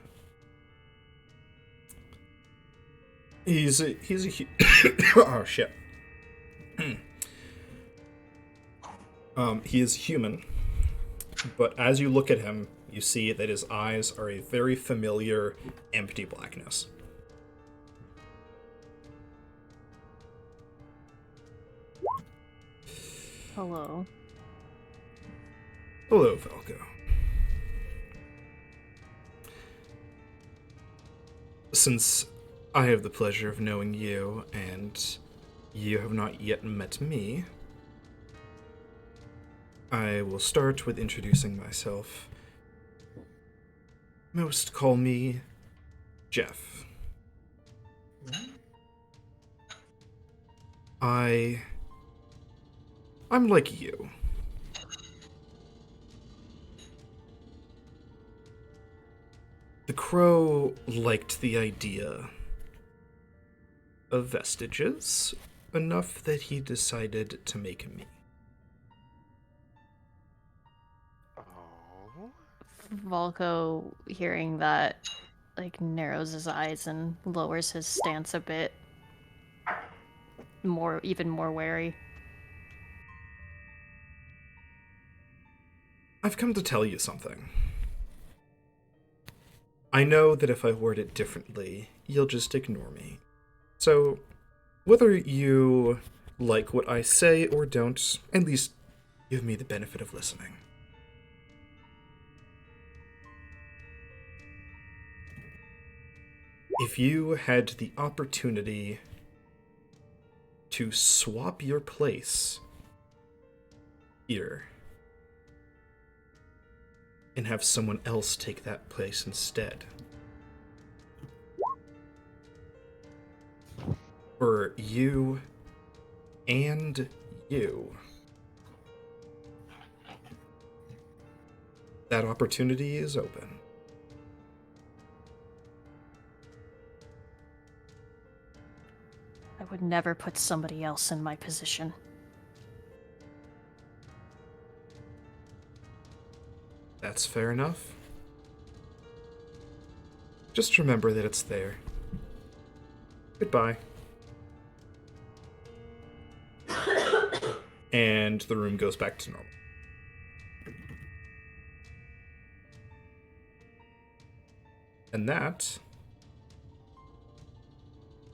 He's a oh shit. He is human, but as you look at him, you see that his eyes are a very familiar empty blackness. Hello. Hello, Falco. Since I have the pleasure of knowing you, and you have not yet met me, I will start with introducing myself. Most call me Jeff. I'm like you. The crow liked the idea of vestiges enough that he decided to make me. Oh. Volko, hearing that, like, narrows his eyes and lowers his stance a bit. Even more wary. I've come to tell you something. I know that if I word it differently, you'll just ignore me. So, whether you like what I say or don't, at least give me the benefit of listening. If you had the opportunity to swap your place here and have someone else take that place instead, for you and you, that opportunity is open. I would never put somebody else in my position. That's fair enough. Just remember that it's there. Goodbye. And the room goes back to normal. And that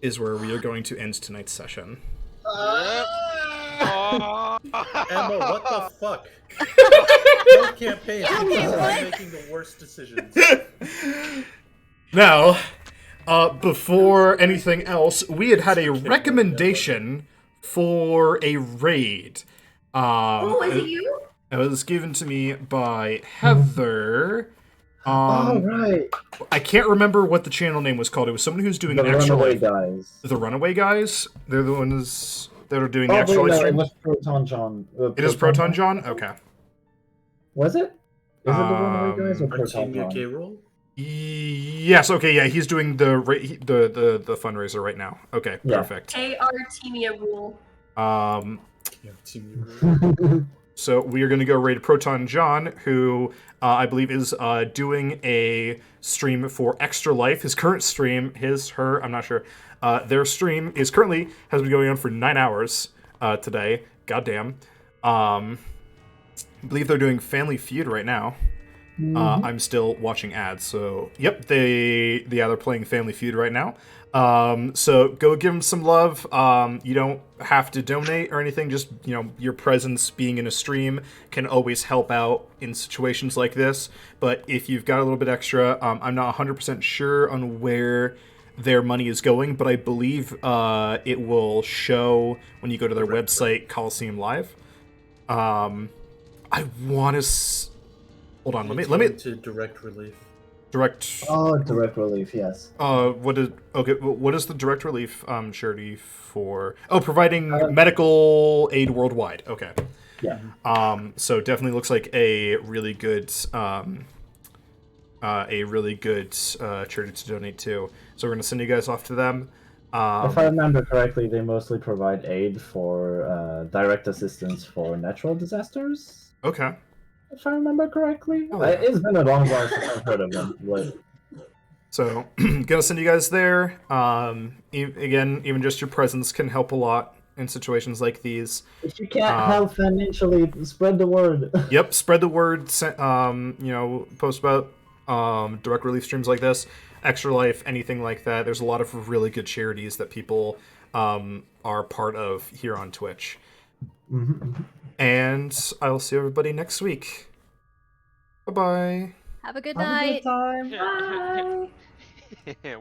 is where we are going to end tonight's session. Oh. Emma, what the fuck? No campaigns. I'm making the worst decisions. Now, before anything else, we had a recommendation for a raid. Oh, is it you? It was given to me by Heather. All right. I can't remember what the channel name was called. It was someone who's doing The an extra Runaway life. Guys. The Runaway Guys? They're the ones that are doing the Oh, extra wait, life no, stream? it was Proton John. It is Proton John? Okay. Was it? Is it the Runaway Guys or Our Proton team John? UK role? Yes, okay, yeah, he's doing the fundraiser right now. Okay, Yeah. perfect. Artemia rule. Yeah, team UK role. So we are going to go raid Proton John, who I believe is doing a stream for Extra Life. His current stream, I'm not sure. Their stream has been going on for 9 hours today. Goddamn. I believe they're doing Family Feud right now. I'm still watching ads, so yep, they're playing Family Feud right now. So go give them some love. You don't have to donate or anything. Just, your presence being in a stream can always help out in situations like this. But if you've got a little bit extra, I'm not 100% sure on where their money is going, but I believe it will show when you go to their website, Coliseum Live. I want to. Hold on, let me to direct relief. direct. Oh, direct relief, yes. What is the direct relief charity for? Oh, providing medical aid worldwide. Okay. Yeah. So definitely looks like a really good charity to donate to. So we're gonna send you guys off to them. If I remember correctly, they mostly provide aid for direct assistance for natural disasters. Okay. If I remember correctly. Oh, yeah. It's been a long while since I've heard of them. But... So, gonna send you guys there. Again, even just your presence can help a lot in situations like these. If you can't help financially, spread the word. Yep, spread the word. Post about direct relief streams like this, Extra Life, anything like that. There's a lot of really good charities that people are part of here on Twitch. And I will see everybody next week. Bye bye. Have a good Have a night. good time. Bye. Yeah,